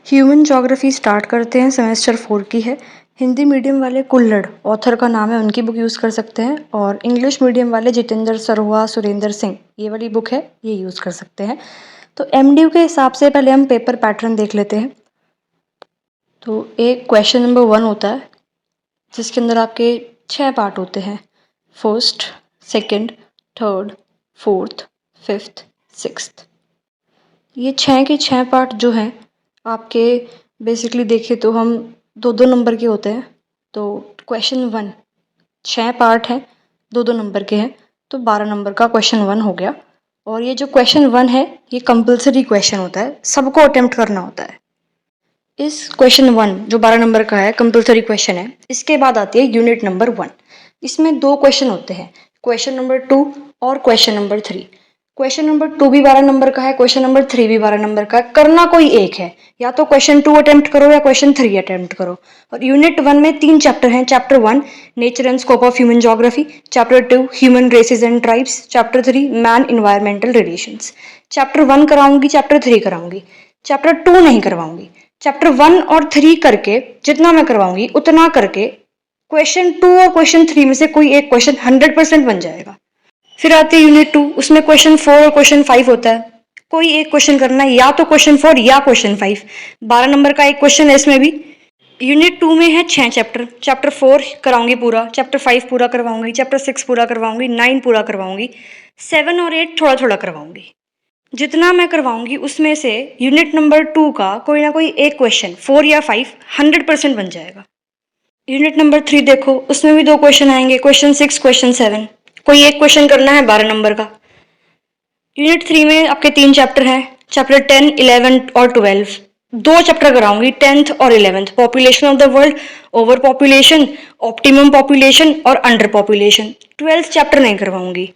Human geography start करते हैं। Semester 4 की है। हिंदी मीडियम वाले कुल्लड़ ऑथर का नाम है, उनकी बुक यूज़ कर सकते हैं। और इंग्लिश मीडियम वाले जितेंद्र सरहुआ, सुरेंद्र सिंह, ये वाली बुक है, ये यूज़ कर सकते हैं। तो एमडीयू के हिसाब से पहले हम पेपर पैटर्न देख लेते हैं। तो एक क्वेश्चन नंबर 1 होता है जिसके अंदर आपके 6 पार्ट होते हैं। First, second, third, fourth, fifth, sixth. ये 6 के 6 पार्ट जो हैं आपके बेसिकली देखें तो हम 2-2 नंबर के होते हैं। तो क्वेश्चन 1 6 पार्ट हैं, 2-2 नंबर के हैं, तो 12 नंबर का क्वेश्चन 1 हो गया। और ये जो क्वेश्चन 1 है ये कंपलसरी क्वेश्चन होता है, सबको अटेम्प्ट करना होता है। इस क्वेश्चन 1 जो 12 नंबर का है, कंपलसरी क्वेश्चन है। इसके बाद आती है यूनिट नंबर 1। इसमें 2 क्वेश्चन होते हैं, क्वेश्चन नंबर 2 और क्वेश्चन नंबर 3। क्वेश्चन नंबर 2 भी 12 नंबर का है, क्वेश्चन नंबर 3 भी 12 नंबर का है। करना कोई एक है, या तो क्वेश्चन 2 अटेम्प्ट करो या क्वेश्चन 3 अटेम्प्ट करो। और यूनिट 1 में 3 चैप्टर हैं। Chapter 1 nature and scope of human geography, chapter 2 human races and tribes, chapter 3 man environmental relations. Chapter 1 कराऊंगी, चैप्टर 3 कराऊंगी, चैप्टर 2 नहीं करवाऊंगी। चैप्टर 1 और 3 करके जितना मैं करवाऊंगी उतना करके क्वेश्चन 2 और क्वेश्चन 3 में से कोई एक क्वेश्चन 100% बन जाएगा। फिर आती है यूनिट 2, उसमें क्वेश्चन 4 और क्वेश्चन 5 होता है। कोई एक क्वेश्चन करना है, या तो क्वेश्चन 4 या क्वेश्चन 5। 12 नंबर का एक क्वेश्चन है इसमें भी। यूनिट 2 में है 6 चैप्टर। चैप्टर 4 कराऊंगी पूरा, चैप्टर 5 पूरा करवाऊंगी, चैप्टर 6 पूरा करवाऊंगी, 9 पूरा करवाऊंगी, 7 और 8 थोड़ा थोड़ा करवाऊंगी। जितना मैं करवाऊंगी उसमें से यूनिट नंबर 2 का कोई ना कोई एक क्वेश्चन 4 या 5 100% बन जाएगा। यूनिट नंबर 3 देखो, उसमें भी 2 क्वेश्चन आएंगे, क्वेश्चन 6, क्वेश्चन 7। कोई एक क्वेश्चन करना है 12 नंबर का। यूनिट 3 में आपके 3 चैप्टर हैं, चैप्टर 10, 11 और 12। 2 चैप्टर कराऊंगी, 10th और 11th। Population of the world, over population, optimum population और अंडर पॉपुलेशन। 12th चैप्टर नहीं करवाऊंगी।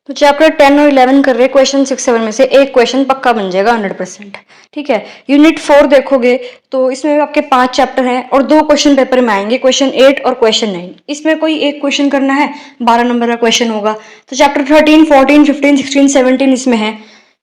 तो चैप्टर 10 और 11 कर रहे, क्वेश्चन 6, 7 में से एक क्वेश्चन पक्का बन जाएगा 100%। ठीक है। यूनिट 4 देखोगे तो इसमें आपके 5 चैप्टर हैं और 2 क्वेश्चन पेपर में आएंगे, क्वेश्चन 8 और क्वेश्चन 9। इसमें कोई एक क्वेश्चन करना है, 12 नंबर का क्वेश्चन होगा। तो चैप्टर 13, 14, 15, 16, 17 इसमें है।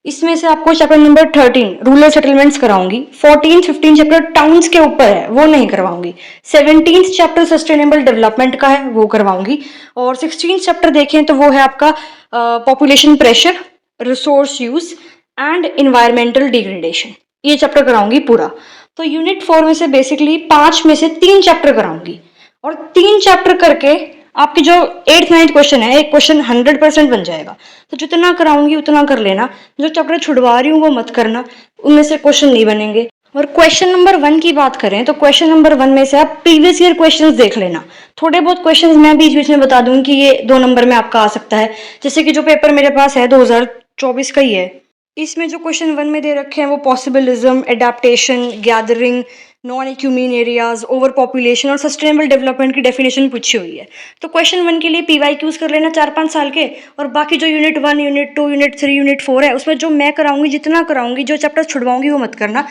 इसमें से आपको चैप्टर नंबर 13 रूरल सेटलमेंट्स कराऊंगी। 14, 15 चैप्टर टाउन्स के ऊपर है, वो नहीं करवाऊंगी। 17 चैप्टर सस्टेनेबल डेवलपमेंट का है, वो करवाऊंगी। और 16 चैप्टर देखें तो वो है आपका population pressure, resource use and environmental degradation. ये चैप्टर कराऊंगी पूरा। तो यूनिट 4 में से बेसिकली 5 में से 3 चैप्टर कराऊंगी। और 3 चैप्टर करके आपकी जो 8th 9th क्वेश्चन है, एक क्वेश्चन 100% बन जाएगा। तो जितना कराऊंगी उतना कर लेना। जो चैप्टर छुड़वा रही हूँ वो मत करना, उनमें से क्वेश्चन नहीं बनेंगे। और क्वेश्चन नंबर 1 की बात करें तो क्वेश्चन नंबर 1 में से आप प्रीवियस ईयर क्वेश्चंस देख लेना। थोड़े बहुत क्वेश्चंस मैं बीच बीच में बता दूंगी कि ये 2 नंबर में आपका आ सकता है। जैसे कि जो पेपर मेरे पास है 2024 का ही है। इसमें जो क्वेश्चन 1 में दे रखे हैं वो possibilism, adaptation, gathering, non ecumene areas, over population और सस्टेनेबल डेवलपमेंट की डेफिनेशन पूछी हुई है। तो क्वेश्चन 1 के लिए पीवाईक्यूज कर लेना 4-5 साल के। और बाकी जो यूनिट 1, यूनिट 2, यूनिट 3, यूनिट 4 है उसमें जो मैं कराऊंगी, जितना कराऊंगी, जो चैप्टर छुड़वाऊंगी वो मत करना।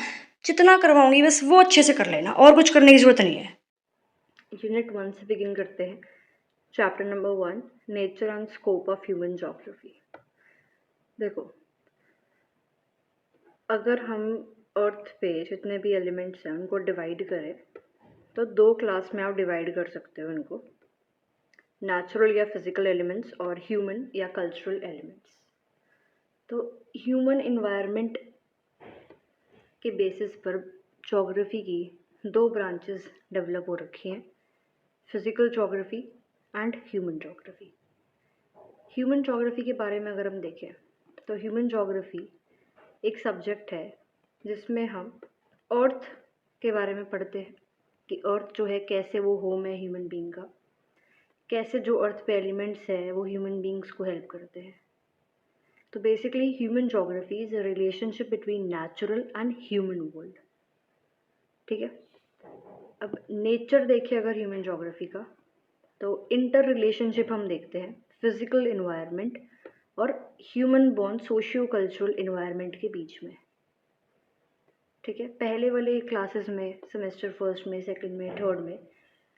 जितना करवाऊंगी बस वो अच्छे से कर लेना, और कुछ करने की जरूरत नहीं है। यूनिट 1 से बिगिन करते हैं। Chapter number 1 nature and scope of human geography. देखो, अगर हम अर्थ पे जितने भी एलिमेंट्स हैं उनको डिवाइड करें तो 2 क्लास में आप डिवाइड कर सकते हो इनको, नेचुरल या फिजिकल एलिमेंट्स और ह्यूमन या कल्चरल एलिमेंट्स। तो ह्यूमन इन्वायरमेंट के बेसिस पर ज्योग्राफी की 2 ब्रांचेस डेवलप हो रखी हैं, physical geography and human geography. Human geography के बारे में अगर हम देखें तो ह्यूमन ज्योग्राफी एक सब्जेक्ट है जिसमें हम अर्थ के बारे में पढ़ते हैं कि अर्थ जो है कैसे वो होम है ह्यूमन बीइंग का, कैसे जो अर्थ पे एलिमेंट्स हैं वो ह्यूमन बीइंग्स को हेल्प करते हैं। तो basically human geography is a relationship between natural and human world. ठीक है। अब नेचर देखिए अगर ह्यूमन ज्योग्राफी का, तो इंटर रिलेशनशिप हम देखते हैं फिजिकल इन्वायरमेंट और human born socio cultural environment के बीच में। ठीक है। पहले वाले क्लासेस में सेमेस्टर फर्स्ट में, सेकंड में, थर्ड में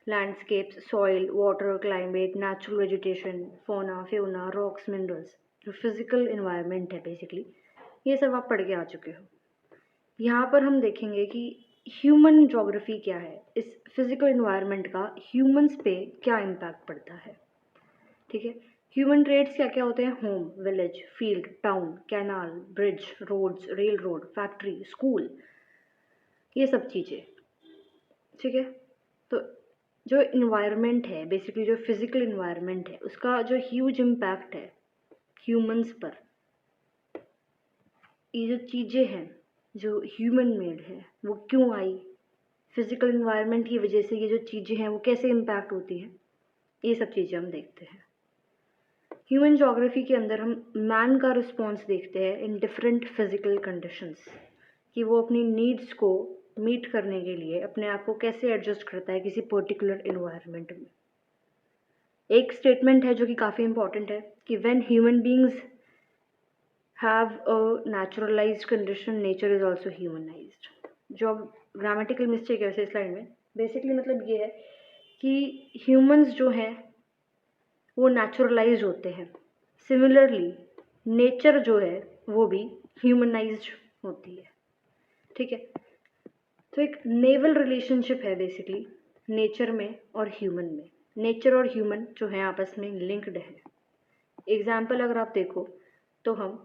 landscapes, soil, water, climate, natural vegetation, फोना, फ्यूना, रॉक्स, मिनरल्स, जो फिजिकल इन्वायरमेंट है बेसिकली, ये सब आप पढ़ के आ चुके हो। यहाँ पर हम देखेंगे कि ह्यूमन ज्योग्राफी क्या है, इस फिजिकल इन्वायरमेंट का ह्यूमंस पे क्या इम्पैक्ट पड़ता है। ठीक है, ह्यूमन ट्रेड्स क्या क्या होते हैं, home, village, field, town, canal, bridge, roads, rail road, factory, school, ये सब चीज़ें। ठीक है, तो जो इन्वायरमेंट है, बेसिकली जो फिजिकल इन्वायरमेंट है, उसका जो ह्यूज इम्पैक्ट है ह्यूमंस पर, ये जो चीज़ें हैं जो ह्यूमन मेड है वो क्यों आई, फिजिकल इन्वायरमेंट की वजह से ये जो चीज़ें हैं वो कैसे इम्पैक्ट होती हैं, ये सब चीज़ें हम देखते हैं। ह्यूमन ज्योग्राफी के अंदर हम मैन का रिस्पॉन्स देखते हैं इन डिफरेंट फिजिकल कंडीशंस, कि वो अपनी नीड्स को मीट करने के लिए अपने आप को कैसे एडजस्ट करता है किसी पर्टिकुलर इन्वायरमेंट में। एक स्टेटमेंट है जो कि काफ़ी इंपॉर्टेंट है कि when human beings have a naturalized condition, nature is also humanized। जो ग्रामेटिकल मिस्टेक है वैसे स्लाइड में, बेसिकली मतलब ये है कि ह्यूमंस जो हैं वो नेचुरलाइज होते हैं, सिमिलरली नेचर जो है वो भी ह्यूमनाइज्ड होती है। ठीक है, तो एक नेवल रिलेशनशिप है बेसिकली नेचर में और ह्यूमन में। नेचर और ह्यूमन जो है आपस में लिंक्ड है। एग्जाम्पल अगर आप देखो तो हम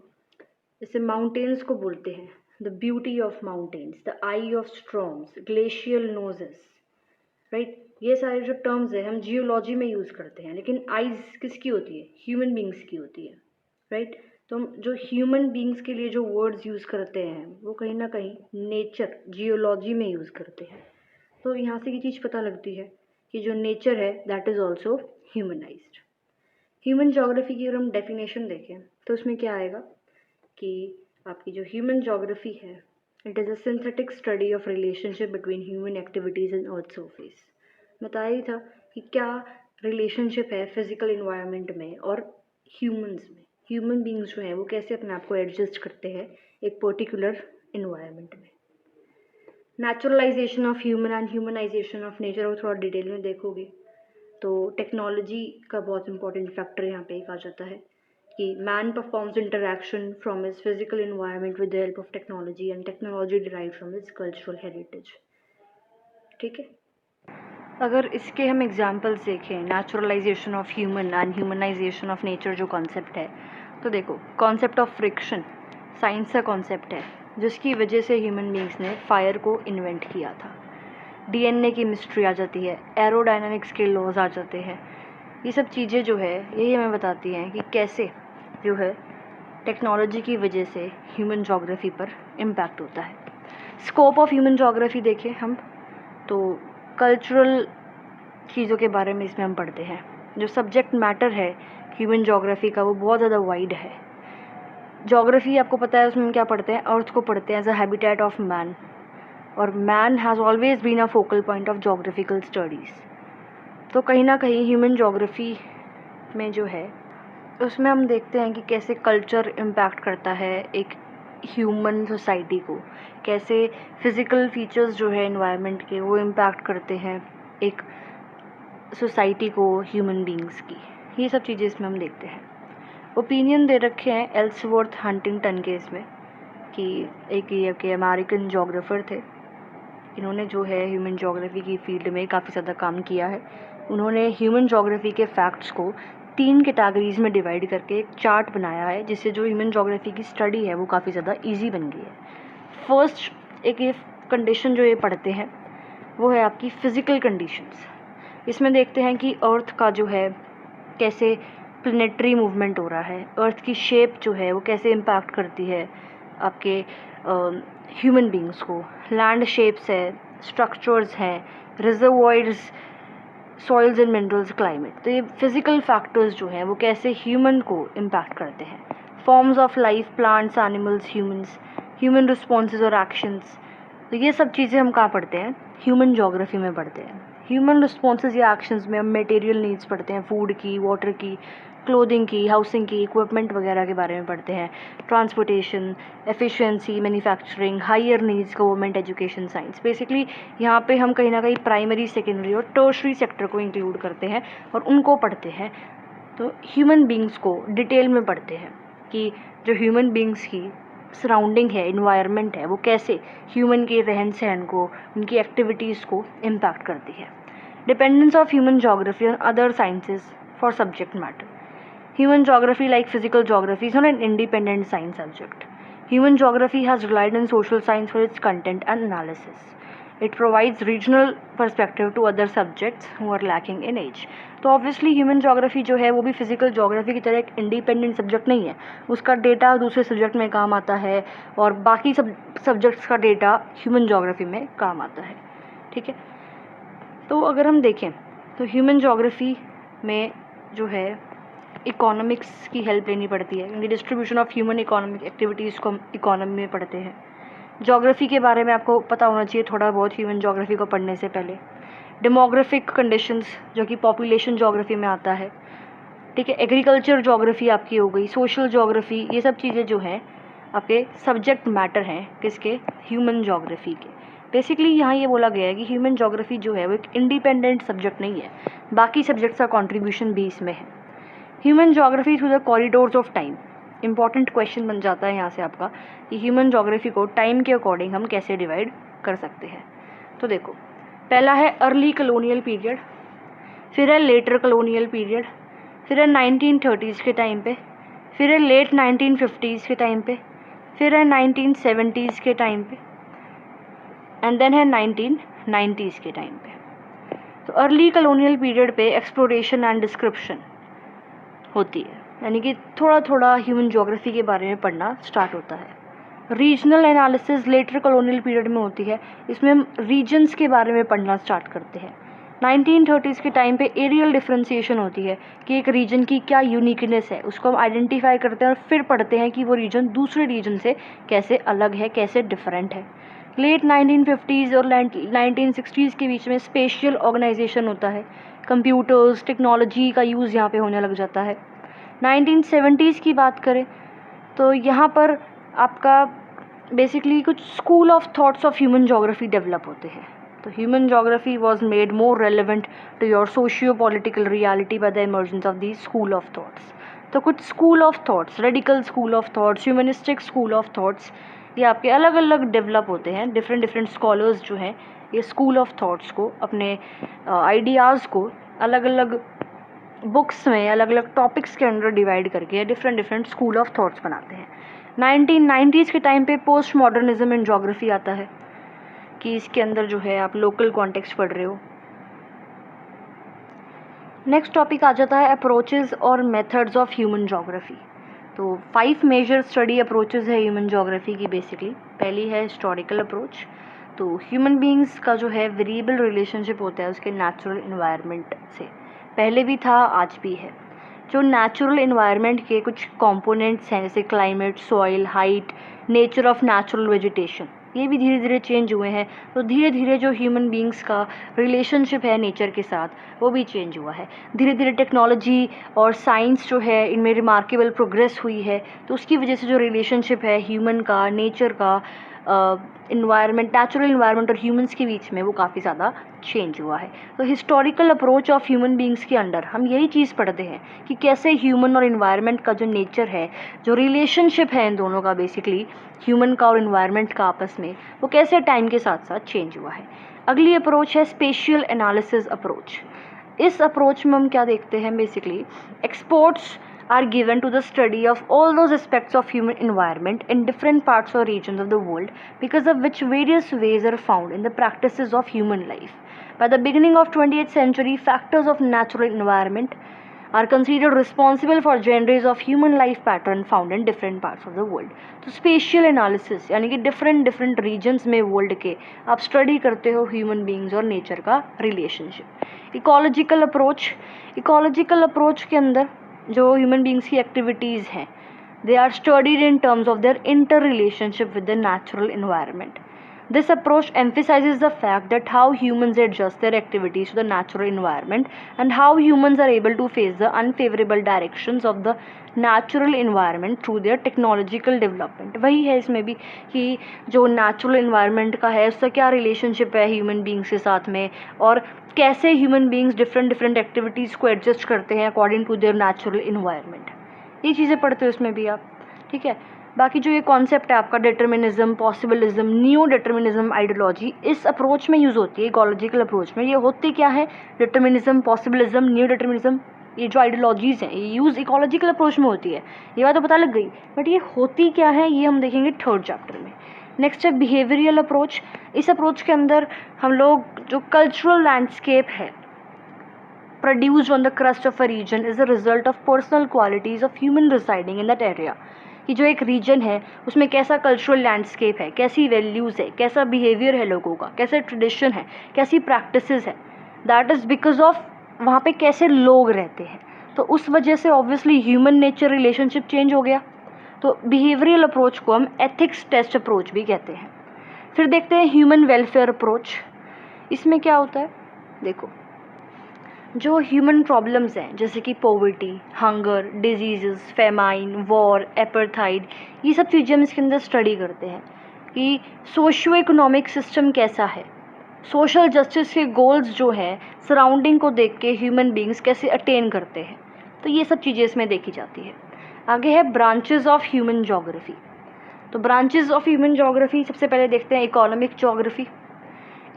जैसे माउंटेन्स को बोलते हैं the beauty of mountains, the I of storms, glacial noses, right. ये सारे जो टर्म्स है हम जियोलॉजी में यूज़ करते हैं, लेकिन आइज किसकी होती है, ह्यूमन बींग्स की होती है, राइट। तो हम जो ह्यूमन बींग्स के लिए जो वर्ड्स यूज़ करते हैं वो कहीं ना कहीं नेचर, जियोलॉजी में यूज़ करते हैं। तो यहाँ से ये चीज़ पता लगती है कि जो नेचर है that is also humanised. Human geography की अगर हम डेफिनेशन देखें तो उसमें क्या आएगा कि आपकी जो ह्यूमन ज्योग्राफी है, it is a synthetic study of relationship between human activities and earth surface. बताया ही था कि क्या रिलेशनशिप है फिजिकल इन्वायरमेंट में और ह्यूमंस में, ह्यूमन बींग्स जो हैं वो कैसे अपने आप को एडजस्ट करते हैं एक पर्टिकुलर इन्वायरमेंट में। Naturalisation of human and humanisation of nature और थोड़ा डिटेल में देखोगे तो टेक्नोलॉजी का बहुत इंपॉर्टेंट फैक्टर यहाँ पे एक आ जाता है कि man performs interaction from his physical environment with the help of technology and technology derived from his cultural heritage। ठीक है, अगर इसके हम एग्जाम्पल्स देखें naturalisation of human and humanisation of nature जो कॉन्सेप्ट है, तो देखो कॉन्सेप्ट ऑफ फ्रिक्शन साइंस का कॉन्सेप्ट है जिसकी वजह से ह्यूमन बींग्स ने फायर को इन्वेंट किया था। डीएनए की मिस्ट्री आ जाती है, एरोडायनामिक्स के लॉज आ जाते हैं। ये सब चीज़ें जो है यही हमें बताती हैं कि कैसे जो है टेक्नोलॉजी की वजह से ह्यूमन ज्योग्राफी पर इम्पैक्ट होता है। स्कोप ऑफ ह्यूमन ज्योग्राफी देखें हम तो कल्चरल चीज़ों के बारे में इसमें हम पढ़ते हैं। जो सब्जेक्ट मैटर है ह्यूमन ज्योग्राफी का वो बहुत ज़्यादा वाइड है। ज्योग्राफी आपको पता है उसमें हम क्या पढ़ते हैं, अर्थ को पढ़ते हैं as a habitat of man, और man has always been a focal point of geographical studies. तो कहीं ना कहीं ह्यूमन ज्योग्राफी में जो है उसमें हम देखते हैं कि कैसे कल्चर इम्पैक्ट करता है एक ह्यूमन सोसाइटी को, कैसे फिज़िकल फीचर्स जो है एनवायरनमेंट के वो इम्पैक्ट करते हैं एक सोसाइटी को, ह्यूमन बींग्स की। ये सब चीज़ें इसमें हम देखते हैं। ओपिनियन दे रखे हैं एल्सवर्थ हंटिंगटन के इसमें कि एक ये के अमेरिकन जोग्राफर थे, इन्होंने जो है ह्यूमन ज्योग्राफी की फील्ड में काफ़ी ज़्यादा काम किया है। उन्होंने ह्यूमन ज्योग्राफी के फैक्ट्स को 3 कैटेगरीज में डिवाइड करके एक चार्ट बनाया है जिससे जो ह्यूमन ज्योग्राफी की स्टडी है वो काफ़ी ज़्यादा इजी बन गई है। फर्स्ट एक ये कंडीशन जो ये पढ़ते हैं वो है आपकी फ़िज़िकल कंडीशंस। इसमें देखते हैं कि अर्थ का जो है कैसे प्लेनेटरी मूवमेंट हो रहा है, अर्थ की शेप जो है वो कैसे इम्पैक्ट करती है आपके ह्यूमन बींग्स को। लैंड शेप्स है, स्ट्रक्चर्स हैं, reservoirs, soils and minerals, climate. तो ये फिज़िकल फैक्टर्स जो हैं वो कैसे ह्यूमन को इम्पैक्ट करते हैं। Forms of life, plants, animals, humans, human responses और एक्शंस। तो ये सब चीज़ें हम कहाँ पढ़ते हैं, ह्यूमन ज्योग्राफी में पढ़ते हैं। ह्यूमन रिस्पॉन्सेज या एक्शंस में हम मटेरियल नीड्स पढ़ते हैं, फूड की, वाटर की, क्लोथिंग की, हाउसिंग की, इक्विपमेंट वगैरह के बारे में पढ़ते हैं, transportation, efficiency, manufacturing, higher needs, government, education, science. Basically यहाँ पे हम कहीं ना कहीं प्राइमरी, सेकेंडरी और टर्शरी सेक्टर को इंक्लूड करते हैं और उनको पढ़ते हैं। तो ह्यूमन बींग्स को डिटेल में पढ़ते हैं कि जो ह्यूमन बींग्स की सराउंडिंग है, इन्वायरमेंट है, वो कैसे ह्यूमन के रहन सहन को, उनकी एक्टिविटीज़ को इम्पैक्ट करती है। Dependence of human geography on other sciences for subject matter. Human geography, like physical geography, is not an independent science subject. Human geography has relied on social science for its content and analysis. It provides regional perspective to other subjects who are lacking in age. तो obviously human geography जो है वो भी physical geography की तरह एक independent subject नहीं है। उसका डेटा दूसरे सब्जेक्ट में काम आता है और बाकी सब सब्जेक्ट्स का डेटा ह्यूमन जोग्राफी में काम आता है। ठीक है, तो अगर हम देखें तो ह्यूमन जोग्राफी में जो है इकोनॉमिक्स की हेल्प लेनी पड़ती है, क्योंकि distribution of human economic activities को हम इकोनॉमी में पढ़ते हैं। जोग्राफी के बारे में आपको पता होना चाहिए थोड़ा बहुत ह्यूमन जोग्राफी को पढ़ने से पहले। डेमोग्राफिक कंडीशंस जो कि पॉपुलेशन जोग्राफी में आता है। ठीक है, एग्रीकल्चर जोग्राफी आपकी हो गई, सोशल जोग्राफी, ये सब चीज़ें जो हैं आपके सब्जेक्ट मैटर हैं किसके, ह्यूमन जोग्राफी के। बेसिकली यहाँ ये बोला गया है कि ह्यूमन जोग्राफी जो है वो एक इंडिपेंडेंट सब्जेक्ट नहीं है, बाकी सब्जेक्ट्स का कॉन्ट्रीब्यूशन भी इसमें है। Human geography through the corridors of time. Important question बन जाता है यहाँ से आपका कि ह्यूमन जोग्राफी को टाइम के अकॉर्डिंग हम कैसे डिवाइड कर सकते हैं। तो देखो, पहला है अर्ली कलोनियल पीरियड, फिर है लेटर कलोनियल पीरियड, फिर है 1930s के टाइम पे, फिर है लेट 1950s के टाइम पे, फिर है 1970s के टाइम पे, एंड देन है 1990s के टाइम पे। तो अर्ली कलोनियल पीरियड पे एक्सप्लोरेशन एंड डिस्क्रिप्शन होती है, यानी कि थोड़ा थोड़ा ह्यूमन ज्योग्राफी के बारे में पढ़ना स्टार्ट होता है। Regional analysis later colonial period में होती है, इसमें हम रीजन्स के बारे में पढ़ना स्टार्ट करते हैं। 1930s के टाइम पे एरियल डिफ्रेंसिएशन होती है कि एक रीजन की क्या यूनिकनेस है, उसको हम आइडेंटिफाई करते हैं और फिर पढ़ते हैं कि वो रीजन दूसरे रीजन से कैसे अलग है, कैसे डिफरेंट है। लेट 1950s और 1960s के बीच में स्पेशियल ऑर्गेनाइजेशन होता है, कंप्यूटर्स टेक्नोलॉजी का यूज़ यहाँ पे होने लग जाता है। 1970s की बात करें तो यहाँ पर आपका बेसिकली कुछ school of thoughts of human geography develop होते हैं। तो human geography was made more relevant to your socio political reality by the emergence of the school of thoughts. तो कुछ school of thoughts, radical school of thoughts, humanistic school of thoughts, ये आपके अलग अलग develop होते हैं। Different scholars जो हैं ये स्कूल ऑफ थॉट्स को, अपने आइडियाज़ को अलग अलग बुक्स में अलग अलग टॉपिक्स के अंदर डिवाइड करके डिफरेंट स्कूल ऑफ थॉट्स बनाते हैं। 1990s के टाइम पे पोस्ट मॉडर्निज्म इन जोग्राफी आता है कि इसके अंदर जो है आप लोकल कॉन्टेक्स्ट पढ़ रहे हो। नेक्स्ट टॉपिक आ जाता है अप्रोचेस और मेथड्स ऑफ ह्यूमन जोग्राफी। तो 5 मेजर स्टडी अप्रोचेस है ह्यूमन जोग्राफी की बेसिकली। पहली है हिस्टोरिकल अप्रोच। तो ह्यूमन बींग्स का जो है वेरिएबल रिलेशनशिप होता है उसके नेचुरल इन्वायरमेंट से, पहले भी था आज भी है। जो नेचुरल इन्वायरमेंट के कुछ कंपोनेंट्स हैं जैसे climate, soil, height, nature of natural vegetation, ये भी धीरे धीरे चेंज हुए हैं। तो धीरे धीरे जो ह्यूमन बींग्स का रिलेशनशिप है नेचर के साथ वो भी चेंज हुआ है। धीरे धीरे टेक्नोलॉजी और साइंस जो है इनमें रिमार्केबल प्रोग्रेस हुई है, तो उसकी वजह से जो रिलेशनशिप है ह्यूमन का, नेचर का, इन्वायरमेंट, नेचुरल इन्वायरमेंट और ह्यूमंस के बीच में वो काफ़ी ज़्यादा चेंज हुआ है। तो historical approach of human beings के अंडर हम यही चीज़ पढ़ते हैं कि कैसे ह्यूमन और इन्वायरमेंट का जो नेचर है, जो रिलेशनशिप है इन दोनों का, बेसिकली ह्यूमन का और इन्वायरमेंट का आपस में, वो कैसे टाइम के साथ साथ चेंज हुआ है। अगली अप्रोच है स्पेशियल एनालिसिस अप्रोच। इस अप्रोच में हम क्या देखते हैं, basically experts are given to the study of all those aspects of human environment in different parts or regions of the world, because of which various ways are found in the practices of human life. By the beginning of 20th century, factors of natural environment are considered responsible for genres of human life pattern found in different parts of the world. तो special analysis यानी कि different regions में world के आप study करते हो human beings और nature का रिलेशनशिप। इकोलॉजिकल अप्रोच के अंदर जो ह्यूमन बींग्स की एक्टिविटीज़ हैं, they are studied in terms of their interrelationship with the natural environment. This approach emphasizes the fact that how humans adjust their activities to the natural environment and how humans are able to face the unfavorable directions of the natural environment through their technological development। वही है इसमें भी कि जो natural environment का है उसका क्या relationship है human beings के साथ में, और कैसे human beings different activities को adjust करते हैं according to their natural environment। ये चीज़ें पढ़ते हो इसमें भी आप, ठीक है। बाकी जो ये कॉन्सेप्ट है आपका determinism, possibilism, new determinism ideology, इस अप्रोच में यूज़ होती है, इकोलॉजिकल अप्रोच में। ये होती क्या है, डिटर्मिनिज्म, पॉसिबिलिज्म, न्यू डिटर्मिनिज्म, ये जो आइडियोलॉजीज़ हैं ये यूज़ इकोलॉजिकल अप्रोच में होती है। ये बात तो पता लग गई, बट ये होती क्या है ये हम देखेंगे थर्ड चैप्टर में। नेक्स्ट है बिहेवियरल अप्रोच। इस अप्रोच के अंदर हम लोग जो कल्चरल लैंडस्केप है produced on the crust of a region is a result of personal qualities of human residing in that area। कि जो एक रीजन है उसमें कैसा कल्चरल लैंडस्केप है, कैसी वैल्यूज़ है, कैसा बिहेवियर है लोगों का, कैसे ट्रेडिशन है, कैसी प्रैक्टिसेस है, दैट इज़ बिकॉज ऑफ वहाँ पे कैसे लोग रहते हैं। तो उस वजह से obviously human nature relationship change हो गया। तो बिहेवियरल अप्रोच को हम एथिक्स टेस्ट अप्रोच भी कहते हैं। फिर देखते हैं ह्यूमन वेलफेयर अप्रोच। इसमें क्या होता है, देखो जो ह्यूमन प्रॉब्लम्स हैं जैसे कि poverty, hunger, disease, famine, war, apartheid, ये सब चीज़ें हम इसके अंदर स्टडी करते हैं कि सोशियो इकोनॉमिक सिस्टम कैसा है, सोशल जस्टिस के गोल्स जो हैं सराउंडिंग को देख के ह्यूमन बींग्स कैसे अटेन करते हैं। तो ये सब चीज़ें इसमें देखी जाती है। आगे है ब्रांचेस ऑफ ह्यूमन जोग्राफी। तो ब्रांचेस ऑफ ह्यूमन जोग्राफी सबसे पहले देखते हैं इकोनॉमिक जोग्राफी।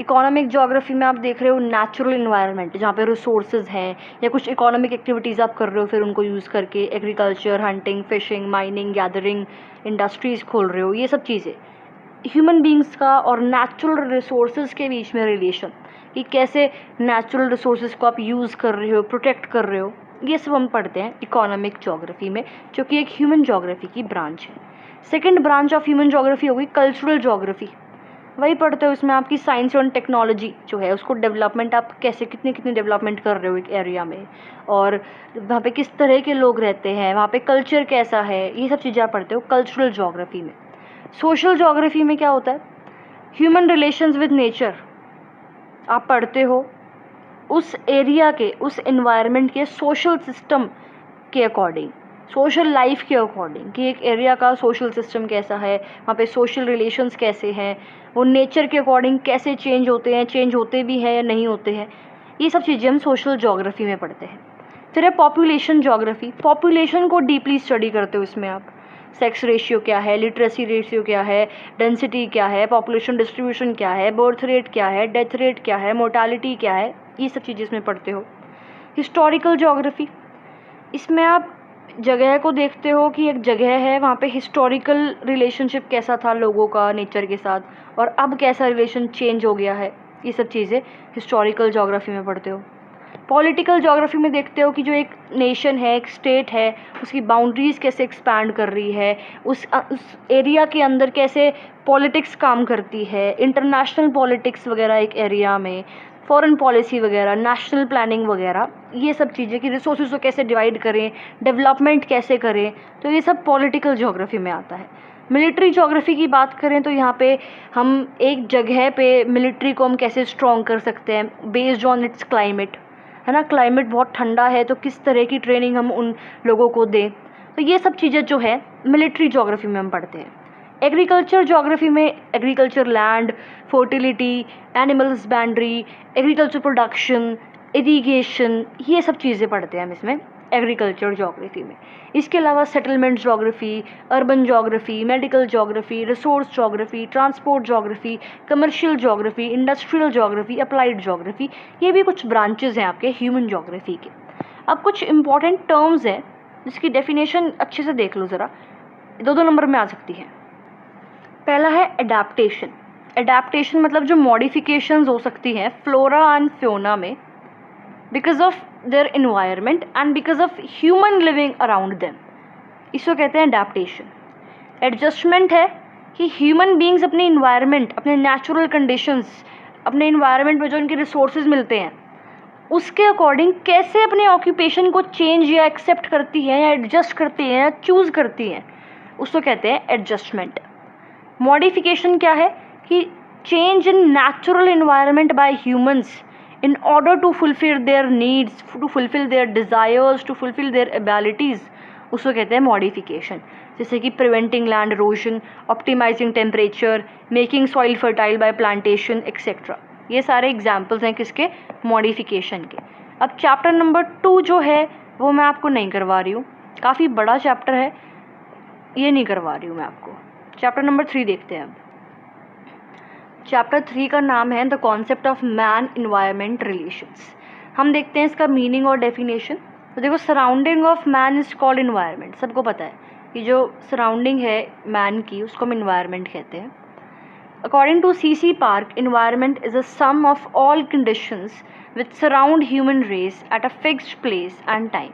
इकोनॉमिक जोग्राफी में आप देख रहे हो नेचुरल इन्वायरमेंट, जहाँ पे रिसोर्सेज हैं या कुछ इकोनॉमिक एक्टिविटीज़ आप कर रहे हो, फिर उनको यूज़ करके agriculture, hunting, fishing, mining, gathering, industries खोल रहे हो। ये सब चीज़ें ह्यूमन बींग्स का और नेचुरल रिसोर्सेज के बीच में रिलेशन, कि कैसे नेचुरल रिसोर्सेज को आप यूज़ कर रहे हो, प्रोटेक्ट कर रहे हो, ये सब हम पढ़ते हैं इकोनॉमिक जोग्राफी में, जो कि एक ह्यूमन जोग्राफी की ब्रांच है। Second branch of human geography होगी कल्चरल जोग्राफी। वही पढ़ते हो, इसमें आपकी साइंस एंड टेक्नोलॉजी जो है उसको डेवलपमेंट, आप कैसे कितनी डेवलपमेंट कर रहे हो एक एरिया में, और वहाँ पे किस तरह के लोग रहते हैं, वहाँ पे कल्चर कैसा है, ये सब चीज़ें आप पढ़ते हो कल्चरल जोग्राफी में। सोशल जोग्राफी में क्या होता है, ह्यूमन रिलेशंस विद नेचर आप पढ़ते हो, उस एरिया के, उस एनवायरनमेंट के सोशल सिस्टम के अकॉर्डिंग, सोशल लाइफ के अकॉर्डिंग, कि एक एरिया का सोशल सिस्टम कैसा है, वहाँ पे सोशल रिलेशंस कैसे हैं, वो नेचर के अकॉर्डिंग कैसे चेंज होते हैं, चेंज होते भी हैं या नहीं होते हैं, ये सब चीज़ें हम सोशल जोग्राफी में पढ़ते हैं। फिर है पॉपुलेशन जोग्राफी। पॉपुलेशन को डीपली स्टडी करते हो इसमें आप, सेक्स रेशियो क्या है, लिटरेसी रेशियो क्या है, डेंसिटी क्या है, पॉपुलेशन डिस्ट्रीब्यूशन क्या है, बर्थ रेट क्या है, डेथ रेट क्या है, मोर्टालिटी क्या है, ये सब चीज़ें इसमें पढ़ते हो। हिस्टोरिकल जोग्राफी, इसमें आप जगह को देखते हो कि एक जगह है, वहाँ पे हिस्टोरिकल रिलेशनशिप कैसा था लोगों का नेचर के साथ, और अब कैसा रिलेशन चेंज हो गया है, ये सब चीज़ें हिस्टोरिकल जोग्राफी में पढ़ते हो। पॉलिटिकल जोग्राफी में देखते हो कि जो एक नेशन है, एक स्टेट है, उसकी बाउंड्रीज़ कैसे एक्सपैंड कर रही है, उस एरिया के अंदर कैसे पॉलिटिक्स काम करती है, इंटरनेशनल पॉलिटिक्स वगैरह एक एरिया में, फॉरेन पॉलिसी वगैरह, नेशनल प्लानिंग वगैरह, ये सब चीज़ें कि रिसोर्सेज को कैसे डिवाइड करें, डेवलपमेंट कैसे करें, तो ये सब पॉलिटिकल जोग्राफी में आता है। मिलिट्री जोग्राफी की बात करें तो यहाँ पे हम एक जगह पे मिलिट्री को हम कैसे स्ट्रॉन्ग कर सकते हैं बेस्ड ऑन इट्स क्लाइमेट, है ना, क्लाइमेट बहुत ठंडा है तो किस तरह की ट्रेनिंग हम उन लोगों को दें, तो ये सब चीज़ें जो है मिलिट्री जोग्राफी में हम पढ़ते हैं। एग्रीकल्चर जोग्राफी में agriculture land, fertility, animal husbandry, agriculture production, irrigation, ये सब चीज़ें पढ़ते हैं हम इसमें एग्रीकल्चर जोग्राफी में। इसके अलावा settlement geography, urban geography, medical geography, resource geography, transport geography, commercial geography, industrial geography, applied geography, ये भी कुछ ब्रांचेज हैं आपके ह्यूमन जोग्राफी के। अब कुछ इंपॉर्टेंट टर्म्स हैं जिसकी डेफिनेशन अच्छे से देख लो ज़रा, 2-2 नंबर में आ सकती है। पहला है एडाप्टेशन। एडाप्टेशन मतलब जो मॉडिफिकेशंस हो सकती हैं फ्लोरा एंड फ्योना में because of their environment and because of human living around them, इसको कहते हैं एडाप्टेशन। एडजस्टमेंट है कि ह्यूमन बींग्स अपने इन्वायरमेंट, अपने नेचुरल कंडीशंस, अपने इन्वायरमेंट में जो उनके रिसोर्सेज मिलते हैं उसके अकॉर्डिंग कैसे अपने ऑक्यूपेशन को चेंज या एक्सेप्ट करती हैं या एडजस्ट करती हैं या चूज़ करती हैं, उसको कहते हैं एडजस्टमेंट। मॉडिफिकेशन क्या है कि change in natural environment bye humans in order to fulfill their needs, to fulfill their desires, to fulfill their abilities, उसको कहते हैं मॉडिफिकेशन। जैसे कि preventing land erosion, optimising temperature, making soil fertile by plantation etcetera, ये सारे examples हैं किसके, modification के। अब चैप्टर नंबर 2 जो है वो मैं आपको नहीं करवा रही हूँ, काफ़ी बड़ा चैप्टर है, ये नहीं करवा रही हूँ मैं आपको। चैप्टर नंबर 3 देखते हैं अब। चैप्टर 3 का नाम है the concept of man environment relations. हम देखते हैं इसका मीनिंग और डेफिनेशन। तो देखो, surrounding of man is called environment. सबको पता है कि जो सराउंडिंग है मैन की उसको हम इन्वायरमेंट कहते हैं। According to C.C. Park, environment is a sum of all conditions which surround human race at a fixed place and time.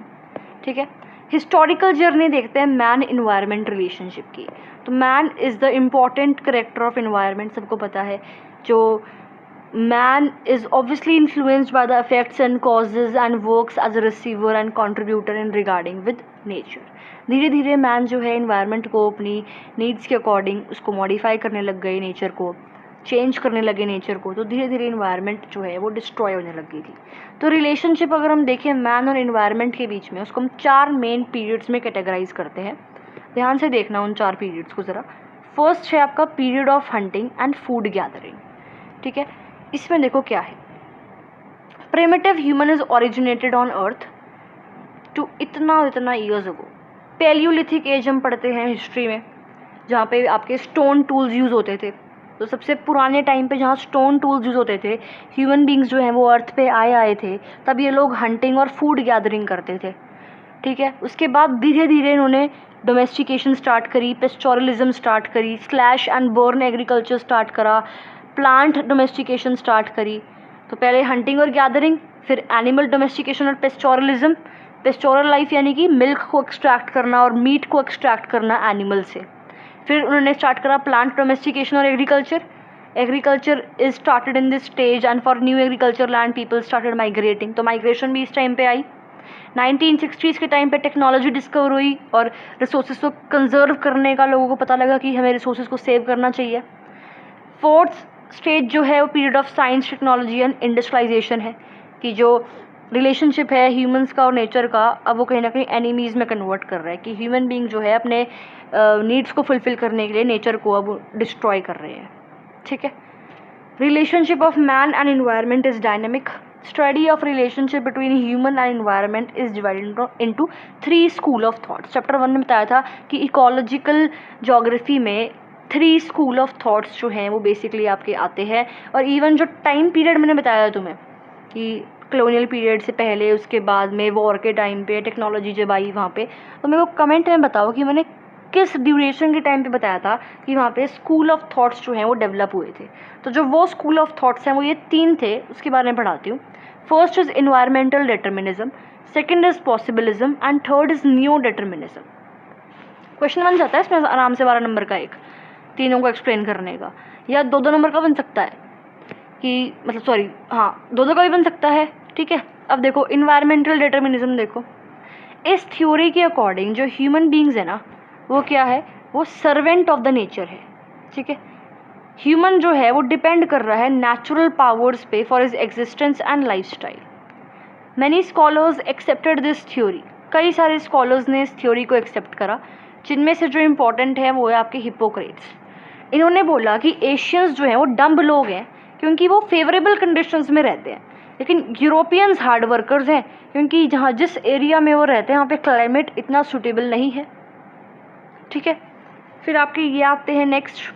ठीक है, हिस्टोरिकल जर्नी देखते हैं मैन इन्वायरमेंट रिलेशनशिप की। तो man is the important character of environment, सबको पता है। जो man is obviously influenced by the effects and causes and works as a receiver and contributor in regarding with nature. धीरे धीरे मैन जो है इन्वायरमेंट को अपनी नीड्स के अकॉर्डिंग उसको मॉडिफाई करने लग गए, नेचर को चेंज करने लगे नेचर को। तो धीरे धीरे इन्वायरमेंट जो है वो डिस्ट्रॉय होने लग गई थी। तो रिलेशनशिप अगर हम देखें मैन और इन्वायरमेंट के बीच में, उसको हम 4 मेन पीरियड्स में कैटेगराइज करते हैं। ध्यान से देखना उन 4 पीरियड्स को ज़रा। फर्स्ट है आपका period of hunting and food gathering. ठीक है, इसमें देखो क्या है। Primitive human is originated on earth to इतना ईयर्स अगो। पैलियोलिथिक एज हम पढ़ते हैं हिस्ट्री में, जहाँ पे आपके स्टोन टूल्स यूज़ होते थे। तो सबसे पुराने टाइम पे जहाँ स्टोन टूल्स यूज़ होते थे, ह्यूमन बींग्स जो हैं वो अर्थ पे आए थे, तब ये लोग हंटिंग और फूड गैदरिंग करते थे। ठीक है, उसके बाद धीरे धीरे इन्होंने डोमेस्टिकेशन स्टार्ट करी, पेस्टोरलिज्म स्टार्ट करी, slash and burn agriculture start करा, प्लांट डोमेस्टिकेशन स्टार्ट करी। तो पहले हंटिंग और गैदरिंग, फिर एनिमल डोमेस्टिकेशन और पेस्टोरलिज्म। पेस्टोरल लाइफ यानी कि मिल्क को एक्सट्रैक्ट करना और मीट को एक्सट्रैक्ट करना एनिमल से। फिर उन्होंने स्टार्ट करा प्लांट डोमेस्टिकेशन और agriculture. Agriculture is started in this stage and for new agriculture land people started migrating. तो माइग्रेशन भी इस टाइम पे आई। 1960s के टाइम पे टेक्नोलॉजी डिस्कवर हुई और रिसोर्सेज को कंजर्व करने का लोगों को पता लगा कि हमें रिसोर्सेज को सेव करना चाहिए। फोर्थ स्टेज जो है वो period of science, technology and industrialisation है, कि जो रिलेशनशिप है ह्यूमंस का और नेचर का, अब वो कहीं ना कहीं एनिमीज़ में कन्वर्ट कर रहा है, कि ह्यूमन बीइंग जो है अपने नीड्स को फुलफिल करने के लिए नेचर को अब डिस्ट्रॉय कर रहे हैं। ठीक है, relationship of man and environment is dynamic. Study of relationship between human and environment is divided into 3 school of thoughts. Chapter 1 में बताया था कि इकोलॉजिकल ज्योग्राफी में 3 स्कूल ऑफ थॉट्स जो हैं वो बेसिकली आपके आते हैं। और इवन जो टाइम पीरियड मैंने बताया तुम्हें कि कॉलोनियल पीरियड से पहले, उसके बाद में वॉर के टाइम पे टेक्नोलॉजी जब आई वहाँ पे, तो मेरे को कमेंट में बताओ कि मैंने किस ड्यूरेशन के टाइम पे बताया था कि वहाँ पे स्कूल ऑफ थॉट्स जो हैं वो डेवलप हुए थे। तो जो वो स्कूल ऑफ थॉट्स हैं वो ये 3 थे, उसके बारे में पढ़ाती हूँ। First is environmental determinism, second is possibilism and third is new determinism. Question बन जाता है इसमें आराम से 12 नंबर का, एक तीनों को एक्सप्लेन करने का, या 2-2 नंबर का बन सकता है कि मतलब सॉरी हाँ 2-2 का भी बन सकता है। ठीक है, अब देखो इन्वायरमेंटल डिटर्मिनिज्म। देखो, इस थ्योरी के अकॉर्डिंग जो ह्यूमन बींग्स है ना, वो क्या है, वो सर्वेंट ऑफ द नेचर है। ठीक है, ह्यूमन जो है वो डिपेंड कर रहा है नेचुरल पावर्स पे for his existence and lifestyle. Many scholars accepted this theory. कई सारे स्कॉलर्स ने इस थ्योरी को एक्सेप्ट करा, जिनमें से जो इम्पोर्टेंट है वो है आपके हिप्पोक्रेट्स। इन्होंने बोला कि एशियंस जो हैं वो डम्ब लोग हैं क्योंकि वो फेवरेबल कंडीशंस में रहते हैं, लेकिन यूरोपियंस हार्ड वर्कर्स हैं क्योंकि जहाँ जिस एरिया में वो रहते हैं वहाँ पे क्लाइमेट इतना सूटेबल नहीं है। ठीक है, फिर आपके ये आते हैं नेक्स्ट,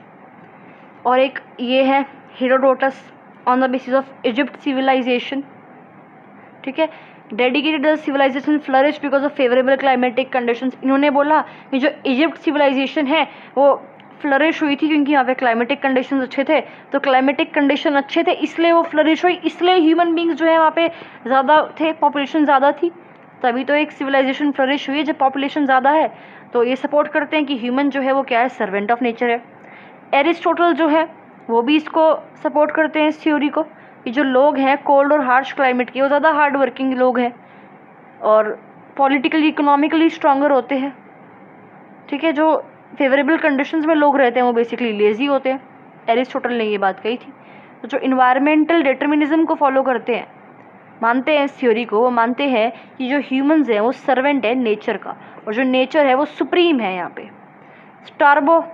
और एक ये है Herodotus on the basis of Egypt civilisation. ठीक है, dedicated civilisation flourish because of favourable climatic conditions. इन्होंने बोला कि जो इजिप्ट सिविलाइजेशन है वो फ्लरिश हुई थी क्योंकि यहाँ पे क्लाइमेटिक कंडीशंस अच्छे थे। तो क्लाइमेटिक कंडीशन अच्छे थे इसलिए वो फ्लरिश हुई, इसलिए ह्यूमन बींग्स जो है वहाँ पे ज़्यादा थे, पॉपुलेशन ज़्यादा थी, तभी तो एक सिविलाइजेशन फ्लरिश हुई है जब पॉपुलेशन ज़्यादा है। तो ये सपोर्ट करते हैं कि ह्यूमन जो है वो क्या है, सर्वेंट ऑफ नेचर है। एरिस्टोटल जो है वो भी इसको सपोर्ट करते हैं, इस थ्योरी को, कि जो लोग हैं कोल्ड और हार्श क्लाइमेट के, वो ज़्यादा हार्ड वर्किंग लोग हैं और पॉलिटिकली इकोनॉमिकली स्ट्रॉन्गर होते हैं। ठीक है, जो फेवरेबल कंडीशंस में लोग रहते हैं वो बेसिकली लेजी होते हैं। एरिस्टोटल ने ये बात कही थी। तो जो इन्वायरमेंटल डिटर्मिनिज्म को फॉलो करते हैं, मानते हैं इस थ्योरी को, वो मानते हैं कि जो ह्यूमंस हैं वो सर्वेंट है नेचर का, और जो नेचर है वो सुप्रीम है यहाँ पे। स्टारबो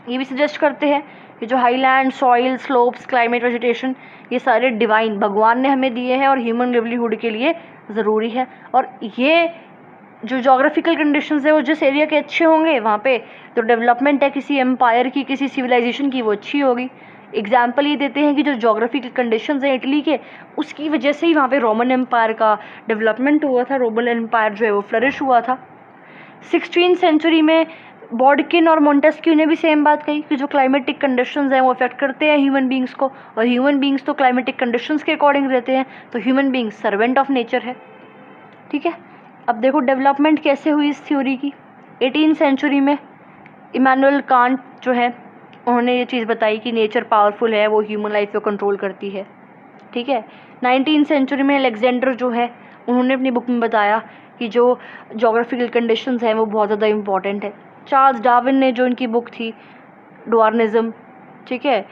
ये भी सजेस्ट करते हैं कि जो highland, soil, slopes, climate, vegetation, ये सारे डिवाइन भगवान ने हमें दिए हैं और ह्यूमन लिवलीहुड के लिए ज़रूरी है। और ये जो जोग्राफिकल कंडीशंस है वो जिस एरिया के अच्छे होंगे वहाँ पे जो डेवलपमेंट है किसी एम्पायर की, किसी सिविलाइजेशन की, वो अच्छी होगी। एग्जाम्पल ये देते हैं कि जो जोग्राफिकल कंडीशंस हैं इटली के, उसकी वजह से ही वहाँ पे रोमन एम्पायर का डेवलपमेंट हुआ था, रोमन एम्पायर जो है वो फ्लरिश हुआ था। 16th सेंचुरी में बॉडकिन और मोंटेस्क्यू ने भी सेम बात कही कि जो क्लाइमेटिक कंडीशंस हैं वो अफेक्ट करते हैं ह्यूमन बींग्स को, और ह्यूमन बींग्स तो क्लाइमेटिक कंडीशंस के अकॉर्डिंग रहते हैं, तो human beings servant of nature है। ठीक है, अब देखो डेवलपमेंट कैसे हुई इस थ्योरी की। 18th सेंचुरी में इमैनुअल कांट जो है उन्होंने ये चीज़ बताई कि नेचर पावरफुल है, वो ह्यूमन लाइफ को कंट्रोल करती है। ठीक है, 19th सेंचुरी में अलेक्जेंडर जो है उन्होंने अपनी बुक में बताया कि जो जोग्राफिकल कंडीशंस हैं वो बहुत ज़्यादा इंपॉर्टेंट है। चार्ल्स डार्विन ने जो इनकी बुक थी डार्विनिज्म, ठीक है,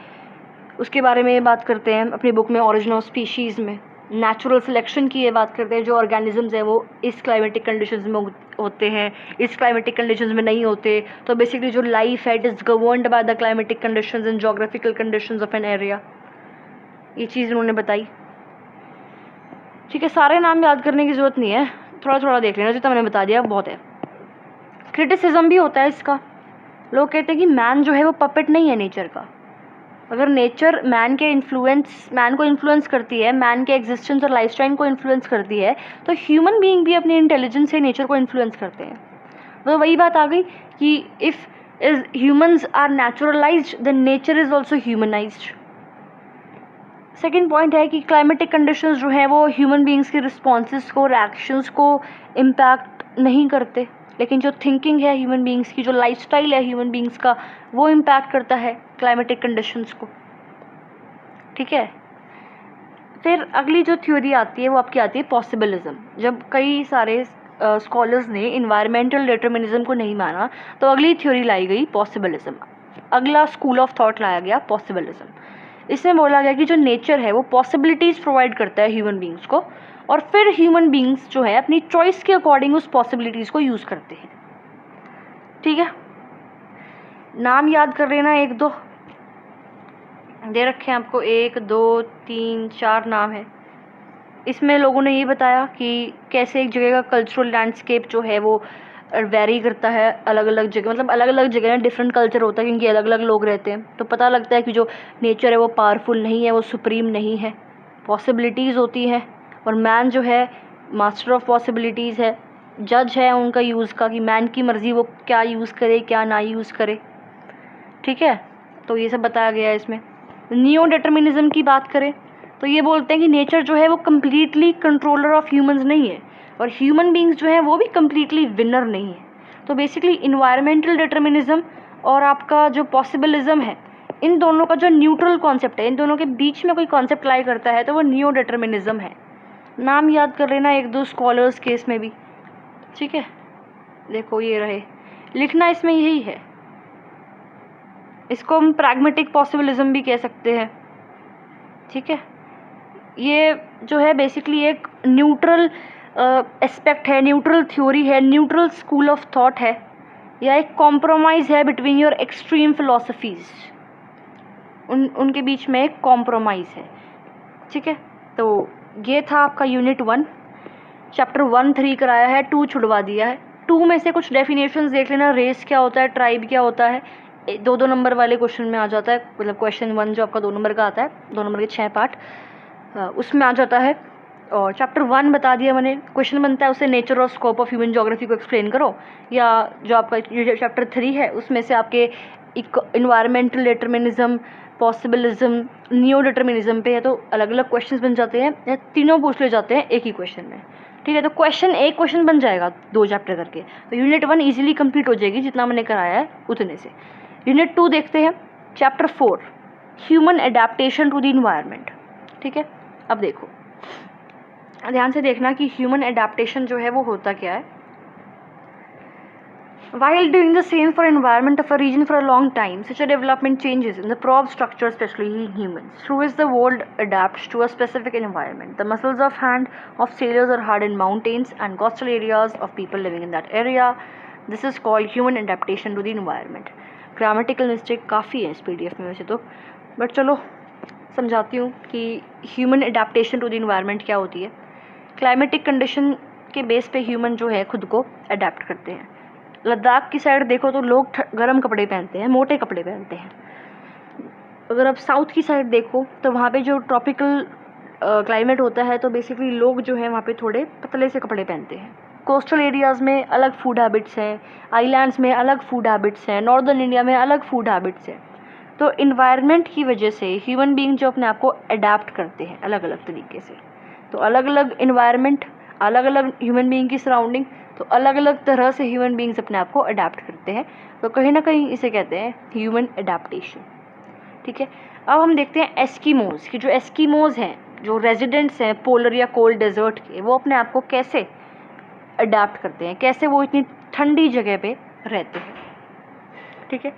उसके बारे में ये बात करते हैं अपनी बुक में ओरिजिन ऑफ स्पीशीज़ में। नेचुरल सिलेक्शन की ये बात करते हैं, जो ऑर्गेनिजम्स हैं वो इस क्लाइमेटिक कंडीशंस में होते हैं, इस क्लाइमेटिक कंडीशंस में नहीं होते। तो बेसिकली जो लाइफ है it is governed by the climatic conditions and geographical conditions of an area, ये चीज़ उन्होंने बताई। ठीक है, सारे नाम याद करने की ज़रूरत नहीं है, थोड़ा थोड़ा देख लेना, जितना मैंने बता दिया बहुत है। क्रिटिसिज्म भी होता है इसका, लोग कहते हैं कि मैन जो है वो पपेट नहीं है नेचर का। अगर नेचर मैन को इन्फ्लुएंस करती है, मैन के एग्जिस्टेंस और लाइफस्टाइल को इन्फ्लुएंस करती है, तो ह्यूमन बीइंग भी अपने इंटेलिजेंस से नेचर को इन्फ्लुएंस करते हैं। तो वही बात आ गई कि if humans are naturalised then nature is also humanised. Second point है कि क्लाइमेटिक कंडीशंस जो हैं वो ह्यूमन बीइंग्स के रिस्पॉन्सेस को, रिएक्शंस को इम्पैक्ट नहीं करते, लेकिन जो थिंकिंग है ह्यूमन बीइंग्स की, जो लाइफस्टाइल है ह्यूमन बीइंग्स का, वो इम्पैक्ट करता है क्लाइमेटिक कंडीशंस को। ठीक है, फिर अगली जो थ्योरी आती है वो आपकी आती है पॉसिबिलिज्म। जब कई सारे स्कॉलर्स ने इन्वायरमेंटल डिटर्मिनिज्म को नहीं माना तो अगली थ्योरी लाई गई पॉसिबिलिज्म। अगला स्कूल ऑफ थॉट लाया गया पॉसिबिलिज्म। इसमें बोला गया कि जो नेचर है वो पॉसिबिलिटीज़ प्रोवाइड करता है ह्यूमन बींग्स को, और फिर ह्यूमन बींग्स जो है अपनी चॉइस के अकॉर्डिंग उस पॉसिबिलिटीज़ को यूज़ करते हैं। ठीक है, नाम याद कर लेना, 1-2 दे रखे हैं आपको, 1 2 3 4 नाम है। इसमें लोगों ने ये बताया कि कैसे एक जगह का कल्चरल लैंडस्केप जो है वो वेरी करता है अलग अलग जगह, मतलब अलग अलग जगह में डिफरेंट कल्चर होता है क्योंकि अलग अलग लोग रहते हैं। तो पता लगता है कि जो नेचर है वो पावरफुल नहीं है, वो सुप्रीम नहीं है, पॉसिबिलिटीज़ होती हैं, और मैन जो है मास्टर ऑफ पॉसिबिलिटीज़ है, जज है उनका यूज़ का, कि मैन की मर्ज़ी वो क्या यूज़ करे क्या ना यूज़ करे। ठीक है, तो ये सब बताया गया है इसमें। नियो डिटर्मिनिज्म की बात करें तो ये बोलते हैं कि नेचर जो है वो कम्प्लीटली कंट्रोलर ऑफ ह्यूमंस नहीं है, और ह्यूमन बींग्स जो हैं वो भी कम्प्लीटली विनर नहीं है। तो बेसिकली इन्वायरमेंटल डिटर्मिनिज्म और आपका जो पॉसिबिलिज्म है, इन दोनों का जो न्यूट्रल कॉन्सेप्ट है, इन दोनों के बीच में कोई कॉन्सेप्ट लाई करता है तो वो नियो डिटर्मिनिज्म है। नाम याद कर लेना 1-2 स्कॉलर्स के इसमें भी। ठीक है, देखो ये रहे, लिखना इसमें यही है। इसको हम प्रैग्मेटिक पॉसिबिलिज्म भी कह सकते हैं। ठीक है, ये जो है बेसिकली एक न्यूट्रल एस्पेक्ट है, न्यूट्रल थ्योरी है, न्यूट्रल स्कूल ऑफ थॉट है, या एक कॉम्प्रोमाइज़ है बिटवीन योर एक्सट्रीम फिलोसफीज़। उनके बीच में एक कॉम्प्रोमाइज़ है। ठीक है, तो ये था आपका यूनिट 1। चैप्टर 1 3 कराया है, 2 छुड़वा दिया है। 2 में से कुछ डेफिनेशंस देख लेना, रेस क्या होता है, ट्राइब क्या होता है, 2-2 नंबर वाले क्वेश्चन में आ जाता है, मतलब क्वेश्चन 1 जो आपका 2 नंबर का आता है, 2 नंबर के 6 पार्ट उसमें आ जाता है। और चैप्टर 1 बता दिया मैंने, क्वेश्चन बनता है उससे नेचर और स्कोप ऑफ ह्यूमन ज्योग्राफी को एक्सप्लेन करो, या जो आपका चैप्टर 3 है उसमें से आपके environmental determinism, possibilism, neo determinism पे है, तो अलग अलग क्वेश्चंस बन जाते हैं, या तीनों पूछ ले जाते हैं एक ही क्वेश्चन में। ठीक है, तो एक क्वेश्चन बन जाएगा 2 चैप्टर करके, तो यूनिट 1 ईजिली कंप्लीट हो जाएगी जितना मैंने कराया है उतने से। यूनिट 2 देखते हैं, chapter 4 human adaptation to the environment. ठीक है, अब देखो ध्यान से देखना कि ह्यूमन एडेप्टेशन जो है वो होता क्या है। While doing the same for environment of a region for a long time, such a development changes in the probe structure, especially in humans. Through which the world adapts to a specific environment. The muscles of hand of sailors are hard in mountains and coastal areas of people living in that area. This is called human adaptation to the environment. Grammatical mistake काफ़ी है इस PDF में वैसे तो, but चलो समझाती हूँ कि human adaptation to the environment क्या होती है। क्लाइमेटिक कंडीशन के बेस पे ह्यूमन जो है खुद को अडेप्ट करते हैं। लद्दाख की साइड देखो तो लोग गर्म कपड़े पहनते हैं, मोटे कपड़े पहनते हैं। अगर आप साउथ की साइड देखो तो वहाँ पे जो ट्रॉपिकल क्लाइमेट होता है तो बेसिकली लोग जो है वहाँ पे थोड़े पतले से कपड़े पहनते हैं। कोस्टल एरियाज़ में अलग फूड हैबिट्स हैं, आइलैंड्स में अलग फूड हैबिट्स हैं, नॉर्दर्न इंडिया में अलग फूड हैबिट्स हैं। तो इन्वायरमेंट की वजह से ह्यूमन बीइंग जो अपने आप को अडेप्ट करते हैं अलग अलग तरीके से। तो अलग अलग इन्वायरमेंट, अलग अलग ह्यूमन बीइंग की सराउंडिंग, तो अलग अलग तरह से ह्यूमन बीइंग्स अपने आप को अडेप्ट करते हैं। तो कहीं ना कहीं इसे कहते हैं ह्यूमन अडेप्टेशन। ठीक है, अब हम देखते हैं एस्कीमोज कि जो एस्कीमोज हैं, जो रेजिडेंट्स हैं पोलर या कोल्ड डेजर्ट के, वो अपने आप को कैसे अडेप्ट करते हैं, कैसे वो इतनी ठंडी जगह पे रहते हैं। ठीक है,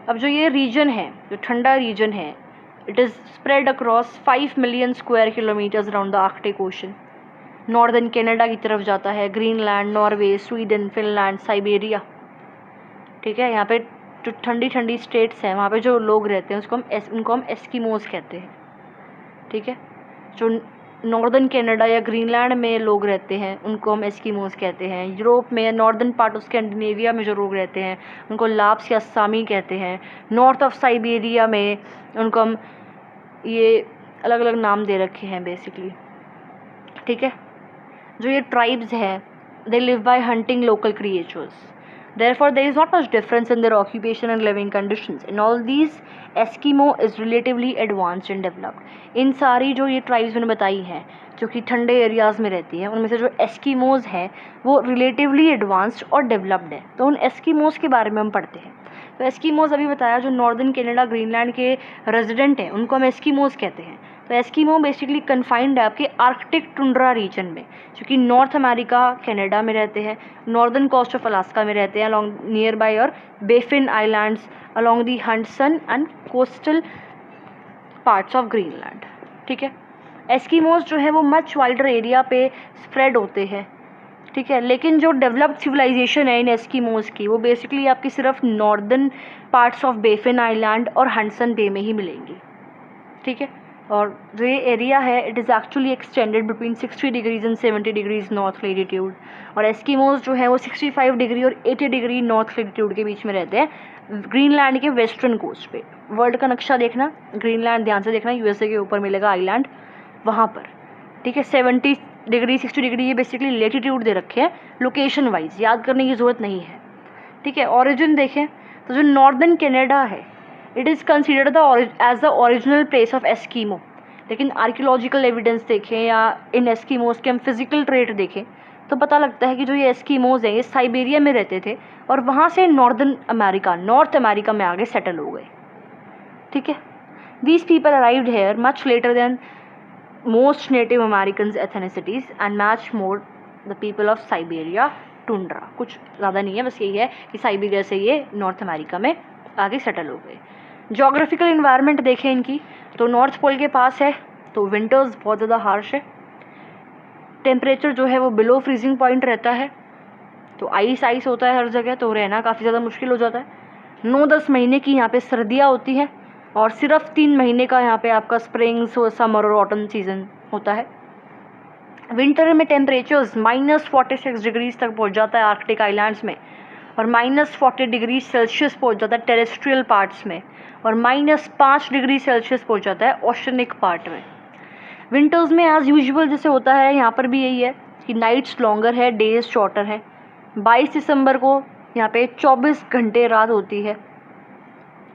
अब जो ये रीजन है, जो ठंडा रीजन है, it is spread across 5 million square kilometres around the Arctic ocean. Northern Canada की तरफ जाता है, Greenland, Norway, Sweden, Finland, Siberia. ठीक है, यहाँ पे जो ठंडी ठंडी स्टेट्स हैं वहाँ पे जो लोग रहते हैं उनको हम एस्कीमोज कहते हैं। ठीक है, जो नॉर्दर्न कनाडा या ग्रीनलैंड में लोग रहते हैं उनको हम एस्कीमोज कहते हैं। यूरोप में नॉर्दर्न पार्ट ऑफ स्कैंडिनेविया में जो लोग रहते हैं उनको लाप्स या सामी कहते हैं। नॉर्थ ऑफ साइबेरिया में उनको हम ये अलग अलग नाम दे रखे हैं बेसिकली। ठीक है, जो ये ट्राइब्स हैं they live by hunting local creatures, therefore there is not much difference in their occupation and living conditions. In all these Eskimo is relatively advanced and developed। इन सारी जो ये ट्राइब्स मैंने बताई हैं जो कि ठंडे एरियाज़ में रहती हैं, उनमें से जो एस्कीमोज हैं वो रिलेटिवली एडवांस्ड और डेवलप्ड है। तो उन एस्कीमोज के बारे में हम पढ़ते हैं। तो एस्कीमोज अभी बताया जो नॉर्दर्न कनाडा ग्रीनलैंड के रेजिडेंट हैं उनको हम एस्कीमोज कहते हैं। तो एस्कीमो बेसिकली कन्फाइंड है आपके आर्कटिक टुंड्रा रीजन में, जो कि नॉर्थ अमेरिका कनाडा में रहते हैं, नॉर्दर्न कोस्ट ऑफ अलास्का में रहते हैं, अलॉन्ग नियर बाय और Baffin islands, along the Hudson and coastal parts of Greenland. ठीक है, एस्कीमोज जो है वो मच वाइडर एरिया पे स्प्रेड होते हैं। ठीक है, लेकिन जो डेवलप्ड सिविलाइजेशन है इन एस्कीमोज की वो बेसिकली आपकी सिर्फ northern parts of Baffin island और हडसन बे में ही मिलेंगी। ठीक है, और जो ये एरिया है it is actually extended between 60 degrees and 70 degrees north latitude. और एस्कीमोज जो है वो 65 डिग्री और 80 डिग्री नॉर्थ लेटीट्यूड के बीच में रहते हैं ग्रीनलैंड के वेस्टर्न कोस्ट पे। वर्ल्ड का नक्शा देखना, ग्रीनलैंड ध्यान से देखना, यूएसए के ऊपर मिलेगा आइलैंड, वहाँ पर। ठीक है, 70 डिग्री 60 डिग्री ये बेसिकली लेटीट्यूड दे रखे हैं, लोकेशन वाइज याद करने की ज़रूरत नहीं है। ठीक है, ओरिजिन देखें तो जो नॉर्दर्न कनाडा है it is considered as the original place of Eskimo. लेकिन आर्कियोलॉजिकल एविडेंस देखें या इन एस्कीमोज के हम फिजिकल ट्रेट देखें तो पता लगता है कि जो ये एस्कीमोज हैं ये साइबेरिया में रहते थे और वहाँ से नॉर्थ अमेरिका में आगे सेटल हो गए। ठीक है, these people arrived here much later than most native American ethnicities and much more the people of Siberia tundra. कुछ ज़्यादा नहीं है, बस यही है कि साइबेरिया से ये नॉर्थ अमेरिका में आगे सेटल हो गए। जोग्राफिकल इन्वायरमेंट देखें इनकी तो नॉर्थ पोल के पास है तो विंटर्स बहुत ज़्यादा हार्श है, टेम्परेचर जो है वो बिलो फ्रीजिंग पॉइंट रहता है, तो आइस होता है हर जगह, तो रहना काफ़ी ज़्यादा मुश्किल हो जाता है। 9-10 महीने की यहाँ पे सर्दियाँ होती हैं और सिर्फ 3 महीने का यहाँ पे आपका स्प्रिंग, समर और ऑटम सीजन होता है। विंटर में टेम्परेचर्स -46 डिग्रीज तक पहुँच जाता है आर्कटिक आइलैंड्स में, और -40 डिग्री सेल्सियस पहुँच जाता है टेरेस्ट्रियल पार्ट्स में, और -5 डिग्री सेल्सियस पहुँच जाता है ओशनिक पार्ट में। विंटर्स में एज यूजुअल जैसे होता है यहाँ पर भी यही है कि नाइट्स लॉन्गर है, डेज शॉर्टर है। 22 दिसंबर को यहाँ पे 24 घंटे रात होती है।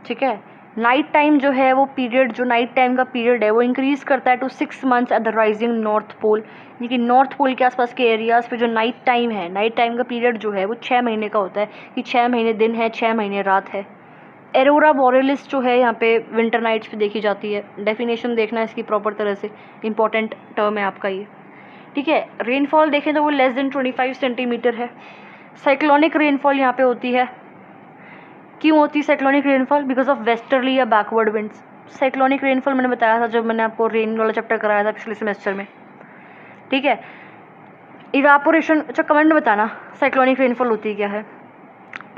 ठीक है, नाइट टाइम जो है वो पीरियड, जो नाइट टाइम का पीरियड है वो इंक्रीज़ करता है to 6 months at the rising north pole. यानी कि नॉर्थ पोल के आसपास के एरियाज़ पे जो नाइट टाइम है, नाइट टाइम का पीरियड जो है वो 6 महीने का होता है, कि 6 महीने दिन है, 6 महीने रात है। एरोरा बोरेलिस जो है यहाँ पे विंटर नाइट्स पे देखी जाती है। डेफिनेशन देखना इसकी प्रॉपर तरह से, इंपॉर्टेंट टर्म है आपका ये। ठीक है, रेनफॉल देखें तो वो लेस देन 25 सेंटीमीटर है। साइक्लोनिक रेनफॉल यहाँ पे होती है। क्यों होती है cyclonic rainfall? Because of westerly या बैकवर्ड विंड्स। साइक्लोनिक रेनफॉल मैंने बताया था जब मैंने आपको रेन वाला चैप्टर कराया था पिछले सेमेस्टर में। ठीक है, इवेपोरेशन, अच्छा कमेंट में बताना साइक्लोनिक रेनफॉल होती क्या है।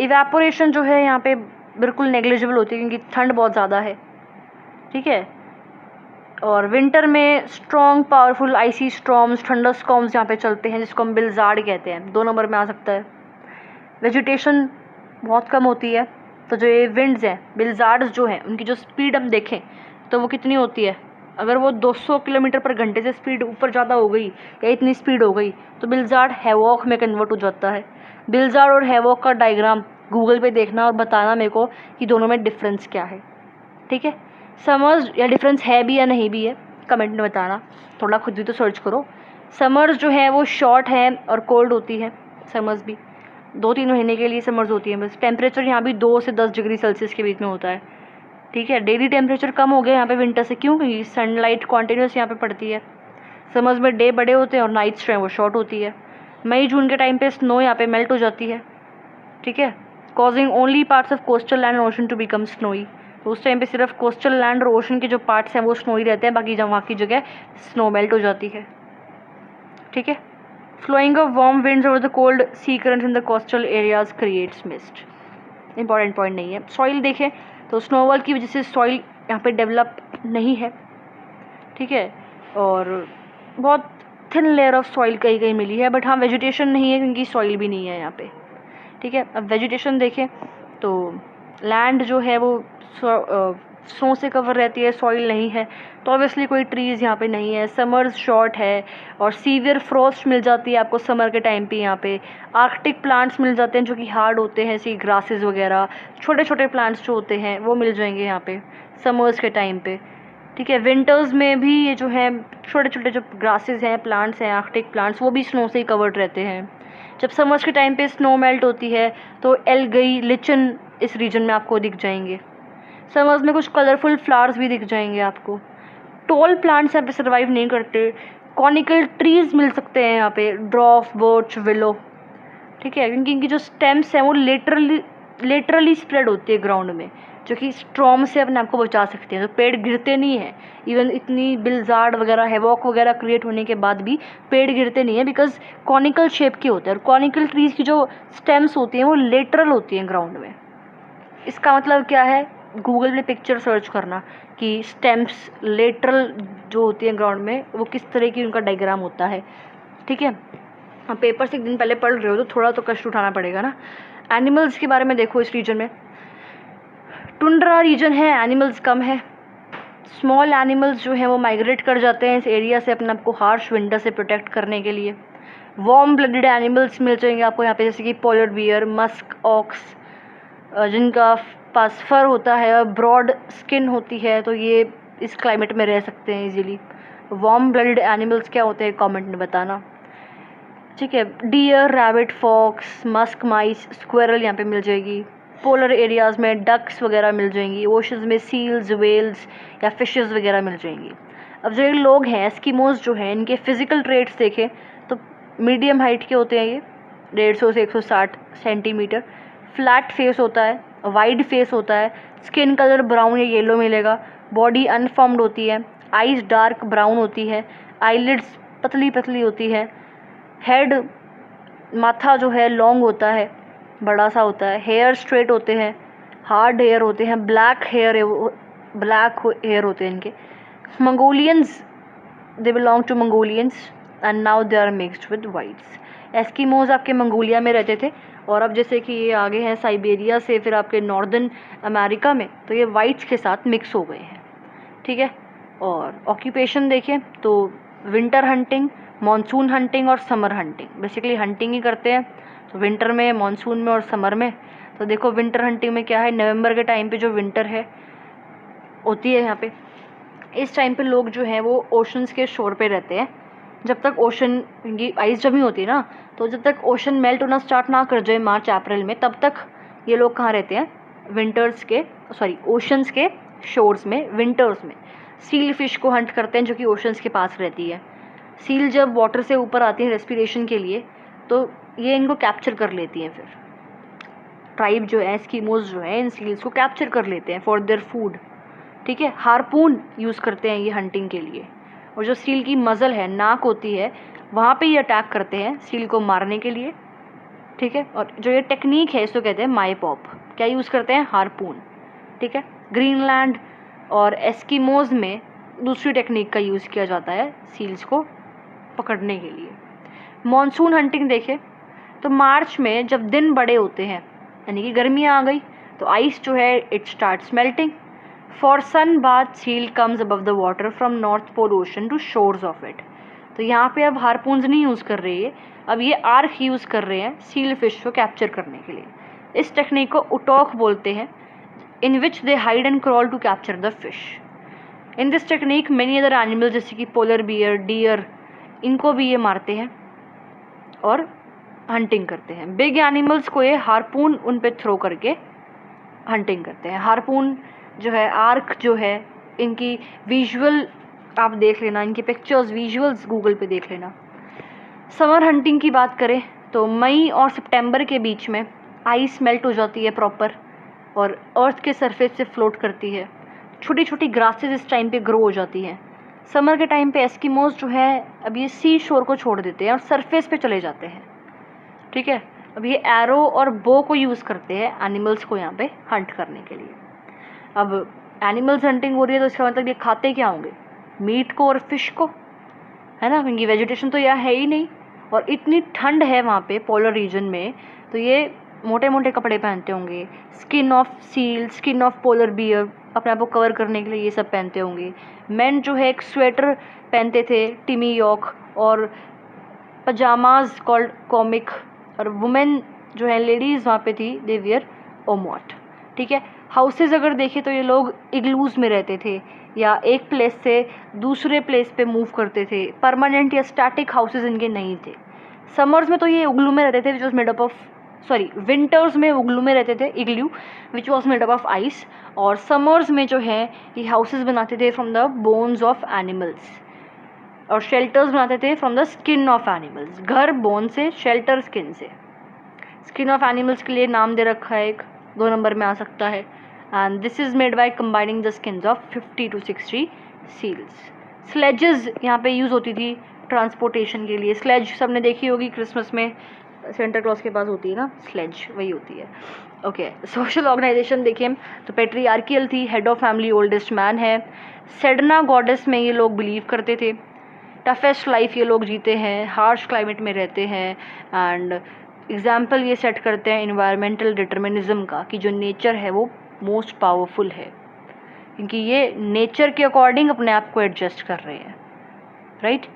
इवेपोरेशन जो है यहाँ पे बिल्कुल नेग्लिजिबल होती है क्योंकि ठंड बहुत ज़्यादा है। ठीक है, और विंटर में स्ट्रॉन्ग पावरफुल आइसी स्टॉर्म्स, थंडर स्टॉर्म्स यहाँ पे चलते हैं, जिसको हम बिल्जार्ड कहते हैं, 2 नंबर में आ सकता है। वेजिटेशन बहुत कम होती है, तो जो ये विंड्स हैं, बिल्जार्ड्स जो हैं, उनकी जो स्पीड हम देखें तो वो कितनी होती है, अगर वो 200 किलोमीटर पर घंटे से स्पीड ऊपर ज़्यादा हो गई या इतनी स्पीड हो गई तो बिल्जार्ड हैवॉक में कन्वर्ट हो जाता है। बिल्जार्ड और हैवॉक का डायग्राम गूगल पे देखना और बताना मेरे को कि दोनों में डिफरेंस क्या है, ठीक है। समर्स या डिफरेंस है भी या नहीं भी है, कमेंट में बताना, थोड़ा खुद भी तो सर्च करो। समर्स जो है वो शॉर्ट है और कोल्ड होती है, समर्स भी 2-3 महीने के लिए समर्स होती है बस। टेम्परेचर यहाँ भी 2 से 10 डिग्री सेल्सियस के बीच में होता है, ठीक है। डेली टेम्परेचर कम हो गया यहाँ पे विंटर से, क्यों? क्योंकि सनलाइट कॉन्टीन्यूस यहाँ पे पड़ती है। समर्स में डे बड़े होते हैं और नाइट्स जो है वो शॉर्ट होती है। मई जून के टाइम पे स्नो यहाँ पे मेल्ट हो जाती है, ठीक है, causing only parts of coastal land and ocean to become snowy. तो उस टाइम पे सिर्फ कोस्टल लैंड और ओशन के जो पार्ट्स हैं वो स्नोई रहते हैं, बाकी जब बाकी जगह स्नो मेल्ट हो जाती है, ठीक है। Flowing of warm winds over the cold sea currents in the coastal areas creates mist. Important point नहीं है। सॉइल देखें तो स्नोवॉल की वजह से सॉइल यहाँ पे डेवलप नहीं है, ठीक है, और बहुत थिन लेयर ऑफ सॉइल कहीं कहीं मिली है, बट हाँ वेजिटेशन नहीं है क्योंकि सॉइल भी नहीं है यहाँ पे, ठीक है। अब वेजिटेशन देखें तो लैंड जो है वो स्नो से कवर रहती है, सॉइल नहीं है, तो ऑब्वियसली कोई ट्रीज़ यहाँ पे नहीं है। समर्स शॉर्ट है और सीवियर फ्रॉस्ट मिल जाती है आपको समर के टाइम पे यहाँ पे। आर्कटिक प्लांट्स मिल जाते हैं जो कि हार्ड होते हैं, सी ग्रासेस वगैरह, छोटे छोटे प्लांट्स जो होते हैं वो मिल जाएंगे यहाँ पे समर्स के टाइम पे, ठीक है। विंटर्स में भी ये जो है छोटे छोटे जो ग्रासेस हैं, प्लांट्स हैं, आर्कटिक प्लांट्स, वो भी स्नो से ही कवर्ड रहते हैं। जब समर्स के टाइम पे स्नो मेल्ट होती है तो एल्गई, लिचन इस रीजन में आपको दिख जाएंगे। समर्स में कुछ कलरफुल फ्लावर्स भी दिख जाएंगे आपको। टॉल प्लांट्स यहाँ पे सर्वाइव नहीं करते। कॉनिकल ट्रीज मिल सकते हैं यहाँ पे, ड्रॉफ, बर्च, विलो, ठीक है, क्योंकि इनकी जो स्टेम्स हैं वो लेटरली स्प्रेड होती है ग्राउंड में, जो कि स्ट्रॉम से अपने आप को बचा सकते हैं, तो पेड़ गिरते नहीं हैं। इवन इतनी बिल्जार्ड वगैरह, हैवॉक वगैरह क्रिएट होने के बाद भी पेड़ गिरते नहीं हैं, बिकॉज कॉनिकल शेप के होते हैं, और कॉनिकल ट्रीज की जो स्टेम्स होती हैं वो लेटरल होती हैं ग्राउंड में। इसका मतलब क्या है, गूगल में पिक्चर सर्च करना कि स्टेम्स लेटरल जो होती हैं ग्राउंड में वो किस तरह की उनका डायग्राम होता है, ठीक है। हम पेपर से एक दिन पहले पढ़ रहे हो तो थोड़ा तो कष्ट उठाना पड़ेगा ना। एनिमल्स के बारे में देखो, इस रीजन में टुंड्रा रीजन है, एनिमल्स कम है। स्मॉल एनिमल्स जो हैं वो माइग्रेट कर जाते हैं इस एरिया से अपने आप को हार्श विंटर से प्रोटेक्ट करने के लिए। वार्म ब्लडेड एनिमल्स मिल जाएंगे आपको यहाँ पे, जैसे कि पोलर बियर, मस्क ऑक्स, जिनका पास फर होता है और ब्रॉड स्किन होती है, तो ये इस क्लाइमेट में रह सकते हैं इजीली। वार्म ब्लडेड एनिमल्स क्या होते हैं कमेंट में बताना, ठीक है। डियर, रैबिट, फॉक्स, मस्क माइस, स्क्वेरल यहाँ पे मिल जाएगी। पोलर एरियाज़ में डक्स वगैरह मिल जाएंगी। ओशंस में सील्स, वेल्स या फिशेस वगैरह मिल जाएंगी। अब जो ये लोग हैं एस्किमोज जो हैं, इनके फिजिकल ट्रेट्स देखें तो मीडियम हाइट के होते हैं ये, 150 से 160 सेंटीमीटर। फ्लैट फेस होता है, वाइड फेस होता है, स्किन कलर ब्राउन या येलो मिलेगा, बॉडी अनफॉर्म्ड होती है, आइज़ डार्क ब्राउन होती है, आईलिड्स पतली पतली होती है, हेड, माथा जो है लॉन्ग होता है, बड़ा सा होता है, हेयर स्ट्रेट होते हैं, हार्ड हेयर होते हैं, ब्लैक हेयर होते हैं इनके। Mongolians, they belong to Mongolians and now they are mixed with whites. Eskimos आपके मंगोलिया में रहते थे और अब जैसे कि ये आगे हैं साइबेरिया से, फिर आपके नॉर्दर्न अमेरिका में, तो ये वाइट्स के साथ मिक्स हो गए हैं, ठीक है। और ऑक्यूपेशन देखें तो विंटर हंटिंग, मॉनसून हंटिंग और समर हंटिंग, बेसिकली हंटिंग ही करते हैं, तो विंटर में, मॉनसून में और समर में। तो देखो विंटर हंटिंग में क्या है, नवंबर के टाइम पे जो विंटर है होती है यहाँ पे, इस टाइम पे लोग जो हैं वो ओशंस के शोर पे रहते हैं। जब तक ओशन की आइस जमी होती है ना, तो जब तक ओशन मेल्ट होना स्टार्ट ना कर जाए मार्च अप्रैल में, तब तक ये लोग कहाँ रहते हैं, ओशंस के शोर्स में, विंटर्स में। सील फिश को हंट करते हैं जो कि ओशंस के पास रहती है। सील जब वाटर से ऊपर आती है रेस्पिरेशन के लिए, तो ये इनको कैप्चर कर लेती हैं। फिर ट्राइब जो है, एस्किमोज जो है, इन सील्स को कैप्चर कर लेते हैं फॉर देयर फूड, ठीक है। हार्पून यूज़ करते हैं ये हंटिंग के लिए, और जो सील की मज़ल है, नाक होती है, वहाँ पे ये अटैक करते हैं सील को मारने के लिए, ठीक है। और जो ये टेक्निक है इसको कहते हैं माई पॉप। क्या यूज़ करते हैं, हार्पून, ठीक है। ग्रीनलैंड और एस्किमोज में दूसरी टेक्निक का यूज़ किया जाता है सील्स को पकड़ने के लिए। मॉनसून हंटिंग देखें तो मार्च में जब दिन बड़े होते हैं यानी कि गर्मियाँ आ गई तो आइस जो है it starts melting. For sun bath seal comes above the water from north pole ocean to shores of it. तो यहाँ पे अब हारपून्स नहीं यूज़ कर रही है, अब ये आर्क यूज़ कर रहे हैं सील फिश को कैप्चर करने के लिए। इस टेक्निक को उटॉक बोलते हैं, in which they hide and crawl to capture the fish. In this technique many other animals जैसे कि पोलर बियर, डियर, इनको भी ये मारते हैं और हंटिंग करते हैं। बिग एनिमल्स को ये हारपून उन पे थ्रो करके हंटिंग करते हैं। हारपून जो है, आर्क जो है, इनकी विजुअल आप देख लेना, इनके पिक्चर्स विजुअल्स गूगल पे देख लेना। समर हंटिंग की बात करें तो मई और सितंबर के बीच में आइस मेल्ट हो जाती है प्रॉपर और अर्थ के सरफेस से फ्लोट करती है। छोटी छोटी ग्रासेस इस टाइम पे ग्रो हो जाती हैं। समर के टाइम पे एस्किमोज जो है अब ये सी शोर को छोड़ देते हैं और सरफेस पे चले जाते हैं। ठीक है, अब ये एरो और बो को यूज़ करते हैं एनिमल्स को यहाँ पे हंट करने के लिए। अब एनिमल्स हंटिंग हो रही है तो इसका मतलब ये खाते क्या होंगे? मीट को और फिश को, है ना, क्योंकि वेजिटेशन तो यहाँ है ही नहीं और इतनी ठंड है वहाँ पे पोलर रीजन में, तो ये मोटे मोटे कपड़े पहनते होंगे। Skin of seal, skin of polar bear, अपने आप को कवर करने के लिए ये सब पहनते होंगे। मेन जो है एक स्वेटर पहनते थे टिमी यॉक और पजामाज कॉल्ड कॉमिक, और वुमेन जो है लेडीज़ वहाँ पे थी दे वियर ओमोट। ठीक है, हाउसेज अगर देखें तो ये लोग इग्लूज में रहते थे या एक प्लेस से दूसरे प्लेस पे मूव करते थे। परमानेंट या स्टैटिक हाउसेज इनके नहीं थे। समर्स में तो ये उग्लू में रहते थे which was made up of, sorry winters में उग्लू में रहते थे, igloo which was made up of ice. और समर्स में जो है ये हाउसेज बनाते थे from the bones of animals और शेल्टर्स बनाते थे from the skin of animals. घर बोन से, शेल्टर स्किन से। स्किन ऑफ एनिमल्स के लिए नाम दे रखा है, एक 2 नंबर में आ सकता है। And this is made by combining the skins of 50 to 60 seals. Sledges यहाँ पे यूज़ होती थी ट्रांसपोर्टेशन के लिए। स्लेज सबने देखी होगी, क्रिसमस में सेंटा क्लॉज के पास होती है ना स्लेज, वही होती है। ओके, सोशल ऑर्गेनाइजेशन देखें तो पेट्रियार्कियल थी, head of family oldest man है। सेडना गॉडेस में ये लोग बिलीव करते थे। टफेस्ट लाइफ ये लोग जीते हैं, हार्श क्लाइमेट में रहते हैं। एंड एग्जाम्पल ये सेट करते हैं इन्वायरमेंटल डिटर्मिनिज्म का, कि जो नेचर है वो मोस्ट पावरफुल है, क्योंकि ये नेचर के अकॉर्डिंग अपने आप को एडजस्ट कर रहे हैं। राइट,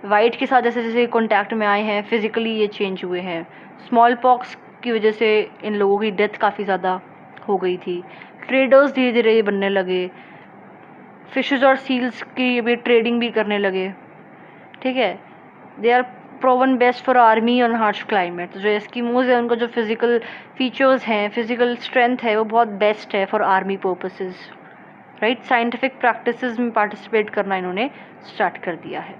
वाइट के साथ जैसे जैसे कॉन्टैक्ट में आए हैं फिजिकली ये चेंज हुए हैं। स्मॉल पॉक्स की वजह से इन लोगों की डेथ काफ़ी ज़्यादा हो गई थी। ट्रेडर्स धीरे धीरे ये बनने लगे, फिशेज और सील्स की भी ट्रेडिंग भी करने लगे। ठीक है, they are proven best for army on harsh climate. जो एस्किमोज है उनको जो फिजिकल फीचर्स हैं, फिजिकल स्ट्रेंथ है, वो बहुत बेस्ट है for army purposes. Right, scientific practices में पार्टिसिपेट करना इन्होंने स्टार्ट कर दिया है।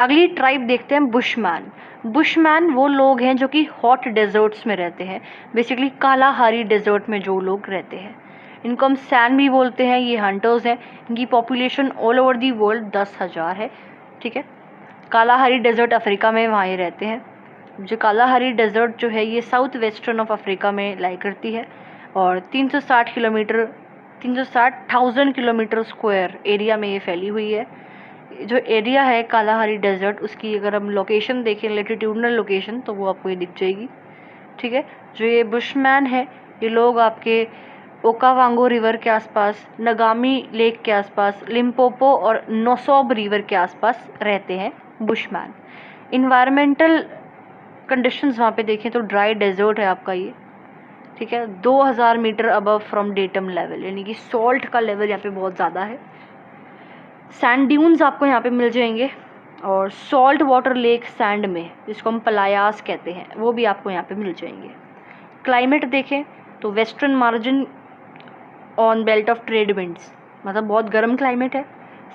अगली ट्राइब देखते हैं बुशमैन। बुशमैन वो लोग हैं जो कि हॉट डेजर्ट्स में रहते हैं, बेसिकली कालाहारी डेजर्ट में जो लोग रहते हैं। इनको हम सैन भी बोलते हैं। ये हंटर्स हैं, इनकी population all over the world 10,000 है। ठीक है, कालाहारी डेजर्ट अफ्रीका में वहाँ ये रहते हैं। जो कालाहारी डेजर्ट जो है ये साउथ वेस्टर्न ऑफ अफ्रीका में लाई करती है और 360,000 किलोमीटर स्क्वायर एरिया में ये फैली हुई है। जो एरिया है कालाहारी डेजर्ट, उसकी अगर हम लोकेशन देखें, लेटिट्यूडनल लोकेशन, तो वो आपको ये दिख जाएगी। ठीक है, जो ये बुशमैन है ये लोग आपके ओकावांगो रिवर के आसपास, नगामी लेक के आसपास, लिम्पोपो और नोसोब रिवर के आसपास रहते हैं बुशमैन। इन्वायरमेंटल कंडीशंस वहाँ पे देखें तो ड्राई डेजर्ट है आपका ये। ठीक है, 2000 metre above from datum level, यानी कि सॉल्ट का लेवल यहाँ पे बहुत ज़्यादा है। सैंड ड्यून्स आपको यहाँ पे मिल जाएंगे और सॉल्ट वाटर लेक सैंड में, जिसको हम पलायास कहते हैं, वो भी आपको यहाँ पे मिल जाएंगे। क्लाइमेट देखें तो western margin on belt of trade winds, मतलब बहुत गर्म क्लाइमेट है।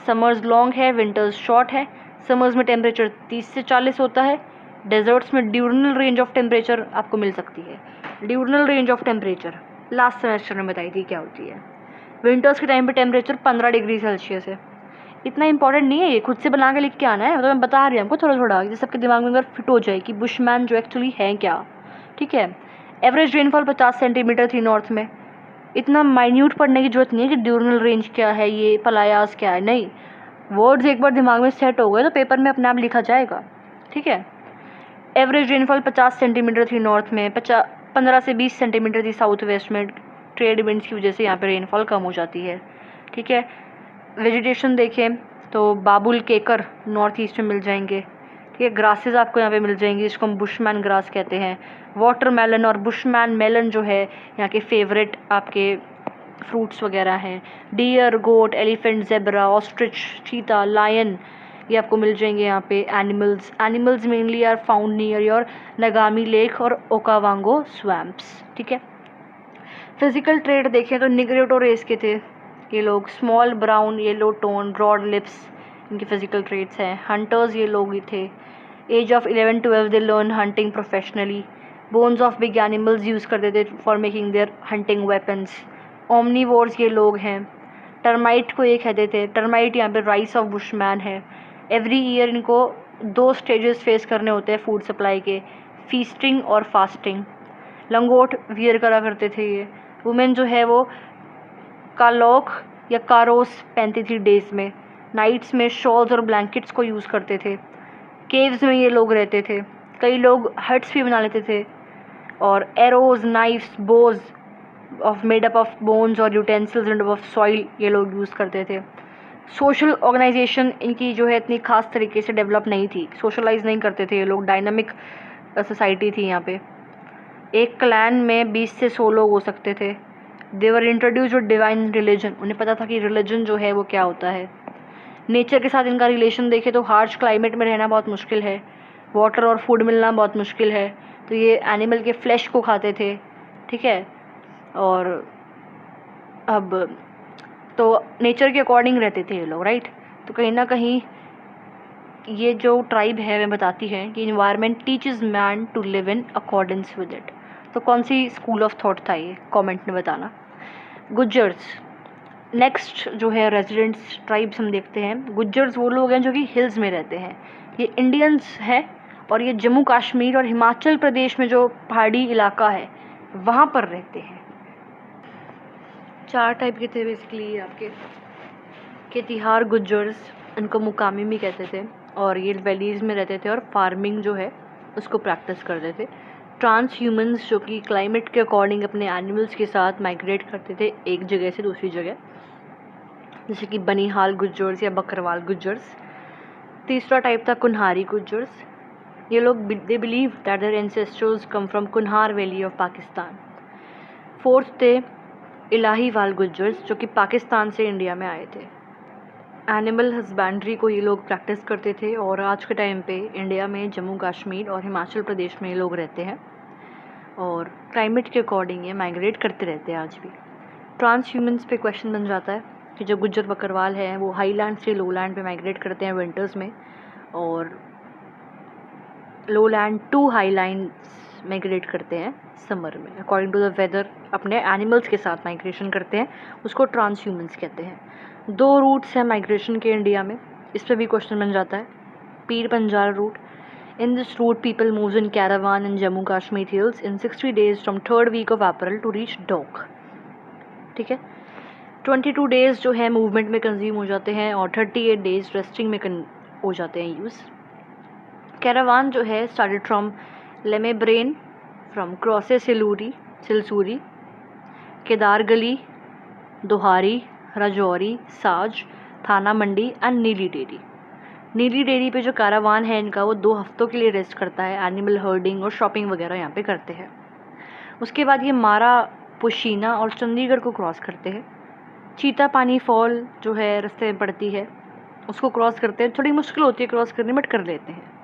समर्स लॉन्ग है, विंटर्स शॉर्ट है। समर्स में टेम्परेचर 30 से 40 होता है। डेजर्ट्स में ड्यूरनल रेंज ऑफ टेम्परेचर आपको मिल सकती है। Diurnal range of temperature last semester में बताई थी क्या होती है। विंटर्स के टाइम पे टेम्परेचर 15 डिग्री सेल्सियस है। इतना इंपॉर्टेंट नहीं है, ये खुद से बना के लिख के आना है, मतलब मैं बता रही हूँ आपको थोड़ा थोड़ा, जिससे सबके दिमाग में अगर फिट हो जाए कि बुशमैन जो एक्चुअली है क्या। ठीक है, एवरेज रेनफॉल 50 सेंटीमीटर थी नॉर्थ में, इतना माइन्यूट पढ़ने की जरूरत नहीं है कि ड्यूरनल रेंज क्या है, ये पलायास क्या है, नहीं। वर्ड्स एक बार दिमाग में सेट हो गए तो पेपर में अपने आप लिखा जाएगा, ठीक है। एवरेज रेनफॉल 50 सेंटीमीटर थी नॉर्थ में, 15 से 20 सेंटीमीटर थी साउथ वेस्ट में। ट्रेड विंड्स की वजह से यहाँ पे रेनफॉल कम हो जाती है, ठीक है। वेजिटेशन देखें तो बाबुल केकर नॉर्थ ईस्ट में मिल जाएंगे, ठीक है। ग्रासेस आपको यहाँ पे मिल जाएंगी जिसको हम बुशमैन ग्रास कहते हैं। वाटरमेलन और बुशमैन मेलन जो है यहाँ के फेवरेट आपके फ्रूट्स वगैरह हैं। Deer, goat, elephant, zebra, ostrich, cheetah, lion, ये आपको मिल जाएंगे यहाँ पे। Animals mainly are found near your Ngami lake और ओकावांगो स्वैम्प्स, ठीक है। फिजिकल ट्रेट देखें तो निग्रोटो रेस के थे ये लोग। Small brown yellow tone broad lips इनके फिजिकल ट्रेट्स हैं। हंटर्स ये लोग ही थे। Age of 11-12 they learn hunting professionally. Bones of big animals use करते थे for making their hunting weapons. Omnivores ये लोग हैं। टर्माइट को ये कहते थे, टर्माइट यहाँ पे राइस ऑफ बुशमैन है। एवरी ईयर इनको 2 स्टेजेस फेस करने होते हैं फूड सप्लाई के, फीस्टिंग और फास्टिंग। लंगोट वियर करा करते थे ये। वुमेन जो है वो कालोक या कारोस पहनती थी डेज में। नाइट्स में शॉल्स और ब्लैंकेट्स को यूज़ करते थे। केव्स में ये लोग रहते थे। कई लोग हट्स भी बना लेते थे। और arrows, knives, bows of made up of bones और utensils made up of soil ये लोग यूज़ करते थे। सोशल ऑर्गेनाइजेशन इनकी जो है इतनी खास तरीके से डेवलप नहीं थी, सोशलाइज नहीं करते थे ये लोग। डायनामिक सोसाइटी थी यहाँ पे। एक क्लैन में 20 से 100 लोग हो सकते थे। देवर इंट्रोड्यूस विद डिवाइन रिलीजन, उन्हें पता था कि रिलीजन जो है वो क्या होता है। नेचर के साथ इनका रिलेशन देखें तो हार्श क्लाइमेट में रहना बहुत मुश्किल है, वाटर और फूड मिलना बहुत मुश्किल है, तो ये एनिमल के फ्लैश को खाते थे, ठीक है। और अब तो नेचर के अकॉर्डिंग रहते थे ये लोग, राइट। तो कहीं ना कहीं ये जो ट्राइब है वह बताती है कि environment teaches man to live in accordance with it. तो कौन सी स्कूल ऑफ थॉट था ये, कमेंट में बताना। गुज्जर्स नेक्स्ट जो है रेजिडेंट्स ट्राइब्स हम देखते हैं। गुज्जर्स वो लोग हैं जो कि हिल्स में रहते हैं। ये इंडियंस है और ये जम्मू कश्मीर और हिमाचल प्रदेश में जो पहाड़ी इलाका है वहाँ पर रहते हैं। 4 टाइप के थे बेसिकली आपके। खेतिहार गुज्जर्स, इनको मुकामी भी कहते थे और ये वैलीज़ में रहते थे और फार्मिंग जो है उसको प्रैक्टिस करते थे। ट्रांस ह्यूमंस जो कि क्लाइमेट के अकॉर्डिंग अपने एनिमल्स के साथ माइग्रेट करते थे एक जगह से दूसरी जगह, जैसे कि बनिहाल गुज्जर्स या बकरवाल गुज्जर्स। तीसरा टाइप था कुन्हारी गुज्जर्स। ये लोग they believe that their ancestors come from Kunhar valley of Pakistan. Fourth थे इलाहीवाल गुज्जर्स जो कि पाकिस्तान से इंडिया में आए थे। एनिमल हस्बेंड्री को ये लोग प्रैक्टिस करते थे और आज के टाइम पे इंडिया में जम्मू कश्मीर और हिमाचल प्रदेश में ये लोग रहते हैं और क्लाइमेट के अकॉर्डिंग ये माइग्रेट करते रहते हैं आज भी। ट्रांस ह्यूमंस पे क्वेश्चन बन जाता है कि जो गुज्जर बकरवाल हैं वो हाईलैंड से लोलैंड पे माइग्रेट करते हैं विंटर्स में और लोलैंड टू हाईलैंड्स माइग्रेट करते हैं समर में। अकॉर्डिंग टू द वेदर अपने एनिमल्स के साथ माइग्रेशन करते हैं, उसको ट्रांस ह्यूमंस कहते हैं। 2 रूट्स हैं माइग्रेशन के इंडिया में, इस पर भी क्वेश्चन बन जाता है। Pir Panjal route. In this route people moves in caravan in Jammu Kashmir hills in 60 days from 3rd week of April to reach डोक, ठीक है। 22 days जो है मूवमेंट में कंज्यूम हो जाते हैं और 38 days रेस्टिंग में हो जाते हैं यूज़। कैरावान जो है स्टार्टेड फ्रॉम लेमेब्रेन, फ्रॉम क्रॉसे सिलसूरी, केदारगली, दोहारी, राजौरी, साज, थाना मंडी एंड नीली डेरी। नीली डेरी पे जो कैरावान है इनका वो 2 हफ्तों के लिए रेस्ट करता है। एनिमल हर्डिंग और शॉपिंग वगैरह यहाँ पे करते हैं। उसके बाद ये मारा पुशीना और चंडीगढ़ को क्रॉस करते हैं। चीता पानी फॉल जो है रास्ते में पड़ती है उसको क्रॉस करते हैं, थोड़ी मुश्किल होती है क्रॉस करने बट कर लेते हैं।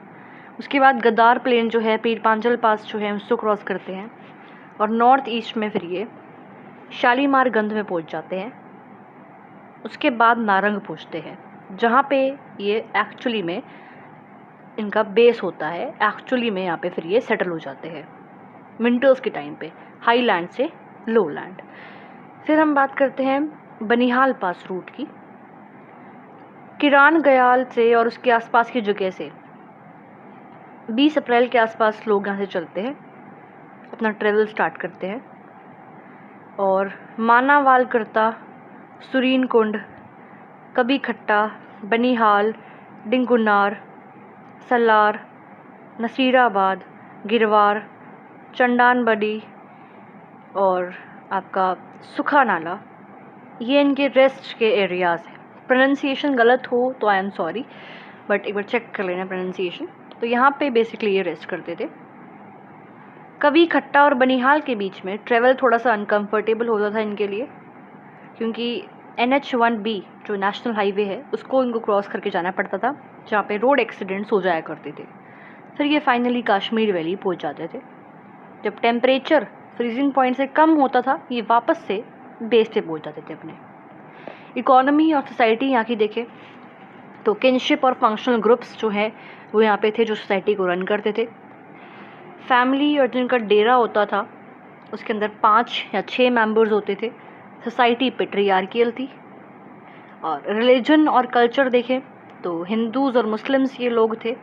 उसके बाद गद्दार प्लेन जो है पीर पांचल पास जो है उसको क्रॉस करते हैं और नॉर्थ ईस्ट में फिर ये शालीमार गंज में पहुंच जाते हैं। उसके बाद नारंग पहुंचते हैं जहाँ पे ये एक्चुअली में इनका बेस होता है। एक्चुअली में यहाँ पे फिर ये सेटल हो जाते हैं विंटर्स के टाइम पे, हाई लैंड से लो लैंड। फिर हम बात करते हैं बनिहाल पास रूट की। किरान गयाल से और उसके आसपास की जगह से 20 अप्रैल के आसपास लोग यहाँ से चलते हैं, अपना ट्रेवल स्टार्ट करते हैं। और मानावाल करता, सुरीन कुंड, कभी खट्टा, बनिहाल, डिंगुनार, सलार, नसीराबाद, गिरवार, चंडानबडी और आपका सुखा नाला, ये इनके रेस्ट के एरियाज़ हैं। प्रोनाउंसिएशन गलत हो तो आई एम सॉरी, बट एक बार चेक कर लेना प्रोनाउंसिएशन। तो यहाँ पे बेसिकली ये रेस्ट करते थे। कभी खट्टा और बनिहाल के बीच में ट्रेवल थोड़ा सा अनकंफर्टेबल होता था इनके लिए, क्योंकि NH1B जो नेशनल हाईवे है उसको इनको क्रॉस करके जाना पड़ता था, जहाँ पे रोड एक्सीडेंट्स हो जाया करते थे। फिर ये फाइनली कश्मीर वैली पहुँच जाते थे। जब टेम्परेचर फ्रीजिंग पॉइंट से कम होता था, ये वापस से बेस पे पहुँच जाते थे अपने। इकोनॉमी और सोसाइटी यहाँ की देखें तो किनशिप और फंक्शनल ग्रुप्स जो हैं वो यहाँ पे थे, जो सोसाइटी को रन करते थे। फैमिली और जिनका डेरा होता था उसके अंदर 5 या 6 मेंबर्स होते थे। सोसाइटी पेट्रियार्कियल थी। और रिलीजन और कल्चर देखें तो हिंदूज़ और मुस्लिम्स ये लोग थे।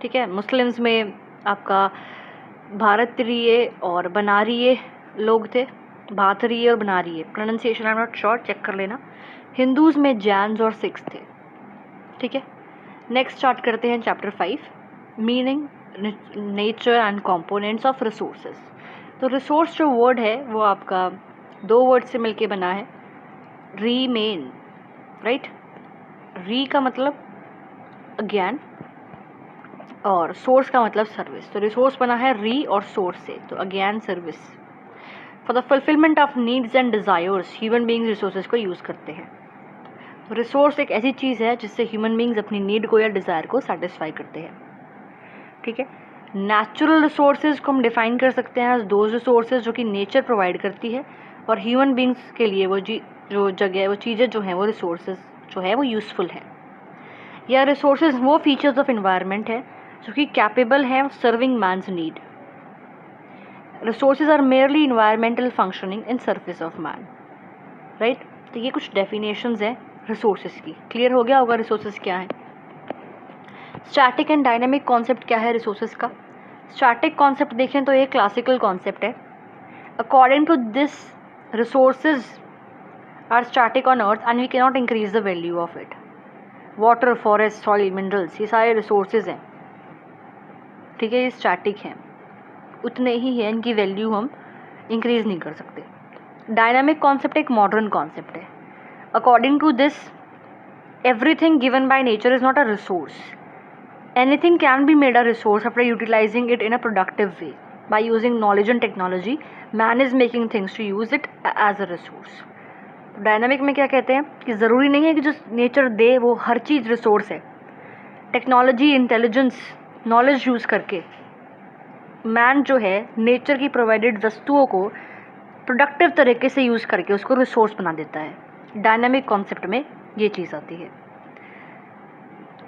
ठीक है, मुस्लिम्स में आपका भारतीय और बनारीय लोग थे। भातरीय और बनारीय, pronunciation I am not sure, check कर लेना। हिंदूज़ में जैन्स और सिख्स थे। ठीक है, नेक्स्ट स्टार्ट करते हैं chapter 5, meaning, nature and components of resources. तो रिसोर्स जो वर्ड है वो आपका 2 वर्ड से मिलके बना है, रीमेन, राइट। री का मतलब अज्ञान और सोर्स का मतलब सर्विस। तो रिसोर्स बना है री और सोर्स से, तो अज्ञान service. For the fulfilment of needs and desires human beings resources को यूज़ करते हैं। तो रिसोर्स एक ऐसी चीज़ है जिससे ह्यूमन बींग्स अपनी नीड को या डिज़ायर को सेटिस्फाई करते हैं। ठीक है, नेचुरल रिसोर्सेज को हम डिफाइन कर सकते हैं एज दोज रिसोर्सेज जो कि नेचर प्रोवाइड करती है, और ह्यूमन बींग्स के लिए वो जो जगह, वो चीज़ें जो हैं, वो रिसोर्सेज जो है वो यूज़फुल है। या रिसोर्सेज वो फीचर्स ऑफ इन्वायरमेंट है जो कि कैपेबल हैं of serving man's need. Resources are merely environmental functioning in surface of man, right. तो ये कुछ डेफिनेशंस हैं रिसोर्सेज की। क्लियर हो गया होगा रिसोर्सेज क्या है। स्टैटिक एंड डायनेमिक कॉन्सेप्ट क्या है रिसोर्सेज का। स्टैटिक कॉन्सेप्ट देखें तो ये क्लासिकल कॉन्सेप्ट है। According to this, resources are static on earth and we can not increase the value of it. Water, forest, soil, minerals, ये सारे रिसोर्सेज हैं। ठीक है, ये स्टैटिक हैं, उतने ही हैं, इनकी वैल्यू हम इंक्रीज नहीं कर सकते। डायनामिक कॉन्सेप्ट एक मॉडर्न कॉन्सेप्ट है। According to this, everything given by nature is not a resource. Anything can be made a resource after utilizing it in a productive way. By using knowledge and technology, man is making things to use it as a resource. Dynamic में क्या कहते हैं कि ज़रूरी नहीं है कि जो नेचर दे वो हर चीज़ रिसोर्स है। टेक्नोलॉजी, इंटेलिजेंस, नॉलेज यूज़ करके मैन जो है नेचर की प्रोवाइडेड वस्तुओं को प्रोडक्टिव तरीके से यूज़ करके उसको रिसोर्स बना देता है। डायनामिक कॉन्सेप्ट में ये चीज़ आती है।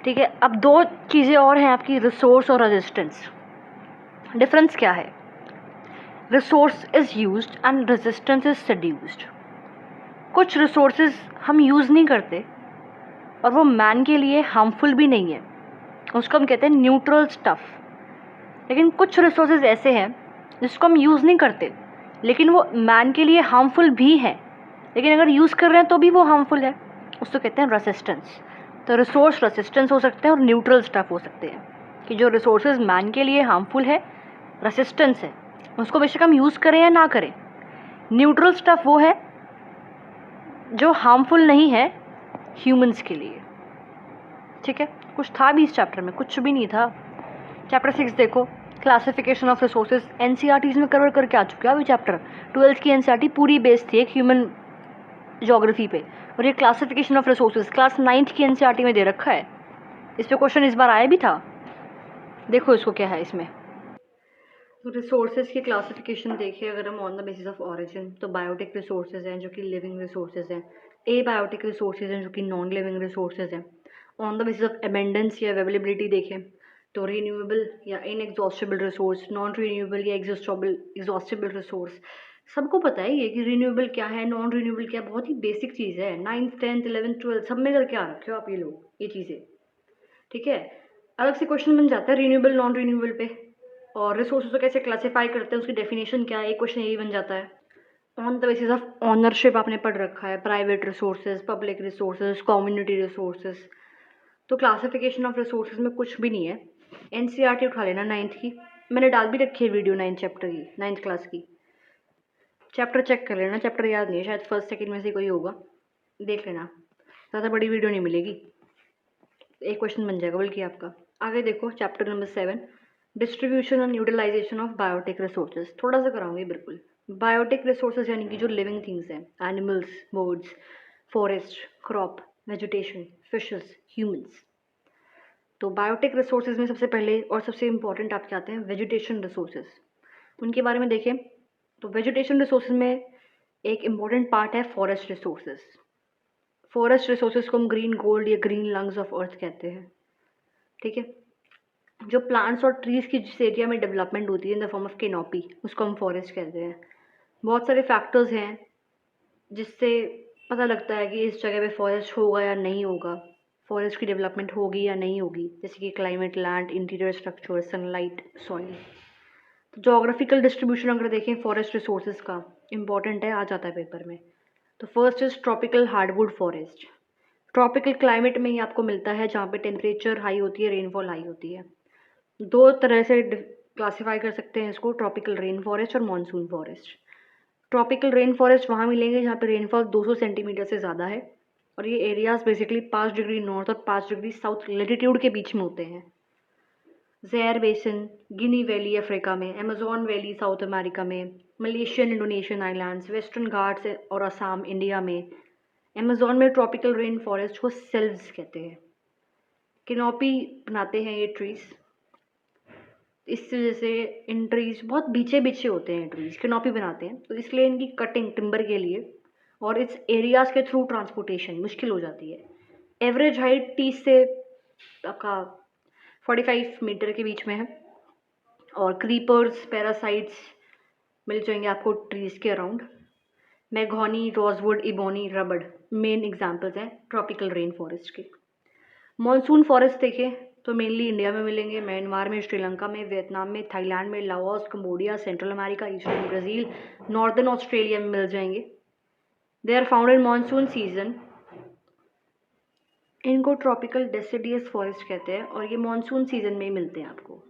ठीक है, अब 2 चीज़ें और हैं आपकी, रिसोर्स और रेजिस्टेंस। डिफरेंस क्या है। Resource is used and resistance is सेड्यूस्ड। कुछ रिसोर्सेज हम यूज़ नहीं करते और वो मैन के लिए हार्मफुल भी नहीं है, उसको हम कहते हैं न्यूट्रल स्टफ़। लेकिन कुछ रिसोर्सेज ऐसे हैं जिसको हम यूज़ नहीं करते लेकिन वो मैन के लिए हार्मफुल भी है, लेकिन अगर यूज़ कर रहे हैं तो भी वो हार्मफुल है, उसको कहते हैं रेसिस्टेंस। तो रिसोर्स रेसिस्टेंस हो सकते हैं और न्यूट्रल स्टफ़ हो सकते हैं, कि जो रिसोर्सेज मैन के लिए हार्मफुल है, रेसिस्टेंस है, उसको बेशक हम यूज़ करें या ना करें। न्यूट्रल स्टफ़ वो है जो हार्मफुल नहीं है ह्यूमंस के लिए। ठीक है, कुछ था भी इस चैप्टर में, कुछ भी नहीं था। चैप्टर 6 देखो, क्लासिफिकेशन ऑफ रिसोर्सेज, NCERTs में कवर करके आ चुका है अभी चैप्टर। 12th की NCERT पूरी बेस्ड थी एक ह्यूमन ज्योग्राफी पे, और ये classification of resources class 9th की NCERT में दे रखा है। इस पे क्वेश्चन इस बार आया भी था, देखो इसको क्या है इसमें। तो रिसोर्सेज की क्लासिफिकेशन देखिए अगर हम on the basis of origin, तो बायोटिक रिसोर्सेज हैं जो कि लिविंग रिसोर्सेज हैं, एबायोटिक रिसोर्सेज हैं जो कि नॉन लिविंग रिसोर्सेज हैं। On the basis of abundance या अवेलेबिलिटी देखें तो रिन्यूएबल या इनएग्जॉस्टिबल रिसोर्स, नॉन रिन्यूएबल या एग्जॉस्टिबल रिसोर्स। सबको पता है ये कि रिन्यूएबल क्या है, नॉन रिन्यूएबल क्या, बहुत ही बेसिक चीज़ है। 9th 10th 11th 12th सब में करके आ रखे हो आप ये लोग ये चीज़ें। ठीक है, अलग से क्वेश्चन बन जाता है रिन्यूएबल नॉन रिन्यूएबल पे, और रिसोर्सेज को कैसे क्लासीफाई करते हैं, उसकी डेफिनेशन क्या है, एक क्वेश्चन यही बन जाता है। On the basis of ownership आपने पढ़ रखा है, private resources, public resources, community resources. तो क्लासिफिकेशन ऑफ रिसोर्सेज में कुछ भी नहीं है। एनसीईआरटी उठा लेना 9th की, मैंने डाल भी रखी है वीडियो 9th चैप्टर की, 9th क्लास की। चैप्टर चेक कर लेना, चैप्टर याद नहीं है, शायद फर्स्ट सेकंड में से कोई होगा, देख लेना, ज़्यादा बड़ी वीडियो नहीं मिलेगी, एक क्वेश्चन बन जाएगा बल्कि आपका। आगे देखो chapter number 7, distribution and utilisation of biotic resources. थोड़ा सा कराऊंगी बिल्कुल। बायोटिक रिसोर्सेज यानी कि जो लिविंग थिंग्स हैं, animals, birds, forest, crop, vegetation, fishes, humans. तो बायोटिक रिसोर्सेज में सबसे पहले और सबसे इम्पॉर्टेंट आपके आते हैं वेजिटेशन रिसोर्सेज। उनके बारे में देखें तो वेजिटेशन रिसोर्सेज में एक इम्पॉर्टेंट पार्ट है फॉरेस्ट रिसोर्सेज। फॉरेस्ट रिसोर्सेज को हम ग्रीन गोल्ड या ग्रीन लंग्स ऑफ अर्थ कहते हैं, ठीक है। जो प्लांट्स और ट्रीज की जिस एरिया में डेवलपमेंट होती है in the form of canopy, उसको हम फॉरेस्ट कहते हैं। बहुत सारे फैक्टर्स हैं जिससे पता लगता है कि इस जगह पे फॉरेस्ट होगा या नहीं होगा, फॉरेस्ट की डेवलपमेंट होगी या नहीं होगी, जैसे कि climate, land, interior structure, sunlight, soil. तो जोग्राफिकल डिस्ट्रीब्यूशन अगर देखें फॉरेस्ट रिसोर्सेज का, इंपॉर्टेंट है, आ जाता है पेपर में। तो first is tropical hardwood forest. Tropical climate में ही आपको मिलता है, जहाँ पे टेम्परेचर हाई होती है, रेनफॉल हाई होती है। दो तरह से क्लासीफाई कर सकते हैं इसको, ट्रॉपिकल रेन फॉरेस्ट और monsoon forest. Tropical rain forest वहाँ मिलेंगे जहाँ पे रेनफॉल 200 सेंटीमीटर से ज़्यादा है, और ये एरियाज बेसिकली 5 डिग्री नॉर्थ और 5 डिग्री साउथ लेटीट्यूड के बीच में होते हैं। ज़ेयर बेसिन, गिनी वैली अफ्रीका में, अमेजोन वैली साउथ अमेरिका में, Malaysian Indonesian islands, western Ghats और असम इंडिया में। अमेजोन में ट्रॉपिकल रेन फॉरेस्ट को सेल्व्स कहते हैं। कैनोपी बनाते हैं ये ट्रीज, इस वजह से इन ट्रीज बहुत बीचे बीचे होते हैं, ट्रीज कैनोपी बनाते हैं, तो इसलिए इनकी कटिंग टिम्बर के लिए और इस एरियाज के थ्रू ट्रांसपोर्टेशन मुश्किल हो जाती है। एवरेज हाइट 30 से आपका 45 मीटर के बीच में है, और क्रीपर्स, पैरासाइट्स मिल जाएंगे आपको ट्रीज के अराउंड। मैघोनी, रोजवुड, इबोनी, रबड़ मेन एग्जाम्पल्स हैं ट्रॉपिकल रेन फॉरेस्ट के। मॉनसून फॉरेस्ट देखें तो मेनली इंडिया में मिलेंगे, म्यांमार में, श्रीलंका में, वियतनाम में, थाईलैंड में, Laos, Cambodia, Central America, Eastern Brazil, Northern Australia में मिल जाएंगे। They are found in monsoon season. इनको ट्रॉपिकल डेसिडियस फॉरेस्ट कहते हैं, और ये मानसून सीजन में ही मिलते हैं आपको।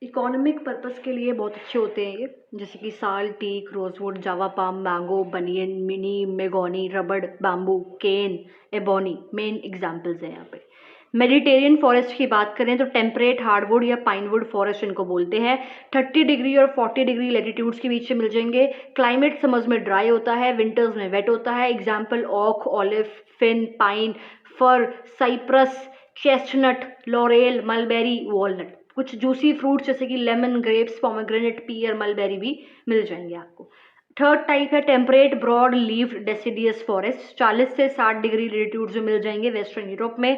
इकोनॉमिक पर्पस के लिए बहुत अच्छे होते हैं ये, जैसे कि साल, टीक, रोजवुड, जावा पाम, मैंगो, बनियन, मिनी, मेगोनी, रबड़, बैम्बू, केन, एबोनी मेन एग्जाम्पल्स हैं यहाँ पे। मेडिटेरियन फॉरेस्ट की बात करें तो टेम्परेट हार्डवुड या पाइनवुड फॉरेस्ट इनको बोलते हैं। 30 डिग्री और 40 डिग्री लेटीट्यूड्स के बीच में मिल जाएंगे। क्लाइमेट समर्स में ड्राई होता है, विंटर्स में वेट होता है। Example oak, olive, fin, pine, fir, cypress, chestnut, laurel, mulberry, walnut. कुछ जूसी फ्रूट्स जैसे कि lemon, grapes, pomegranate, pear, mulberry भी मिल जाएंगे आपको। थर्ड टाइप है temperate broad leaved deciduous forest. 40 से 60 डिग्री लेटीट्यूड्स में मिल जाएंगे वेस्टर्न यूरोप में,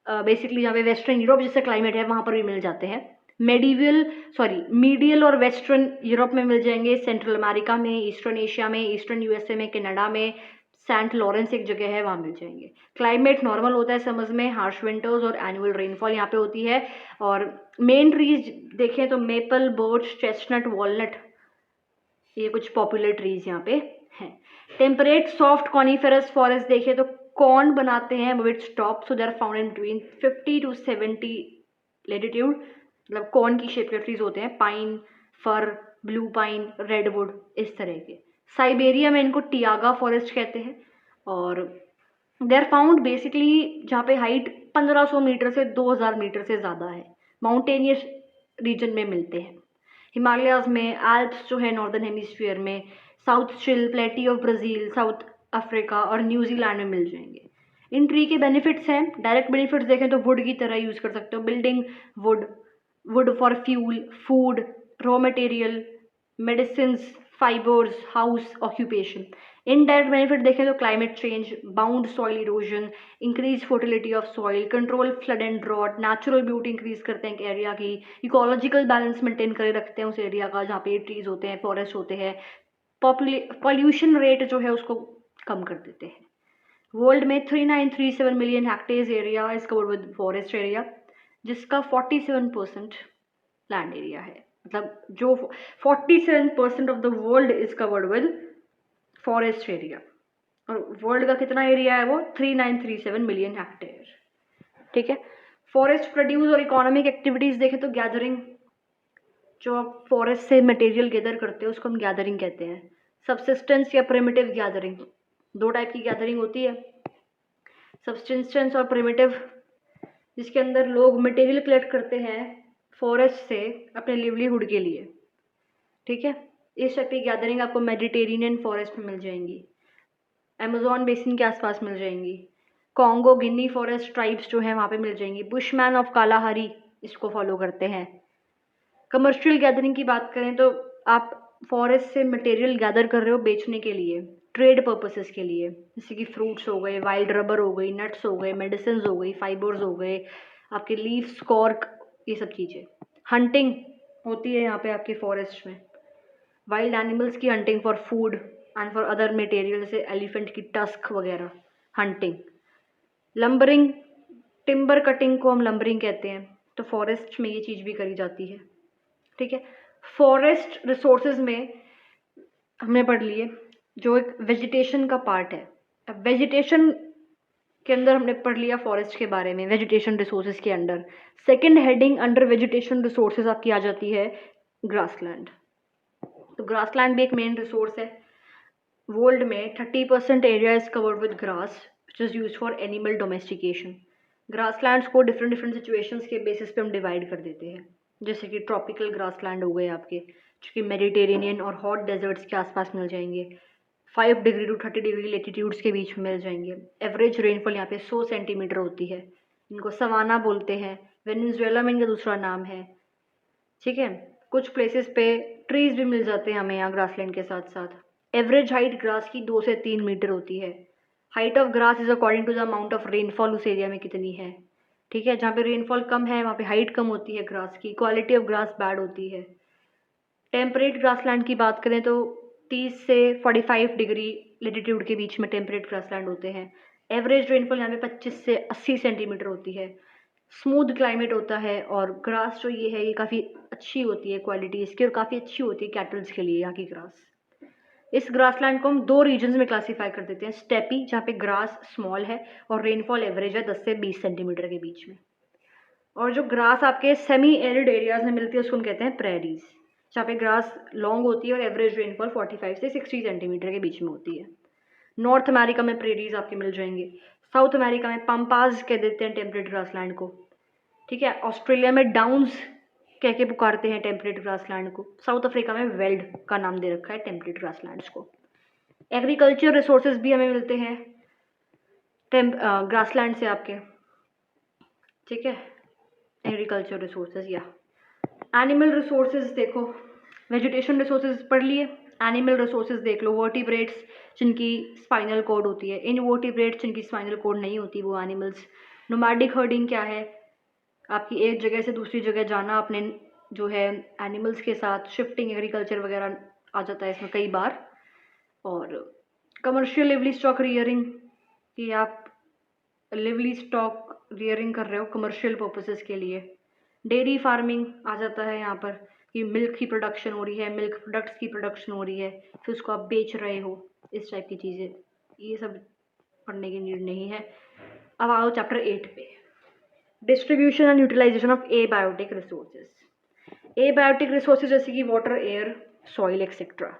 बेसिकली जहाँ पे वेस्टर्न यूरोप जैसा क्लाइमेट है वहाँ पर भी मिल जाते हैं। मीडियल और वेस्टर्न यूरोप में मिल जाएंगे, सेंट्रल अमेरिका में, ईस्टर्न एशिया में, ईस्टर्न यूएसए में, कनाडा में, सेंट लॉरेंस एक जगह है वहाँ मिल जाएंगे। क्लाइमेट नॉर्मल होता है समर्स में, हार्श विंटर्स और एनुअल रेनफॉल यहाँ पे होती है। और मेन ट्रीज देखें तो मेपल, बर्च, चेस्टनट, वॉलनट, ये कुछ पॉपुलर ट्रीज यहाँ पे हैं। टेम्परेट सॉफ्ट कॉनिफेरस फॉरेस्ट देखें तो कॉर्न बनाते हैं with top, so they are found in between 50 to 70 latitude, मतलब कॉर्न की शेप के ट्रीज होते हैं। Pine, fir, blue pine, redwood, इस तरह के। साइबेरिया में इनको टियागा फॉरेस्ट कहते हैं, और दे आर फाउंड बेसिकली जहाँ पे हाइट 1500 मीटर से 2000 मीटर से ज़्यादा है, माउंटेनियस रीजन में मिलते हैं। हिमालयाज में, एल्प्स जो है नॉर्दर्न हेमिस्फीयर में, south Chile plateau of Brazil, south Africa और न्यूजीलैंड में मिल जाएंगे। इन ट्री के बेनिफिट्स हैं, डायरेक्ट बेनिफिट्स देखें तो वुड की तरह यूज़ कर सकते हो, building wood, wood for fuel, food, raw material, medicine, fibres, house, occupation. Indirect benefit देखें तो climate change, bound soil erosion, increase fertility of soil, control flood and drought, natural beauty increase करते हैं area की, ecological balance maintain करे रखते हैं उस area का जहाँ पे ट्रीज होते हैं, फॉरेस्ट होते हैं। पॉल्यूशन रेट जो है उसको कम कर देते हैं। वर्ल्ड में 3937 million hectares area is covered with forest area, जिसका 47% लैंड एरिया है। मतलब जो 47% of the world is covered with forest area, और वर्ल्ड का कितना एरिया है वो 3937 मिलियन हेक्टेयर। ठीक है। फॉरेस्ट प्रोड्यूस और इकोनॉमिक एक्टिविटीज देखें तो गैदरिंग, जो आप फॉरेस्ट से मटेरियल गैदर करते हो उसको हम गैदरिंग कहते हैं। सबसिस्टेंस या प्रिमिटिव गैदरिंग, दो टाइप की गैदरिंग होती है, सबसिस्टेंस और प्रिमिटिव, जिसके अंदर लोग मटेरियल कलेक्ट करते हैं फॉरेस्ट से अपने लिवलीहुड के लिए। ठीक है। इस टाइप की गैदरिंग आपको मेडिटेरेनियन फॉरेस्ट में मिल जाएंगी, अमेजोन बेसिन के आसपास मिल जाएंगी, कॉन्गो गिनी फॉरेस्ट ट्राइब्स जो है वहाँ पे मिल जाएंगी, बुशमैन ऑफ कालाहारी इसको फॉलो करते हैं। कमर्शियल गैदरिंग की बात करें तो आप फॉरेस्ट से मटेरियल गैदर कर रहे हो बेचने के लिए, ट्रेड पर्पसेस के लिए, जैसे कि फ्रूट्स हो गए, वाइल्ड रबर हो गई, नट्स हो गए, मेडिसिन हो गई, फाइबर्स हो गए, आपके लीव्स, कॉर्क, ये सब चीज़ें। हंटिंग होती है यहाँ पे आपके फॉरेस्ट में, वाइल्ड एनिमल्स की hunting for food and for other material, जैसे एलिफेंट की टस्क वगैरह, हंटिंग। लंबरिंग, टिम्बर कटिंग को हम लंबरिंग कहते हैं, तो फॉरेस्ट में ये चीज़ भी करी जाती है। ठीक है। फॉरेस्ट रिसोर्सेज में हमने पढ़ लिए जो एक वेजिटेशन का पार्ट है। अब वेजिटेशन के अंदर हमने पढ़ लिया फॉरेस्ट के बारे में, वेजिटेशन रिसोर्सेज के under second heading under vegetation resources आपकी आ जाती है ग्रासलैंड। तो ग्रासलैंड भी एक मेन रिसोर्स है। वर्ल्ड में 30% area is covered with grass which is use for animal domestication. Grasslands को डिफरेंट डिफरेंट सिचुएशंस के बेसिस पे हम डिवाइड कर देते हैं, जैसे कि ट्रॉपिकल ग्रासलैंड हो गए आपके, जो कि मेडिटेरेनियन और हॉट डेजर्ट्स के आसपास मिल जाएंगे, 5 डिग्री टू 30 डिग्री लेटीट्यूड्स के बीच में मिल जाएंगे। एवरेज रेनफॉल यहाँ पे 100 सेंटीमीटर होती है। इनको सवाना बोलते हैं, वेनेजुएला में इनका दूसरा नाम है। ठीक है। कुछ प्लेसेस पे ट्रीज भी मिल जाते हैं हमें यहाँ ग्रासलैंड के साथ साथ। एवरेज हाइट ग्रास की 2 से 3 मीटर होती है। Height of grass is according to the amount of rainfall उस एरिया में कितनी है। ठीक है। जहाँ पे रेनफॉल कम है वहाँ पे हाइट कम होती है ग्रास की, क्वालिटी ऑफ ग्रास बैड होती है। टेम्परेट ग्रासलैंड की बात करें तो 30 से 45 डिग्री लेटीट्यूड के बीच में टेम्परेट ग्रासलैंड होते हैं। एवरेज रेनफॉल यहाँ पे 25 से 80 सेंटीमीटर होती है। स्मूथ क्लाइमेट होता है, और ग्रास जो ये है ये काफ़ी अच्छी होती है क्वालिटी इसकी, और काफ़ी अच्छी होती है कैटल्स के लिए यहाँ की ग्रास। इस ग्रासलैंड को हम 2 रीजन्स में क्लासीफाई कर देते हैं, स्टेपी जहाँ पे ग्रास स्मॉल है और रेनफॉल एवरेज है 10 से 20 सेंटीमीटर के बीच में, और जो ग्रास आपके सेमी एरिड एरियाज में मिलती है उसको हम कहते हैं प्रेरीज, जहाँ पे ग्रास लॉन्ग होती है और एवरेज रेनफॉल 45 से 60 सेंटीमीटर के बीच में होती है। नॉर्थ अमेरिका में प्रेरीज आपके मिल जाएंगे, साउथ अमेरिका में पम्पाज कह देते हैं टेम्परेट ग्रासलैंड को। ठीक है। ऑस्ट्रेलिया में डाउन्स कह के पुकारते हैं टेम्परेट ग्रासलैंड को। साउथ अफ्रीका में वेल्ड का नाम दे रखा है टेम्परेट ग्रासलैंड्स को। एग्रीकल्चर रिसोर्सेज भी हमें मिलते हैं ग्रासलैंड से आपके। ठीक है। एग्रीकल्चर रिसोर्सेज या एनिमल रिसोर्सेज देखो, वेजिटेशन रिसोर्सेज पढ़ लिए, एनिमल रिसोर्सेज देख लो, वर्टिब्रेट्स जिनकी स्पाइनल कॉर्ड होती है, इनवर्टिब्रेट्स जिनकी स्पाइनल कॉर्ड नहीं होती वो एनिमल्स। नोमैडिक हर्डिंग क्या है, आपकी एक जगह से दूसरी जगह जाना अपने जो है एनिमल्स के साथ, शिफ्टिंग एग्रीकल्चर वगैरह आ जाता है इसमें कई बार। और कमर्शियल लिवली स्टॉक रियरिंग, कि आप लिवली स्टॉक रियरिंग कर रहे हो कमर्शियल पर्पसेस के लिए। डेयरी फार्मिंग आ जाता है यहाँ पर, कि मिल्क की प्रोडक्शन हो रही है, मिल्क प्रोडक्ट्स की प्रोडक्शन हो रही है, फिर उसको आप बेच रहे हो, इस टाइप की चीज़ें, ये सब पढ़ने की नीड नहीं है। अब आओ चैप्टर 8 पे, distribution and utilisation of abiotic resources. Abiotic resources जैसे कि water, air, soil etcetera.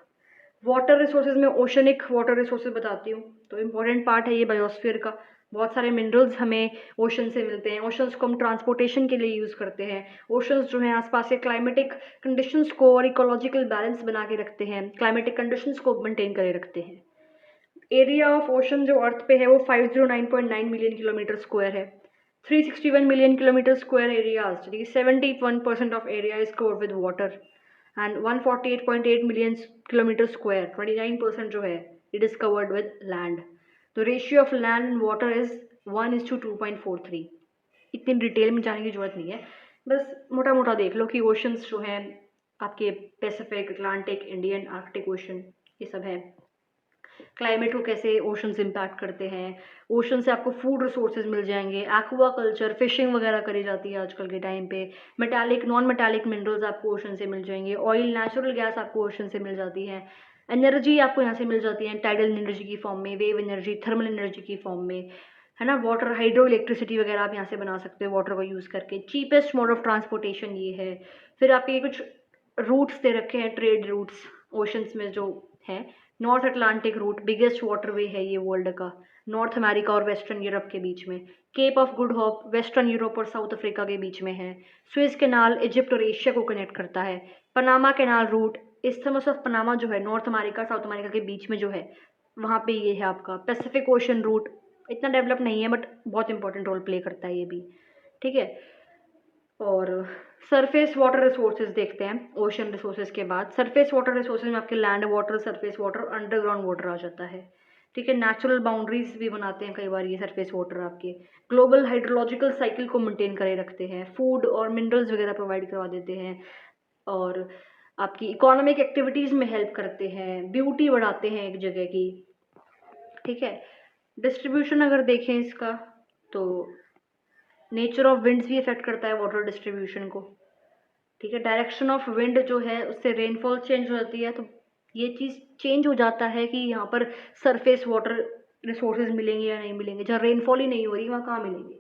Water resources में ओशनिक वाटर रिसोर्सेज बताती हूँ, तो इम्पोर्टेंट पार्ट है ये बायोस्फीयर का। बहुत सारे मिनरल्स हमें ओशन से मिलते हैं, ओशंस को हम ट्रांसपोर्टेशन के लिए यूज़ करते हैं। ओशंस जो हैं आसपास के क्लाइमेटिक कंडीशंस को और इकोलॉजिकल बैलेंस बना के रखते हैं, क्लाइमेटिक कंडीशंस को मेंटेन करे रखते हैं। एरिया ऑफ ओशन जो अर्थ पे है वो 509.9 मिलियन किलोमीटर स्क्वायर है। 361 million kilometre square areas, 71% of area is covered with water, and 148.8 million kilometre square, 29% जो है it is covered with land. तो ratio of land and water is 1:2.43। इतनी detail में जाने की जरूरत नहीं है, बस मोटा मोटा देख लो कि ओशंस जो हैं आपके Pacific, Atlantic, Indian, Arctic ocean, ये सब है। क्लाइमेट को कैसे ओशंस इम्पैक्ट करते हैं, ओशन से आपको फूड रिसोर्सेज मिल जाएंगे, एक्वा कल्चर, फिशिंग वगैरह करी जाती है आजकल के टाइम पे। मेटालिक, नॉन मेटालिक मिनरल्स आपको ओशन से मिल जाएंगे, ऑयल, नेचुरल गैस आपको ओशन से मिल जाती है। एनर्जी आपको यहाँ से मिल जाती है टाइडल एनर्जी की फॉर्म में, वेव एनर्जी, थर्मल एनर्जी की फॉर्म में, है ना। वाटर, हाइड्रो इलेक्ट्रिसिटी वगैरह आप यहाँ से बना सकते हो वाटर को यूज़ करके। चीपेस्ट मोड ऑफ ट्रांसपोर्टेशन ये है। फिर आपके कुछ रूट्स दे रखे हैं, ट्रेड रूट्स ओशंस में जो हैं। North Atlantic route biggest waterway है ये वर्ल्ड का, नॉर्थ अमेरिका और वेस्टर्न यूरोप के बीच में। Cape of Good Hope Western Europe और साउथ अफ्रीका के बीच में है। स्विस कैनाल इजिप्ट और एशिया को कनेक्ट करता है। Panama canal route, isthmus of Panama जो है नॉर्थ अमेरिका साउथ अमेरिका के बीच में जो है, वहाँ पे ये है आपका। पैसिफिक ओशन रूट इतना डेवलप नहीं है बट बहुत इंपॉर्टेंट रोल प्ले करता है ये भी, ठीक है। और सरफेस वाटर रिसोर्सेज देखते हैं ओशन रिसोर्सेज के बाद। सरफेस वाटर रिसोर्सेज में आपके land water, surface water, underground water आ जाता है, ठीक है। नेचुरल बाउंड्रीज भी बनाते हैं कई बार ये सरफेस वाटर आपके। ग्लोबल हाइड्रोलॉजिकल साइकिल को मेंटेन करे रखते हैं, फूड और मिनरल्स वगैरह प्रोवाइड करवा देते हैं, और आपकी इकोनॉमिक एक्टिविटीज़ में हेल्प करते हैं, ब्यूटी बढ़ाते हैं एक जगह की, ठीक है। डिस्ट्रीब्यूशन अगर देखें इसका तो नेचर ऑफ विंड्स भी इफेक्ट करता है वाटर डिस्ट्रीब्यूशन को, ठीक है। डायरेक्शन ऑफ विंड जो है उससे रेनफॉल चेंज हो जाती है, तो ये चीज़ चेंज हो जाता है कि यहाँ पर सरफेस वाटर रिसोर्सेज मिलेंगे या नहीं मिलेंगे। जहाँ रेनफॉल ही नहीं हो रही वहाँ कहाँ मिलेंगे,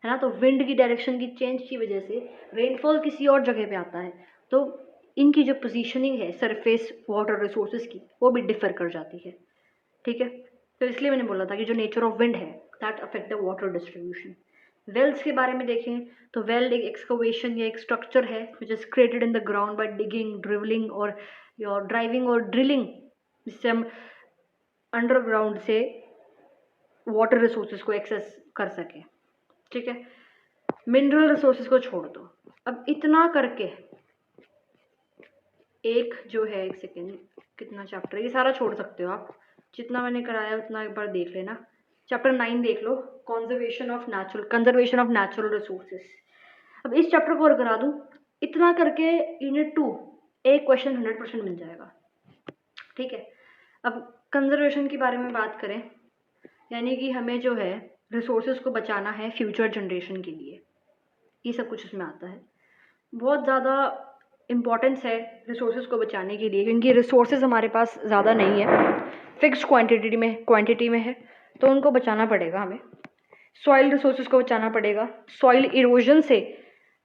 है ना। तो विंड की डायरेक्शन की चेंज की वजह से रेनफॉल किसी और जगह पे आता है, तो इनकी जो पोजीशनिंग है सरफेस वाटर रिसोर्सेज की वो भी डिफर कर जाती है, ठीक है। तो इसलिए मैंने बोला था कि जो नेचर ऑफ विंड है that affect the water distribution. Wells के बारे में देखें तो वेल एक एक्सकवेशन या एक स्ट्रक्चर है which is created in the ground by digging, dribbling और योर ड्राइविंग और ड्रिलिंग, जिससे हम अंडरग्राउंड से वाटर रिसोर्सेज को एक्सेस कर सकें, ठीक है। मिनरल रिसोर्सेज को छोड़ दो। अब इतना करके एक जो है, एक सेकेंड, कितना चैप्टर है ये, सारा छोड़ सकते हो आप, जितना मैंने कराया उतना एक बार देख लेना। चैप्टर 9 देख लो, कंजर्वेशन ऑफ नेचुरल रिसोर्सेज। अब इस चैप्टर को और करा दूँ, इतना करके यूनिट 2 एक क्वेश्चन 100% मिल जाएगा, ठीक है। अब कंजर्वेशन के बारे में बात करें, यानी कि हमें जो है रिसोर्सेज को बचाना है फ्यूचर जनरेशन के लिए, ये सब कुछ इसमें आता है। बहुत ज़्यादा इम्पॉर्टेंस है रिसोर्सेज को बचाने के लिए, क्योंकि रिसोर्सेज हमारे पास ज़्यादा नहीं है, फिक्स्ड क्वांटिटी में है, तो उनको बचाना पड़ेगा हमें। सॉइल रिसोर्सेज को बचाना पड़ेगा, सॉइल इरोजन से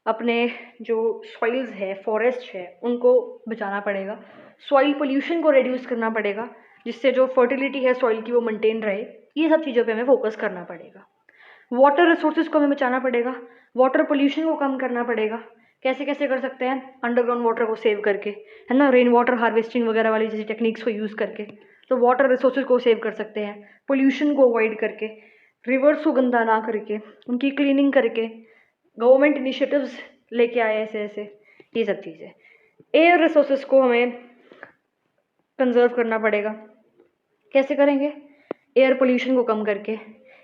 अपने जो सॉइल्स है, फॉरेस्ट है, उनको बचाना पड़ेगा। सॉइल पोल्यूशन को रिड्यूस करना पड़ेगा, जिससे जो फर्टिलिटी है सॉइल की वो मेंटेन रहे। ये सब चीज़ों पे हमें फोकस करना पड़ेगा। वाटर रिसोर्सेज को हमें बचाना पड़ेगा, वाटर पोल्यूशन को कम करना पड़ेगा। कैसे कैसे कर सकते हैं? अंडरग्राउंड वाटर को सेव करके, है ना, रेन वाटर हार्वेस्टिंग वगैरह वाली जैसी टेक्निक्स को यूज़ करके, तो वाटर रिसोर्सेज को सेव कर सकते हैं। पोल्यूशन को अवॉइड करके, रिवर्स को गंदा ना करके, उनकी क्लीनिंग करके, गवर्नमेंट इनिशिएटिव्स लेके आए ऐसे ऐसे, ये सब चीज़ें। एयर रिसोर्सेज को हमें कंजर्व करना पड़ेगा। कैसे करेंगे? एयर पोल्यूशन को कम करके,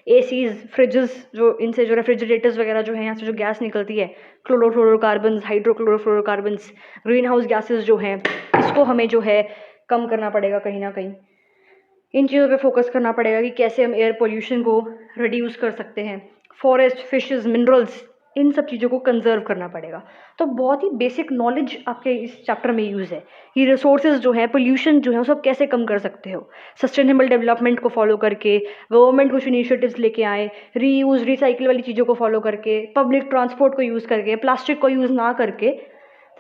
एसीज, फ्रिजेस, जो इनसे जो रेफ्रिजरेटर्स वगैरह जो है, यहाँ से जो गैस निकलती है, क्लोरोफ्लोरोकार्बन्स, हाइड्रोक्लोरोफ्लोरोकार्बन्स, ग्रीन हाउस गैसेज जो हैं, इसको हमें जो है कम करना पड़ेगा कहीं ना कहीं। इन चीज़ों पे फोकस करना पड़ेगा कि कैसे हम एयर पोल्यूशन को रिड्यूस कर सकते हैं। फॉरेस्ट, फिशेस, मिनरल्स, इन सब चीज़ों को कंजर्व करना पड़ेगा। तो बहुत ही बेसिक नॉलेज आपके इस चैप्टर में यूज़ है कि रिसोर्सेज जो है, पोल्यूशन जो है, वो सब कैसे कम कर सकते हो सस्टेनेबल डेवलपमेंट को फॉलो करके। गवर्नमेंट कुछ इनिशिएटिव्स लेके आए, रीयूज़, रिसाइकिल वाली चीज़ों को फॉलो करके, पब्लिक ट्रांसपोर्ट को यूज़ करके, प्लास्टिक को यूज़ ना करके।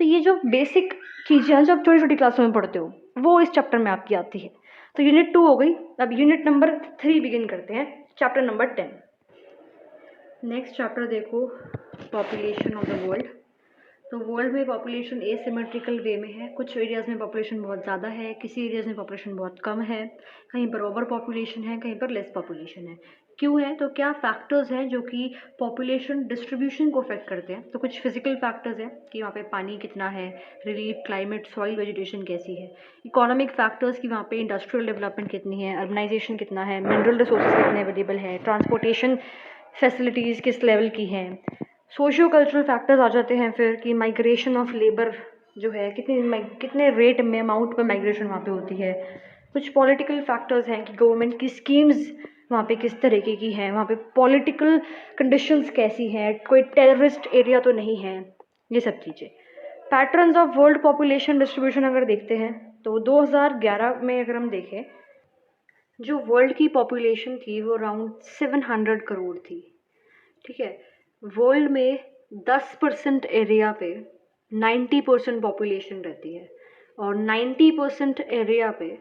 तो ये जो बेसिक चीज़ें हैं जो आप छोटी छोटी क्लासों में पढ़ते हो, वो इस चैप्टर में आपकी आती है। तो यूनिट 2 हो गई। अब यूनिट नंबर 3 बिगिन करते हैं, चैप्टर नंबर 10। नेक्स्ट चैप्टर देखो, पॉपुलेशन ऑफ द वर्ल्ड। तो वर्ल्ड में पॉपुलेशन एसिमेट्रिकल वे में है, कुछ एरियाज़ में पॉपुलेशन बहुत ज़्यादा है, किसी एरियाज़ में पॉपुलेशन बहुत कम है, कहीं पर ओवर पॉपुलेशन है, कहीं पर लेस पॉपुलेशन है। क्यों है? तो क्या फैक्टर्स हैं जो कि पॉपुलेशन डिस्ट्रीब्यूशन को अफेक्ट करते हैं? तो कुछ फिजिकल फैक्टर्स हैं कि वहाँ पे पानी कितना है, रिलीफ, क्लाइमेट, सॉइल, वेजिटेशन कैसी है। इकोनॉमिक फैक्टर्स कि वहाँ पे इंडस्ट्रियल डेवलपमेंट कितनी है, अर्बनाइजेशन कितना है, मिनरल रिसोर्सेज कितने अवेलेबल है, ट्रांसपोर्टेशन फैसिलिटीज़ किस लेवल की हैं। सोशियो कल्चरल फैक्टर्स आ जाते हैं फिर कि माइग्रेशन ऑफ लेबर जो है, कितने रेट में, अमाउंट में माइग्रेशन वहाँ पे होती है। कुछ पॉलिटिकल फैक्टर्स हैं कि गवर्नमेंट की स्कीम्स वहाँ पे किस तरीके की हैं, वहाँ पे पॉलिटिकल कंडीशंस कैसी हैं, कोई टेररिस्ट एरिया तो नहीं है, ये सब चीज़ें। Patterns of world population distribution अगर देखते हैं तो 2011 में अगर हम देखें, जो वर्ल्ड की पॉपुलेशन थी वो अराउंड 700 करोड़ थी। ठीक है, वर्ल्ड में 10% एरिया पे 90% पॉपुलेशन रहती है और 90% एरिया पे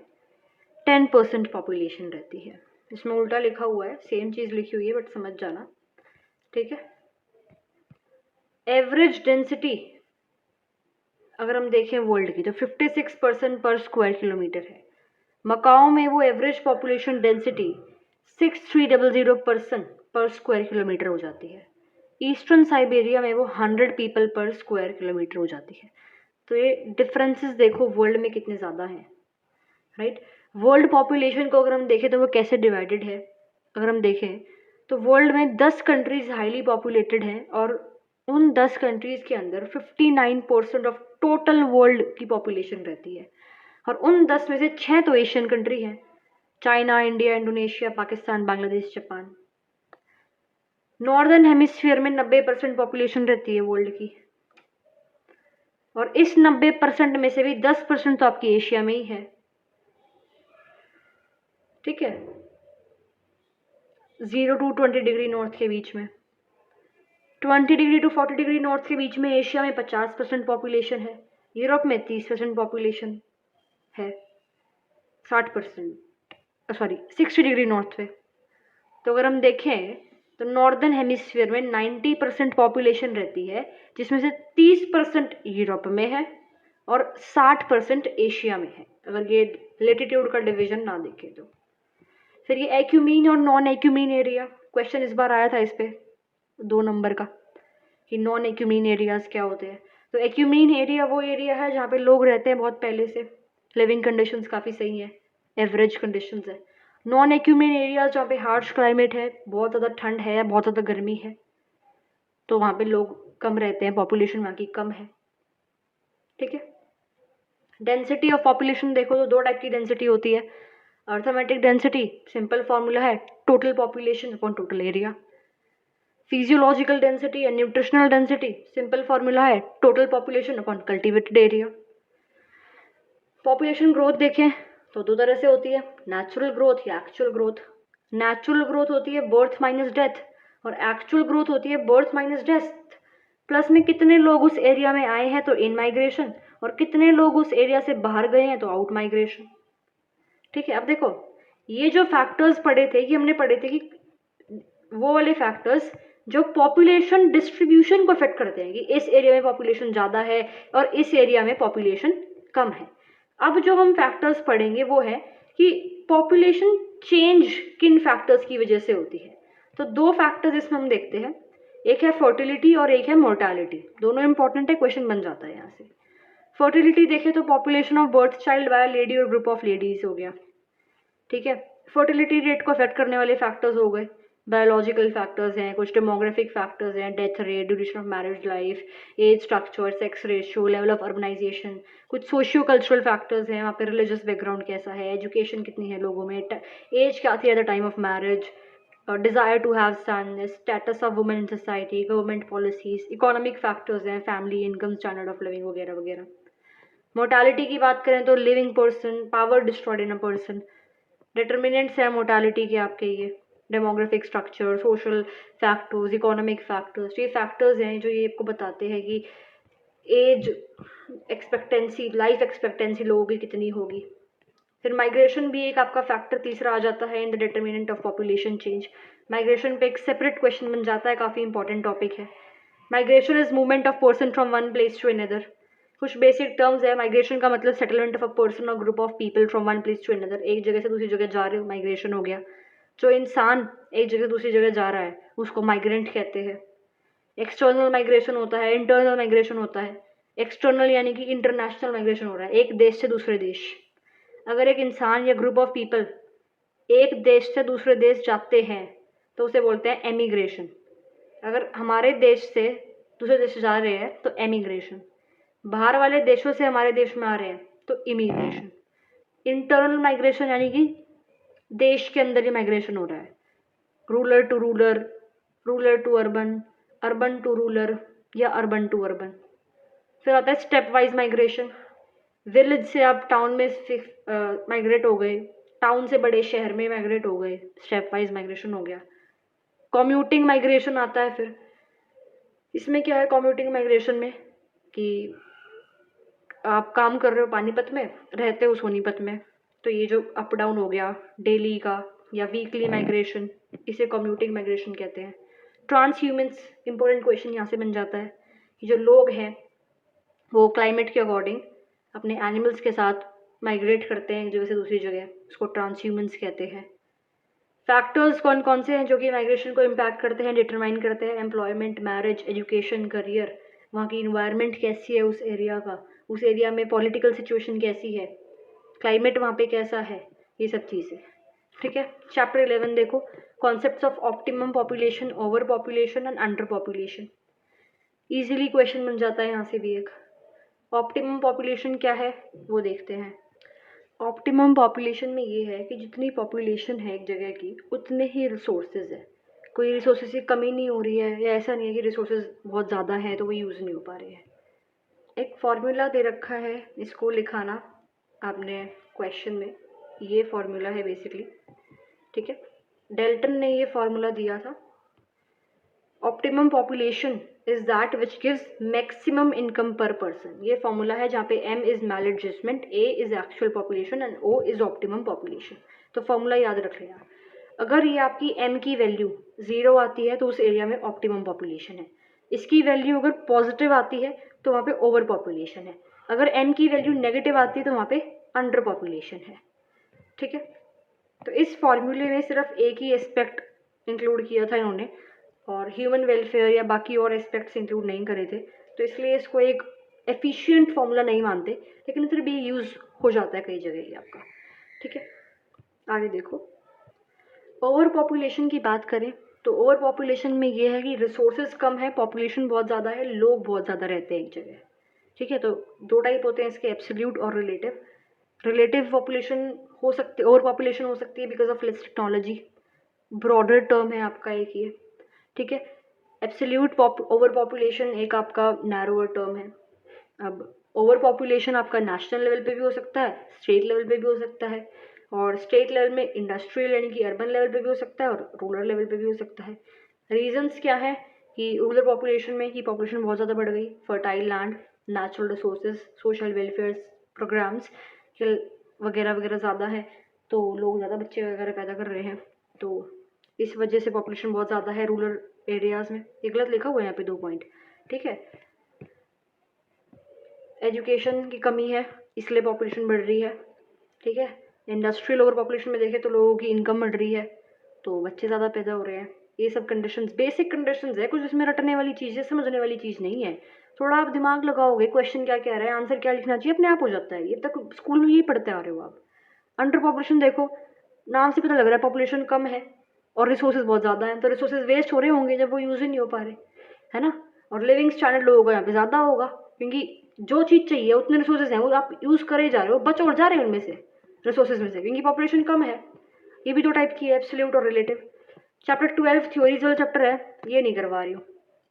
10% पॉपुलेशन रहती है। इसमें उल्टा लिखा हुआ है, सेम चीज़ लिखी हुई है बट समझ जाना। ठीक है, एवरेज डेंसिटी अगर हम देखें वर्ल्ड की तो 56% पर स्क्वायर किलोमीटर है। मकाओ में वो एवरेज पॉपुलेशन डेंसिटी 6300 पर स्क्वायर किलोमीटर हो जाती है। ईस्टर्न साइबेरिया में वो 100 पीपल पर स्क्वायर किलोमीटर हो जाती है। तो ये डिफरेंसेस देखो वर्ल्ड में कितने ज़्यादा हैं, राइट। वर्ल्ड पॉपुलेशन को अगर हम देखें तो वो कैसे डिवाइडेड है, अगर हम देखें तो वर्ल्ड में 10 कंट्रीज हाईली पॉपुलेटेड हैं और उन 10 कंट्रीज़ के अंदर 59% ऑफ टोटल वर्ल्ड की पॉपुलेशन रहती है। और उन 10 में से 6 तो एशियन कंट्री हैं, China, India, Indonesia, Pakistan, Bangladesh, Japan. Northern hemisphere में 90% पॉपुलेशन रहती है वर्ल्ड की, और इस 90% में से भी 10% तो आपकी एशिया में ही है। ठीक है, 0 to 20 डिग्री नॉर्थ के बीच में, 20 डिग्री टू 40 डिग्री नॉर्थ के बीच में एशिया में 50% पॉपुलेशन है, यूरोप में 30% पॉपुलेशन है, 60 डिग्री नॉर्थ पे। तो अगर हम देखें तो नॉर्दर्न हेमिस्फीयर में 90% पॉपुलेशन रहती है, जिसमें से 30% यूरोप में है और 60% एशिया में है, अगर ये लेटीट्यूड का डिवीजन ना देखें तो। फिर ये एक्यूमीन और नॉन एक्यूमीन एरिया, क्वेश्चन इस बार आया था इस पे 2 नंबर का, कि नॉन एक्यूमीन एरियाज क्या होते हैं। तो एक्यूमीन एरिया वो एरिया है जहाँ पे लोग रहते हैं बहुत पहले से, लिविंग कंडीशंस काफ़ी सही है, एवरेज कंडीशंस है। नॉन एक्यूमीन एरिया जहाँ पे हार्श क्लाइमेट है, बहुत ज़्यादा ठंड है, बहुत ज़्यादा गर्मी है, तो वहाँ पे लोग कम रहते हैं, पॉपुलेशन वहाँ की कम है। ठीक है, डेंसिटी ऑफ पॉपुलेशन देखो तो 2 टाइप की डेंसिटी होती है। अर्थमेटिक डेंसिटी सिंपल फॉर्मूला है total population upon total area. Physiological density या न्यूट्रिशनल डेंसिटी सिंपल फॉर्मूला है total population upon cultivated area. Population growth देखें तो 2 तरह से होती है, नेचुरल ग्रोथ या एक्चुअल ग्रोथ। नेचुरल ग्रोथ होती है बर्थ माइनस डेथ और एक्चुअल ग्रोथ होती है बर्थ माइनस डेथ प्लस में कितने लोग उस एरिया में आए हैं तो इन माइग्रेशन, और कितने लोग उस एरिया से बाहर गए हैं तो आउट माइग्रेशन। ठीक है, अब देखो ये जो फैक्टर्स पढ़े थे, ये हमने पढ़े थे कि वो वाले फैक्टर्स जो पॉपुलेशन डिस्ट्रीब्यूशन को अफेक्ट करते हैं, कि इस एरिया में पॉपुलेशन ज़्यादा है और इस एरिया में पॉपुलेशन कम है। अब जो हम फैक्टर्स पढ़ेंगे वो है कि पॉपुलेशन चेंज किन फैक्टर्स की वजह से होती है। तो 2 फैक्टर्स इसमें हम देखते हैं, एक है फर्टिलिटी और एक है मोर्टालिटी। दोनों इंपॉर्टेंट है, क्वेश्चन बन जाता है यहाँ से। फर्टिलिटी देखें तो population of birth child by lady और ग्रुप ऑफ लेडीज हो गया। ठीक है, फर्टिलिटी रेट को अफेक्ट करने वाले फैक्टर्स हो गए, बायोलॉजिकल फैक्टर्स हैं, कुछ डेमोग्राफिक फैक्टर्स हैं, death rate, duration of marriage life, age structure, sex ratio, level of urbanisation. कुछ सोशियो कल्चरल फैक्टर्स हैं, वहाँ पे रिलीजियस बैकग्राउंड कैसा है, एजुकेशन कितनी है लोगों में, एज क्या थी at the time of marriage, desire to have son, status of women in society, government policies, economic factors हैं, family income, standard of living वगैरह वगैरह। मोर्टालिटी की बात करें तो living person, power destroyed in a person. Determinants हैं mortality के आपके, ये demographic structure, social factors, economic factors, ये फैक्टर्स हैं जो ये आपको बताते हैं कि एज एक्सपेक्टेंसी, लाइफ एक्सपेक्टेंसी लोगों की कितनी होगी। फिर माइग्रेशन भी एक आपका फैक्टर तीसरा आ जाता है in the determinant of population change. Migration पे एक सेपरेट क्वेश्चन बन जाता है, काफ़ी इंपॉर्टेंट टॉपिक है। Migration is movement of person from one place to another. कुछ बेसिक टर्म्स है, माइग्रेशन का मतलब सेटलमेंट ऑफ अ पर्सन और group of people from one place to another. एक जगह से दूसरी जगह जा रहे हो, माइग्रेशन हो गया। जो इंसान एक जगह से दूसरी जगह जा रहा है उसको माइग्रेंट कहते हैं। एक्सटर्नल माइग्रेशन होता है, इंटरनल माइग्रेशन होता है। एक्सटर्नल यानी कि इंटरनेशनल माइग्रेशन हो रहा है, एक देश से दूसरे देश। अगर एक इंसान या ग्रुप ऑफ पीपल एक देश से दूसरे देश जाते हैं तो उसे बोलते हैं एमिग्रेशन। अगर हमारे देश से दूसरे देश जा रहे हैं तो एमिग्रेशन। बाहर वाले देशों से हमारे देश में आ रहे हैं तो इमिग्रेशन। इंटरनल माइग्रेशन यानी कि देश के अंदर ही माइग्रेशन हो रहा है, rural to rural, rural to urban, urban to rural या अर्बन टू अर्बन। फिर आता है स्टेप वाइज माइग्रेशन, विलेज से आप टाउन में माइग्रेट हो गए, टाउन से बड़े शहर में माइग्रेट हो गए, स्टेप वाइज माइग्रेशन हो गया। कम्यूटिंग माइग्रेशन आता है फिर। इसमें क्या है कम्यूटिंग माइग्रेशन में कि आप काम कर रहे हो पानीपत में, रहते हो सोनीपत में, तो ये जो अप डाउन हो गया डेली का या वीकली माइग्रेशन, इसे कम्यूटिंग माइग्रेशन कहते हैं। ट्रांस ह्यूमन्स, इंपॉर्टेंट क्वेश्चन यहाँ से बन जाता है कि जो लोग हैं वो क्लाइमेट के अकॉर्डिंग अपने एनिमल्स के साथ माइग्रेट करते हैं एक जगह से दूसरी जगह, उसको ट्रांस ह्यूमन्स कहते हैं। फैक्टर्स कौन कौन से हैं जो कि माइग्रेशन को इम्पैक्ट करते हैं, डिटरमाइन करते हैं? एम्प्लॉयमेंट, मैरिज, एजुकेशन, करियर, वहाँ की इन्वायरमेंट कैसी है उस एरिया का, उस एरिया में पॉलिटिकल सिचुएशन कैसी है, क्लाइमेट वहाँ पे कैसा है, ये सब चीज़ें। ठीक है, चैप्टर 11 देखो, concepts of optimum population, over population and under population. Easily question बन जाता है यहाँ से भी एक। ऑप्टिमम पॉपुलेशन क्या है वो देखते हैं। ऑप्टिमम पॉपुलेशन में ये है कि जितनी पॉपुलेशन है एक जगह की उतने ही रिसोर्सेज है, कोई रिसोर्सेज की कमी नहीं हो रही है, या ऐसा नहीं है कि रिसोर्सेज बहुत ज़्यादा हैं तो वो यूज़ नहीं हो पा रहे हैं। एक फॉर्मूला दे रखा है, इसको लिखाना आपने क्वेश्चन में, ये फॉर्मूला है बेसिकली। ठीक है, डेल्टन ने ये फॉर्मूला दिया था। Optimum population is that which gives maximum income per person. ये फॉर्मूला है जहाँ पे M is maladjustment, A is actual population and O is optimum population. तो फॉर्मूला याद रख लेना। अगर ये आपकी M की वैल्यू 0 आती है तो उस एरिया में ऑप्टिमम पॉपुलेशन है। इसकी वैल्यू अगर पॉजिटिव आती है तो वहाँ पे ओवर पॉपुलेशन है। अगर M की वैल्यू नेगेटिव आती है तो वहाँ पे अंडर पॉपुलेशन है। ठीक है, तो इस फॉर्मूले में सिर्फ एक ही एस्पेक्ट इंक्लूड किया था इन्होंने, और ह्यूमन वेलफेयर या बाकी और एस्पेक्ट्स इंक्लूड नहीं करे थे, तो इसलिए इसको एक एफिशिएंट फॉर्मूला नहीं मानते, लेकिन फिर भी यूज़ हो जाता है कई जगह ये आपका। ठीक है, आगे देखो। ओवर पॉपुलेशन की बात करें तो ओवर पॉपुलेशन में ये है कि रिसोर्सेज कम है, पॉपुलेशन बहुत ज़्यादा है, लोग बहुत ज़्यादा रहते हैं एक जगह। ठीक है, तो दो टाइप होते हैं इसके, एब्सोल्यूट और रिलेटिव। रिलेटिव पॉपुलेशन हो सकती है, ओवर पॉपुलेशन हो सकती है because of less technology, broader term है आपका एक ये। ठीक है, एब्सोल्यूट ओवर पॉपुलेशन एक आपका नैरोअर टर्म है। अब ओवर पॉपुलेशन आपका नेशनल लेवल पे भी हो सकता है, स्टेट लेवल पे भी हो सकता है, और स्टेट लेवल में इंडस्ट्रियल यानी कि अर्बन लेवल पे भी हो सकता है और रूरल लेवल पे भी हो सकता है। रीजंस क्या है कि रूरल पॉपुलेशन में की पॉपुलेशन बहुत ज़्यादा बढ़ गई, fertile land, natural resources, social welfare programmes वगैरह वगैरह ज़्यादा है, तो लोग ज़्यादा बच्चे वगैरह पैदा कर रहे हैं, तो इस वजह से पॉपुलेशन बहुत ज़्यादा है रूरल एरियाज़ में। ये गलत लिखा हुआ है यहाँ पे 2 पॉइंट। ठीक है, एजुकेशन की कमी है इसलिए पॉपुलेशन बढ़ रही है। ठीक है, इंडस्ट्रियल ओवर पॉपुलेशन में देखें तो लोगों की इनकम बढ़ रही है, तो बच्चे ज़्यादा पैदा हो रहे हैं। ये सब कंडीशंस, बेसिक कंडीशंस है, कुछ इसमें रटने वाली चीज़ है, समझने वाली चीज़ नहीं है। थोड़ा आप दिमाग लगाओगे, क्वेश्चन क्या कह रहा है, आंसर क्या लिखना चाहिए, अपने आप हो जाता है। ये तक स्कूल में ही पढ़ते आ रहे हो आप। अंडर पॉपुलेशन देखो, नाम से पता लग रहा है पॉपुलेशन कम है और रिसोर्सेज बहुत ज़्यादा हैं, तो रिसोर्सेज वेस्ट हो रहे होंगे जब वो यूज़ ही नहीं हो पा रहे, है ना। और लिविंग स्टैंडर्ड लोगों का यहाँ पे ज़्यादा होगा, क्योंकि जो चीज़ चाहिए उतने रिसोर्सेज हैं वो आप यूज़ करे जा रहे हो, बच और जा रहे हैं उनमें से, रिसोर्सेज में से, क्योंकि पॉपुलेशन कम है। ये भी 2 टाइप की है, एब्सोल्यूट और रिलेटिव। चैप्टर 12 थ्योरीज वाला चैप्टर है, ये नहीं करवा रही हूँ।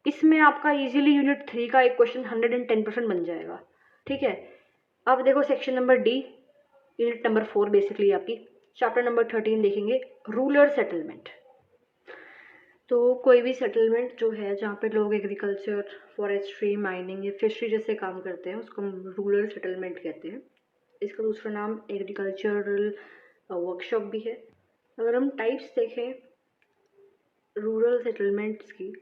इसमें आपका इजीली यूनिट 3 का एक क्वेश्चन 110% बन जाएगा। ठीक है, अब देखो section number D, unit number 4 basically आपकी। चैप्टर नंबर 13 देखेंगे, रूरल सेटलमेंट। तो कोई भी सेटलमेंट जो है जहाँ पे लोग एग्रीकल्चर, फॉरेस्ट्री, माइनिंग या फिशरी जैसे काम करते हैं उसको हम रूरल सेटलमेंट कहते हैं। इसका दूसरा नाम एग्रीकल्चरल वर्कशॉप भी है। अगर हम टाइप्स देखें रूरल सेटलमेंट्स की,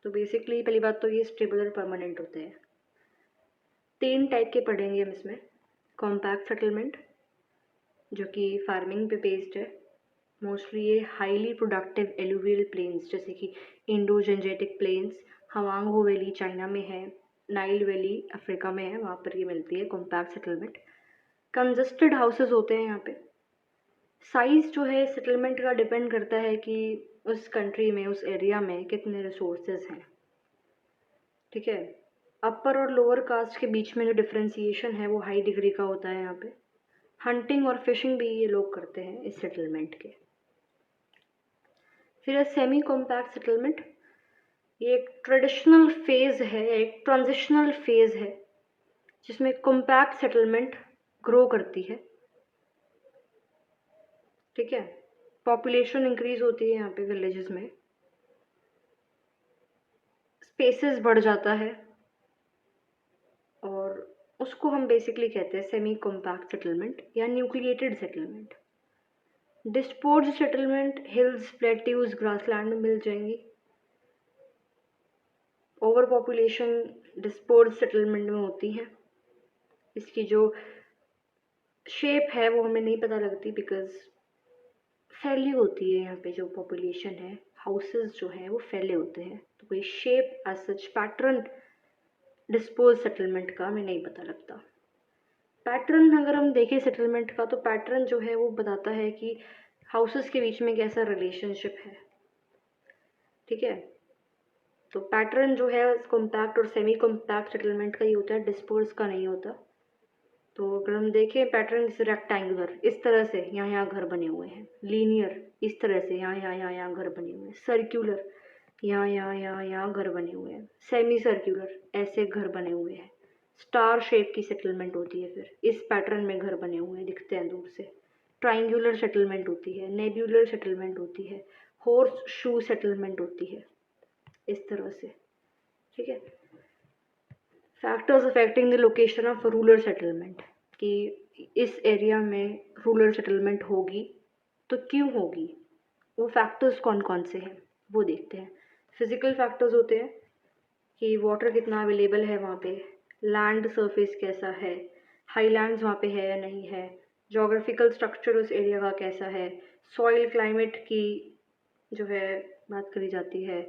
तो बेसिकली पहली बात तो ये स्टेबल और परमानेंट होते हैं। 3 टाइप के पढ़ेंगे हम इसमें। कॉम्पैक्ट सेटलमेंट जो कि फार्मिंग पे बेस्ड है, मोस्टली ये हाईली प्रोडक्टिव एलुवियल प्लेन्स जैसे कि इंडो जेंजेटिक प्लेन्स, हवांगो वैली चाइना में है, नाइल वैली अफ्रीका में है, वहाँ पर ये मिलती है कॉम्पैक्ट सेटलमेंट। कंजस्टेड हाउसेस होते हैं यहाँ पे। साइज़ जो है सेटलमेंट का डिपेंड करता है कि उस कंट्री में, उस एरिया में कितने रिसोर्सेज हैं। ठीक है, अपर और लोअर कास्ट के बीच में जो डिफ्रेंसिएशन है वो हाई डिग्री का होता है यहाँ पे। हंटिंग और फिशिंग भी ये लोग करते हैं इस सेटलमेंट के। फिर है सेमी कॉम्पैक्ट सेटलमेंट। ये एक ट्रेडिशनल फेज़ है, एक ट्रांजिशनल फेज़ है जिसमें कॉम्पैक्ट सेटलमेंट ग्रो करती है, ठीक है। पॉपुलेशन इंक्रीज होती है यहाँ पे विलेजेस में, स्पेसेस बढ़ जाता है, और उसको हम बेसिकली कहते हैं सेमी कॉम्पैक्ट सेटलमेंट या nucleated settlement. Dispersed settlement hills, plateaus, grassland में मिल जाएंगी। ओवर पॉपुलेशन डिस्पोर्ज सेटलमेंट में होती है। इसकी जो शेप है वो हमें नहीं पता लगती, बिकॉज फैली होती है यहाँ पे जो पॉपुलेशन है, हाउसेस जो है वो फैले होते हैं, तो कोई shape as such pattern dispose settlement का हमें नहीं पता लगता। पैटर्न अगर हम देखें सेटलमेंट का, तो पैटर्न जो है वो बताता है कि हाउसेस के बीच में कैसा रिलेशनशिप है, ठीक है। तो पैटर्न जो है कॉम्पैक्ट और सेमी कॉम्पैक्ट सेटलमेंट का ही होता है, डिस्पोज का नहीं होता। तो अगर हम देखें पैटर्न इस रेक्टेंगुलर, इस तरह से यहाँ घर बने हुए हैं, लीनियर इस तरह से यहाँ घर बने हुए हैं, सर्क्यूलर यहाँ घर बने हुए हैं, सेमी सर्क्यूलर ऐसे घर बने हुए हैं, स्टार शेप की सेटलमेंट होती है, फिर इस पैटर्न में घर बने हुए हैं दिखते हैं दूर से, ट्राइंगुलर सेटलमेंट होती है, नेब्यूलर सेटलमेंट होती है, हॉर्स शू सेटलमेंट होती है, इस तरह से, ठीक है। Factors affecting the location of rural settlement, कि इस एरिया में रूरल सेटलमेंट होगी तो क्यों होगी, वो फैक्टर्स कौन कौन से हैं वो देखते हैं। फिजिकल फैक्टर्स होते हैं कि वाटर कितना अवेलेबल है वहाँ पे, लैंड सरफेस कैसा है, हाईलैंड्स वहाँ पे है या नहीं है, जोग्राफिकल स्ट्रक्चर उस एरिया का कैसा है, सॉइल क्लाइमेट की जो है बात करी जाती है,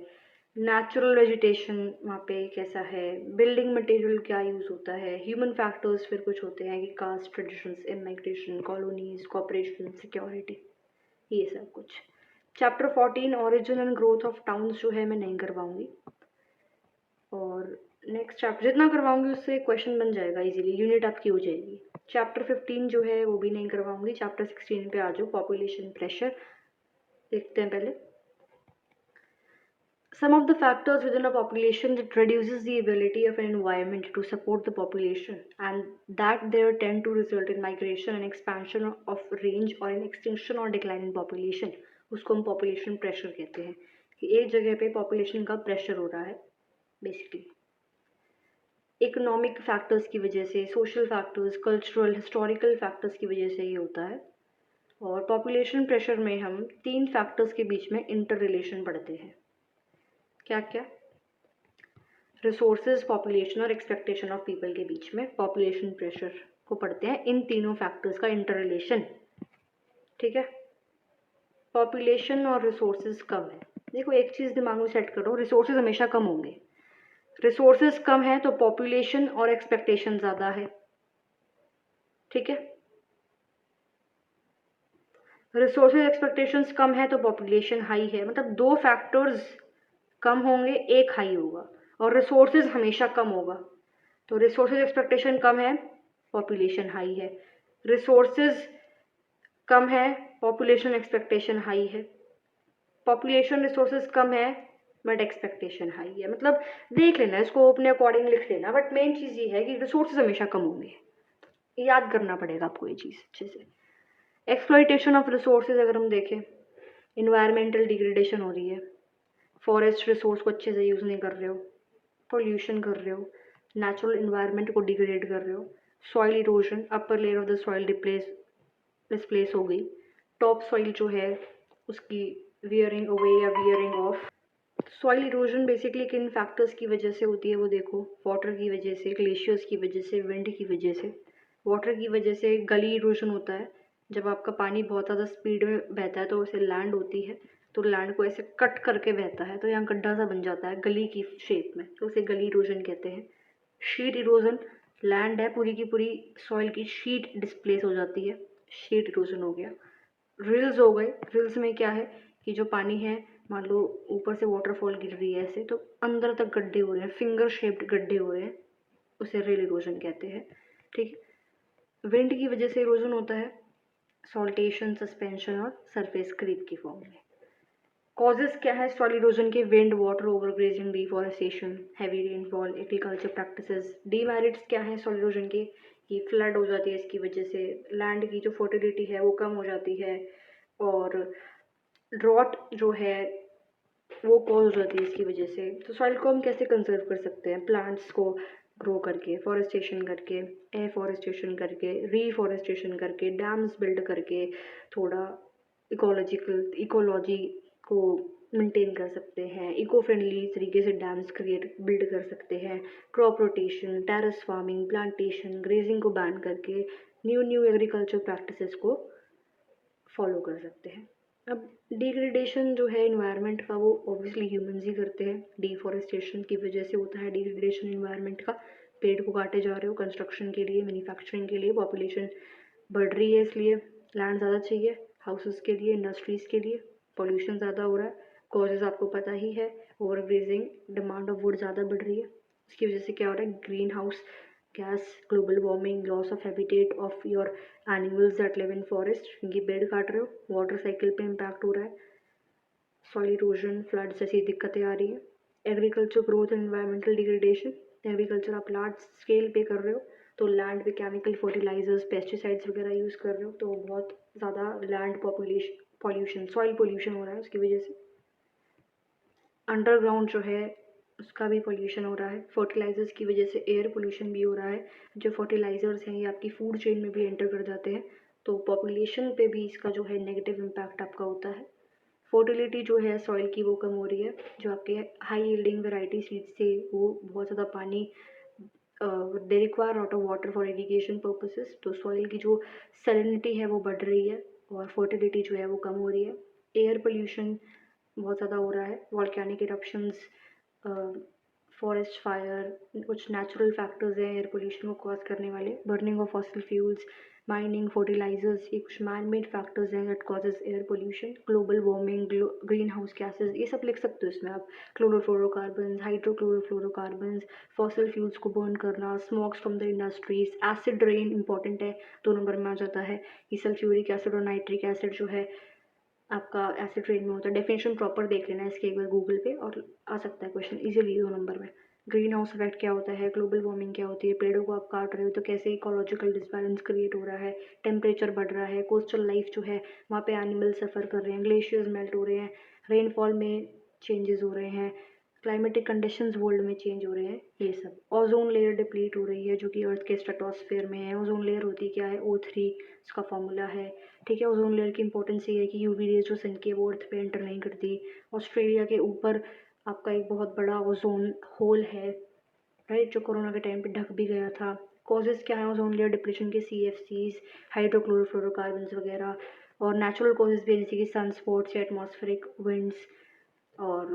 नेचुरल वेजिटेशन वहाँ पे कैसा है, बिल्डिंग मटेरियल क्या यूज़ होता है, ह्यूमन फैक्टर्स फिर कुछ होते हैं कि caste, traditions, immigration, colonies, cooperation, security, ये सब कुछ। Chapter 14 origin and growth of towns जो है मैं नहीं करवाऊंगी, और नेक्स्ट चैप्टर जितना करवाऊंगी उससे क्वेश्चन बन जाएगा इजीली, यूनिट आपकी हो जाएगी। चैप्टर 15 जो है वो भी नहीं करवाऊंगी। चैप्टर 16 पे आ जाओ, पॉपुलेशन प्रेशर देखते हैं पहले। Some of the factors within a population that reduces the ability of an environment to support the population, and that there tend to result in migration and expansion of range or in extinction or decline in population, उसको हम population pressure कहते हैं, कि एक जगह पे population का pressure हो रहा है basically। इकोनॉमिक फैक्टर्स की वजह से, social factors, cultural, historical factors की वजह से ये होता है। और पॉपुलेशन प्रेशर में हम 3 फैक्टर्स के बीच में इंटर रिलेशन पढ़ते हैं। क्या क्या? रिसोर्सेज, पॉपुलेशन और एक्सपेक्टेशन ऑफ पीपल के बीच में पॉपुलेशन प्रेशर को पढ़ते हैं, इन तीनों फैक्टर्स का इंटर रिलेशन, ठीक है। पॉपुलेशन और रिसोर्सेज कम है, देखो एक चीज़ दिमाग में सेट करो, रिसोर्सेज हमेशा कम होंगे, रिसोर्सेज कम है तो पॉपुलेशन और एक्सपेक्टेशन ज़्यादा है, ठीक है। रिसोर्सेज एक्सपेक्टेशंस कम है तो पॉपुलेशन हाई है, मतलब 2 फैक्टर्स कम होंगे, एक हाई होगा, और रिसोर्सेज हमेशा कम होगा, तो रिसोर्सेज एक्सपेक्टेशन कम है, पॉपुलेशन हाई है, रिसोर्सेज कम है, पॉपुलेशन एक्सपेक्टेशन हाई है, पॉपुलेशन रिसोर्सेज कम है बट एक्सपेक्टेशन हाई है, मतलब देख लेना इसको अपने अकॉर्डिंग लिख लेना, बट मेन चीज़ ये है कि रिसोर्सेज हमेशा कम होंगे, याद करना पड़ेगा आपको ये चीज़ अच्छे से। एक्सप्लॉइटेशन ऑफ रिसोर्सेज अगर हम देखें, इन्वायरमेंटल डिग्रेडेशन हो रही है, फॉरेस्ट रिसोर्स को अच्छे से यूज़ नहीं कर रहे हो, पोल्यूशन कर रहे हो, नेचुरल इन्वायरमेंट को डिग्रेड कर रहे हो, soil erosion, upper layer of the soil displace हो गई, टॉप सॉइल जो है उसकी वियरिंग अवे या wearing of. Soil erosion basically किन फैक्टर्स की वजह से होती है वो देखो, वाटर की वजह से, ग्लेशियर्स की वजह से, विंड की वजह से। वाटर की वजह से गली इरोजन होता है, जब आपका पानी बहुत ज़्यादा स्पीड में बहता है तो उसे लैंड होती है, तो लैंड को ऐसे कट करके बहता है तो यहाँ गड्ढा सा बन जाता है गली की शेप में, तो उसे गली इरोजन कहते हैं। शीट इरोजन, लैंड है पूरी की पूरी, सॉइल की शीट डिस्प्लेस हो जाती है, शीट इरोजन हो गया। रिल्स हो गए, रिल्स में क्या है कि जो पानी है, मान लो ऊपर से वाटरफॉल गिर रही है ऐसे, तो अंदर तक गड्ढे हो रहे हैं, फिंगर शेप्ड गड्ढे हो रहे हैं, उसे रिल इरोजन कहते हैं, ठीक। विंड की वजह से इरोजन होता है, सॉल्टेशन, सस्पेंशन और सरफेस क्रीप की फॉर्म में। कॉजेज क्या है सॉइल इरोजन के? Wind, water overgrazing, deforestation, heavy rainfall, agriculture practices. Demerits क्या है सॉइल इरोजन के? कि फ्लड हो जाती है इसकी वजह से, लैंड की जो फर्टिलिटी है वो कम हो जाती है, और ड्रॉट जो है वो कॉज हो जाती है इसकी वजह से। तो सॉइल को हम कैसे कंजर्व कर सकते हैं? प्लांट्स को ग्रो करके, फॉरेस्टेशन करके, एफॉरेस्टेशन करके, रीफॉरेस्टेशन करके, डैम्स बिल्ड करके, थोड़ा इकोलॉजी को मेंटेन कर सकते हैं, इको फ्रेंडली तरीके से डैम्स क्रिएट बिल्ड कर सकते हैं, crop rotation, terrace farming, plantation, grazing को बैन करके न्यू न्यू एग्रीकल्चर प्रैक्टिसेस को फॉलो कर सकते हैं। अब डिग्रेडेशन जो है इन्वायरमेंट का, वो ऑब्वियसली ह्यूमंस ही करते हैं। डिफॉरेस्टेशन की वजह से होता है डिग्रेडेशन इन्वायरमेंट का। पेड़ को काटे जा रहे हो कंस्ट्रक्शन के लिए, मैन्युफैक्चरिंग के लिए, पॉपुलेशन बढ़ रही है इसलिए लैंड ज़्यादा चाहिए, हाउसेस के लिए, इंडस्ट्रीज़ के लिए, पॉल्यूशन ज़्यादा हो रहा है, कॉजेज़ आपको पता ही है, over grazing, demand of would ज़्यादा बढ़ रही है। इसकी वजह से क्या हो रहा है? Green house gas, global warming, loss of habitat of your animals that live in forest, क्योंकि पेड़ काट रहे हो, वाटर साइकिल पे इम्पैक्ट हो रहा है, सॉइल इरोजन, फ्लड जैसी दिक्कतें आ रही हैं, agriculture growth and environmental degradation. Agriculture आप लार्ज स्केल पे कर रहे हो तो लैंड पे केमिकल फर्टिलाइजर्स, पेस्टिसाइड्स वगैरह यूज़ कर रहे हो, तो बहुत ज़्यादा लैंड पॉल्यूशन, सॉइल पोल्यूशन हो रहा है उसकी वजह से। अंडरग्राउंड जो है उसका भी पोल्यूशन हो रहा है, फर्टिलाइजर्स की वजह से एयर पोल्यूशन भी हो रहा है। जो फर्टिलाइजर्स हैं ये आपकी फूड चेन में भी एंटर कर जाते हैं, तो पॉपुलेशन पे भी इसका जो है नेगेटिव इम्पैक्ट आपका होता है। फर्टिलिटी जो है सॉइल की वो कम हो रही है, जो आपके हाई यील्डिंग वैरायटी सीड्स थे वो बहुत ज़्यादा पानी, they require lot of water for irrigation purposes, तो सॉइल की जो सैलिनिटी है वो बढ़ रही है और फर्टिलिटी जो है वो कम हो रही है। एयर पोल्यूशन बहुत ज़्यादा हो रहा है, वॉल्केनिक इरप्शंस, फॉरेस्ट फायर, कुछ नेचुरल फैक्टर्स हैं एयर पोल्यूशन को कॉज करने वाले, burning of fossil fuels, mining, fertilisers, ये कुछ मैन मेड फैक्टर्स हैं that causes air pollution. Global warming, green house gases, ये सब लिख सकते हो इसमें आप। क्लोरोफ्लोरोकार्बन्स, हाइड्रोक्लोरोफ्लोरोकार्बन्स, फॉसिल फ्यूल्स को बर्न करना, smokes from the industries, acid rain important है, 2 नंबर में आ जाता है। ये सल्फ्यूरिक एसिड और नाइट्रिक एसिड जो है आपका एसिड रेन में होता है। डेफिनेशन प्रॉपर देख लेना इसके एक बार गूगल पे, और आ सकता है क्वेश्चन इजीली 2 नंबर में। ग्रीन हाउस इफेक्ट क्या होता है, ग्लोबल वार्मिंग क्या होती है, पेड़ों को आप काट रहे हो तो कैसे इकोलॉजिकल डिसबैलेंस क्रिएट हो रहा है, टेम्परेचर बढ़ रहा है, कोस्टल लाइफ जो है वहाँ पे एनिमल सफ़र कर रहे हैं, ग्लेशियर्स मेल्ट हो रहे हैं, रेनफॉल में चेंजेस हो रहे हैं, क्लाइमेटिक कंडीशंस वर्ल्ड में चेंज हो रहे हैं, ये सब। ओजोन लेयर डिप्लीट हो रही है जो कि अर्थ के स्ट्रेटोस्फेयर में है। ओजोन लेयर होती क्या है? O3 इसका फॉर्मूला है, ठीक है। ओजोन लेयर की इंपॉर्टेंस ये है कि यूवी रेज जो सन की है वो अर्थ पे एंटर नहीं करती। ऑस्ट्रेलिया के ऊपर आपका एक बहुत बड़ा ओजोन होल है, राइट, जो कोरोना के टाइम पे ढक भी गया था। कॉजेज़ क्या है ओजोन लेयर डिप्लीशन के? CFCs, हाइड्रोक्लोरोफ्लोरोकार्बन्स वगैरह, और नेचुरल कॉजेज़ भी जैसे कि सनस्पॉट्स या एटमॉस्फेरिक विंड्स, और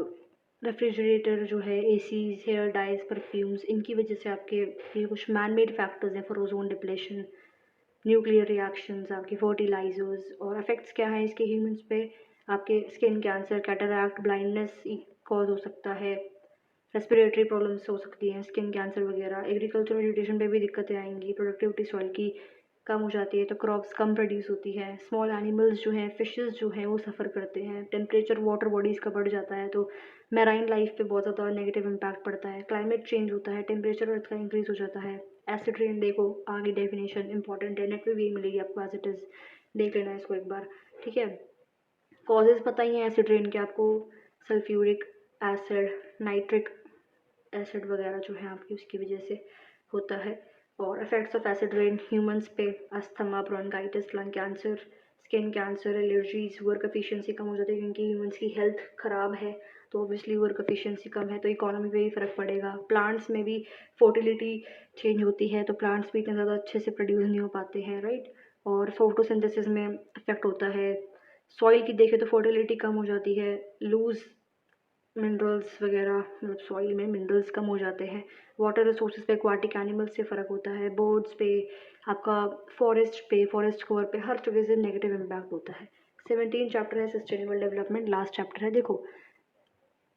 रेफ्रिजरेटर जो है, एसीज, हेयर डाइज, परफ्यूम्स, इनकी वजह से आपके ये कुछ मैन मेड फैक्टर्स हैं for ozone depletion. Nuclear reactions, आपके फर्टिलाइजर्स, और इफेक्ट्स क्या हैं इसके ह्यूमंस पे? आपके skin cancer, cataract, blindness cause हो सकता है, रेस्पिरेटरी प्रॉब्लम्स हो सकती हैं, स्किन कैंसर वगैरह। एग्रीकल्चर न्यूट्रिशन पे भी दिक्कतें आएंगी, प्रोडक्टिविटी सॉइल की कम हो जाती है तो क्रॉप्स कम प्रोड्यूस होती है। स्मॉल एनिमल्स जो हैं, फिशेस जो हैं वो सफ़र करते हैं। टेम्परेचर वाटर बॉडीज़ का बढ़ जाता है तो मैराइन लाइफ पे बहुत ज़्यादा नेगेटिव इम्पैक्ट पड़ता है। क्लाइमेट चेंज होता है, टेम्परेचर अर्थ का इंक्रीज़ हो जाता है। एसिड रेन देखो, आगे डेफिनेशन इंपॉर्टेंट है, नेट पे भी मिलेगी आपको एज इट इज़, देख लेना इसको एक बार, ठीक है। कॉजेज़ पता ही हैं एसिड रेन के आपको, सल्फ्यूरिक एसिड, नाइट्रिक एसिड वगैरह जो है आपकी उसकी वजह से होता है। और effects of acid rain humans पे: asthma, bronchitis, lung cancer, skin cancer, allergies, work efficiency कम हो जाती है क्योंकि ह्यूमंस की हेल्थ ख़राब है, तो ऑब्वियसली वर्क एफिशिएंसी कम है तो इकोनॉमी पे भी फ़र्क पड़ेगा। प्लांट्स में भी फर्टिलिटी चेंज होती है तो प्लांट्स भी इतने ज़्यादा अच्छे से प्रोड्यूस नहीं हो पाते हैं, राइट। और फोटोसिंथेसिस में इफेक्ट होता है। सॉइल की देखें तो फर्टिलिटी कम हो जाती है, लूज़ मिनरल्स वगैरह, मतलब सॉइल में मिनरल्स कम हो जाते हैं। वाटर रिसोर्सेज पे, एक्वाटिक एनिमल्स से फ़र्क होता है, बर्ड्स पे, आपका फॉरेस्ट कवर पे, हर जगह से नेगेटिव इम्पैक्ट होता है। 17 चैप्टर है सस्टेनेबल डेवलपमेंट, लास्ट चैप्टर है। देखो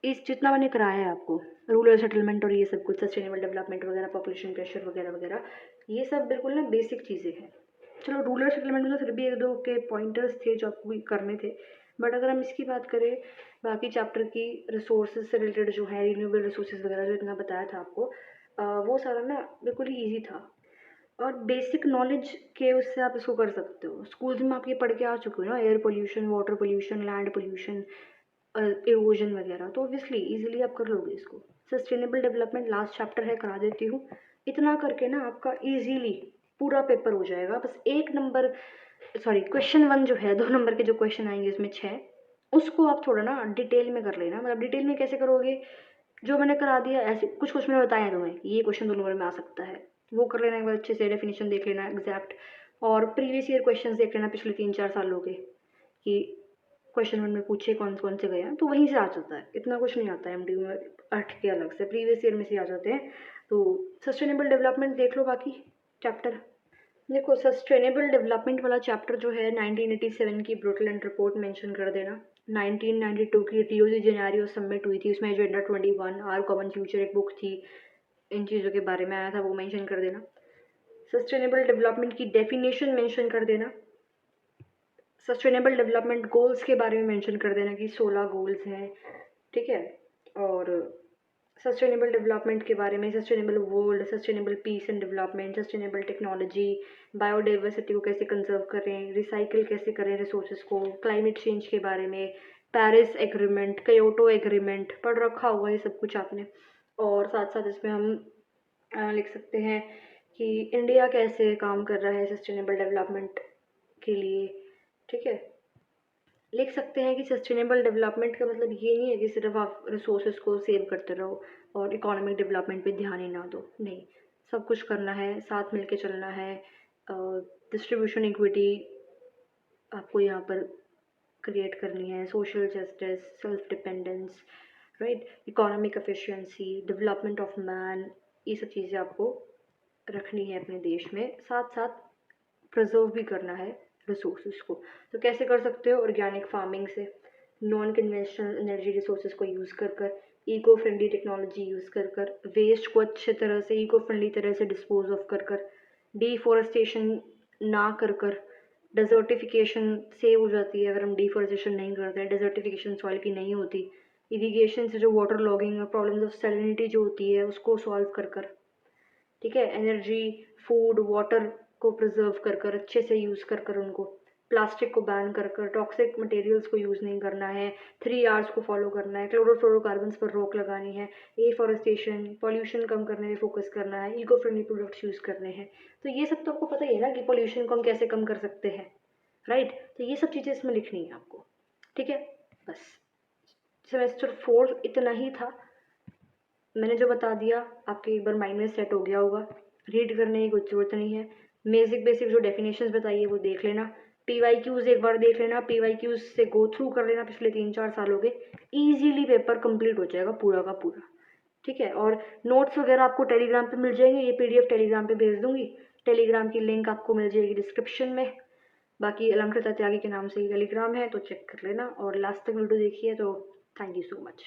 इस जितना मैंने कराया है आपको, रूरल सेटलमेंट और ये सब कुछ, सस्टेनेबल डेवलपमेंट वगैरह, पॉपुलेशन प्रेशर वगैरह वगैरह, ये सब बिल्कुल ना बेसिक चीज़ें हैं। चलो रूरल सेटलमेंट में तो फिर भी 1-2 के पॉइंटर्स थे जो आपको भी करने थे, बट अगर हम इसकी बात करें बाकी चैप्टर की, रिसोर्सेज से रिलेटेड जो है, रिन्यूएबल रिसोर्सेज वगैरह जो इतना बताया था आपको, वो सारा ना बिल्कुल ही ईजी था। और बेसिक नॉलेज के उससे आप इसको कर सकते हो। स्कूल्स में आप ये पढ़ के आ चुके हो ना, air pollution, water pollution, land pollution, erosion वगैरह, तो ऑब्वियसली इजीली आप कर लोगे इसको। सस्टेनेबल डेवलपमेंट लास्ट चैप्टर है, करा देती हूँ। इतना करके ना आपका इजीली पूरा पेपर हो जाएगा। बस एक नंबर, सॉरी, क्वेश्चन 1 जो है, 2 नंबर के जो क्वेश्चन आएंगे इसमें 6, उसको आप थोड़ा ना डिटेल में कर लेना। मतलब डिटेल में कैसे करोगे, जो मैंने करा दिया ऐसे कुछ कुछ मैंने बताया तुम्हें कि ये क्वेश्चन 2 नंबर में आ सकता है, वो कर लेना एक बार अच्छे से, डेफिनेशन देख लेना एग्जैक्ट, और प्रीवियस ईयर क्वेश्चन देख लेना पिछले 3-4 सालों के, कि क्वेश्चन 1 में पूछे कौन कौन से गया, तो वहीं से आ जाता है। इतना कुछ नहीं आता है एमडीयू में 8 के अलग से, प्रीवियस ईयर में से आ जाते हैं। तो सस्टेनेबल डेवलपमेंट देख लो बाकी चैप्टर। देखो, सस्टेनेबल डेवलपमेंट वाला चैप्टर जो है 1987 की ब्रुकलिन रिपोर्ट मेंशन कर देना। 1992 की रियो डी जेनेरियो समिट हुई थी, उसमें एजेंडा 21 आर कॉमन फ्यूचर एक बुक थी, इन चीज़ों के बारे में आया था, वो मेंशन कर देना। सस्टेनेबल डेवलपमेंट की डेफिनेशन मेंशन कर देना। सस्टेनेबल डेवलपमेंट गोल्स के बारे में मेंशन कर देना कि 16 गोल्स हैं, ठीक है। और सस्टेनेबल डेवलपमेंट के बारे में sustainable world, sustainable peace and development, sustainable technology, biodiversity को कैसे कंजर्व करें, रिसाइकिल कैसे करें रिसोर्सेज को, क्लाइमेट चेंज के बारे में, पेरिस एग्रीमेंट, क्योटो एग्रीमेंट, पढ़ रखा होगा ये सब कुछ आपने। और साथ साथ इसमें हम लिख सकते हैं कि इंडिया कैसे काम कर रहा है सस्टेनेबल डेवलपमेंट के लिए, ठीक है। लिख सकते हैं कि सस्टेनेबल डेवलपमेंट का मतलब ये नहीं है कि सिर्फ आप रिसोर्सेज को सेव करते रहो और इकोनॉमिक डेवलपमेंट पे ध्यान ही ना दो, नहीं, सब कुछ करना है, साथ मिलके चलना है। डिस्ट्रीब्यूशन इक्विटी आपको यहाँ पर क्रिएट करनी है, social justice, self dependence, right, economic efficiency, development of man, ये सब चीज़ें आपको रखनी है अपने देश में। साथ साथ प्रिजर्व भी करना है रिसोर्सेज को। तो कैसे कर सकते हो, ऑर्गेनिक फार्मिंग से, नॉन कन्वेंशनल एनर्जी रिसोर्सेज को यूज़ कर इको फ्रेंडली टेक्नोलॉजी यूज़ कर वेस्ट को अच्छे तरह से इको फ्रेंडली तरह से डिस्पोज ऑफ कर डिफॉरेस्टेशन ना कर डेजर्टिफिकेशन सेव हो जाती है अगर हम डिफॉरेस्टेशन नहीं करते हैं, डेजर्टिफिकेशन सॉइल की नहीं होती, इरीगेशन से जो वाटर लॉगिंग और प्रॉब्लम्स ऑफ सैलिनिटी जो होती है उसको सॉल्व कर, ठीक है। एनर्जी, फूड, वाटर को प्रिजर्व कर अच्छे से यूज़ कर उनको, प्लास्टिक को बैन कर टॉक्सिक मटेरियल्स को यूज़ नहीं करना है, 3 Rs को फॉलो करना है, क्लोरोफ्लोरोकार्बन्स पर रोक लगानी है, एफॉरेस्टेशन, पॉल्यूशन कम करने में फोकस करना है, इको फ्रेंडली प्रोडक्ट्स यूज़ करने हैं। तो ये सब तो आपको पता ही है ना कि पॉल्यूशन को हम कैसे कम कर सकते हैं, राइट। तो ये सब चीज़ें इसमें लिखनी है आपको, ठीक है। बस सेमेस्टर 4 इतना ही था, मैंने जो बता दिया आपके एक बार माइंड में सेट हो गया होगा। रीड करने की कुछ ज़रूरत नहीं है, बेसिक बेसिक जो डेफिनेशंस बताइए वो देख लेना, पीवाईक्यूज़ एक बार देख लेना, पीवाईक्यूज़ से गो थ्रू कर लेना पिछले 3-4 सालों के, ईजीली पेपर कंप्लीट हो जाएगा पूरा का पूरा, ठीक है। और नोट्स वगैरह आपको टेलीग्राम पे मिल जाएंगे, ये पीडीएफ टेलीग्राम पे भेज दूंगी, टेलीग्राम की लिंक आपको मिल जाएगी डिस्क्रिप्शन में। बाकी अलंकृता त्यागी के नाम से ही टेलीग्राम है, तो चेक कर लेना। और लास्ट तक वीडियो देखिए, तो थैंक यू सो मच।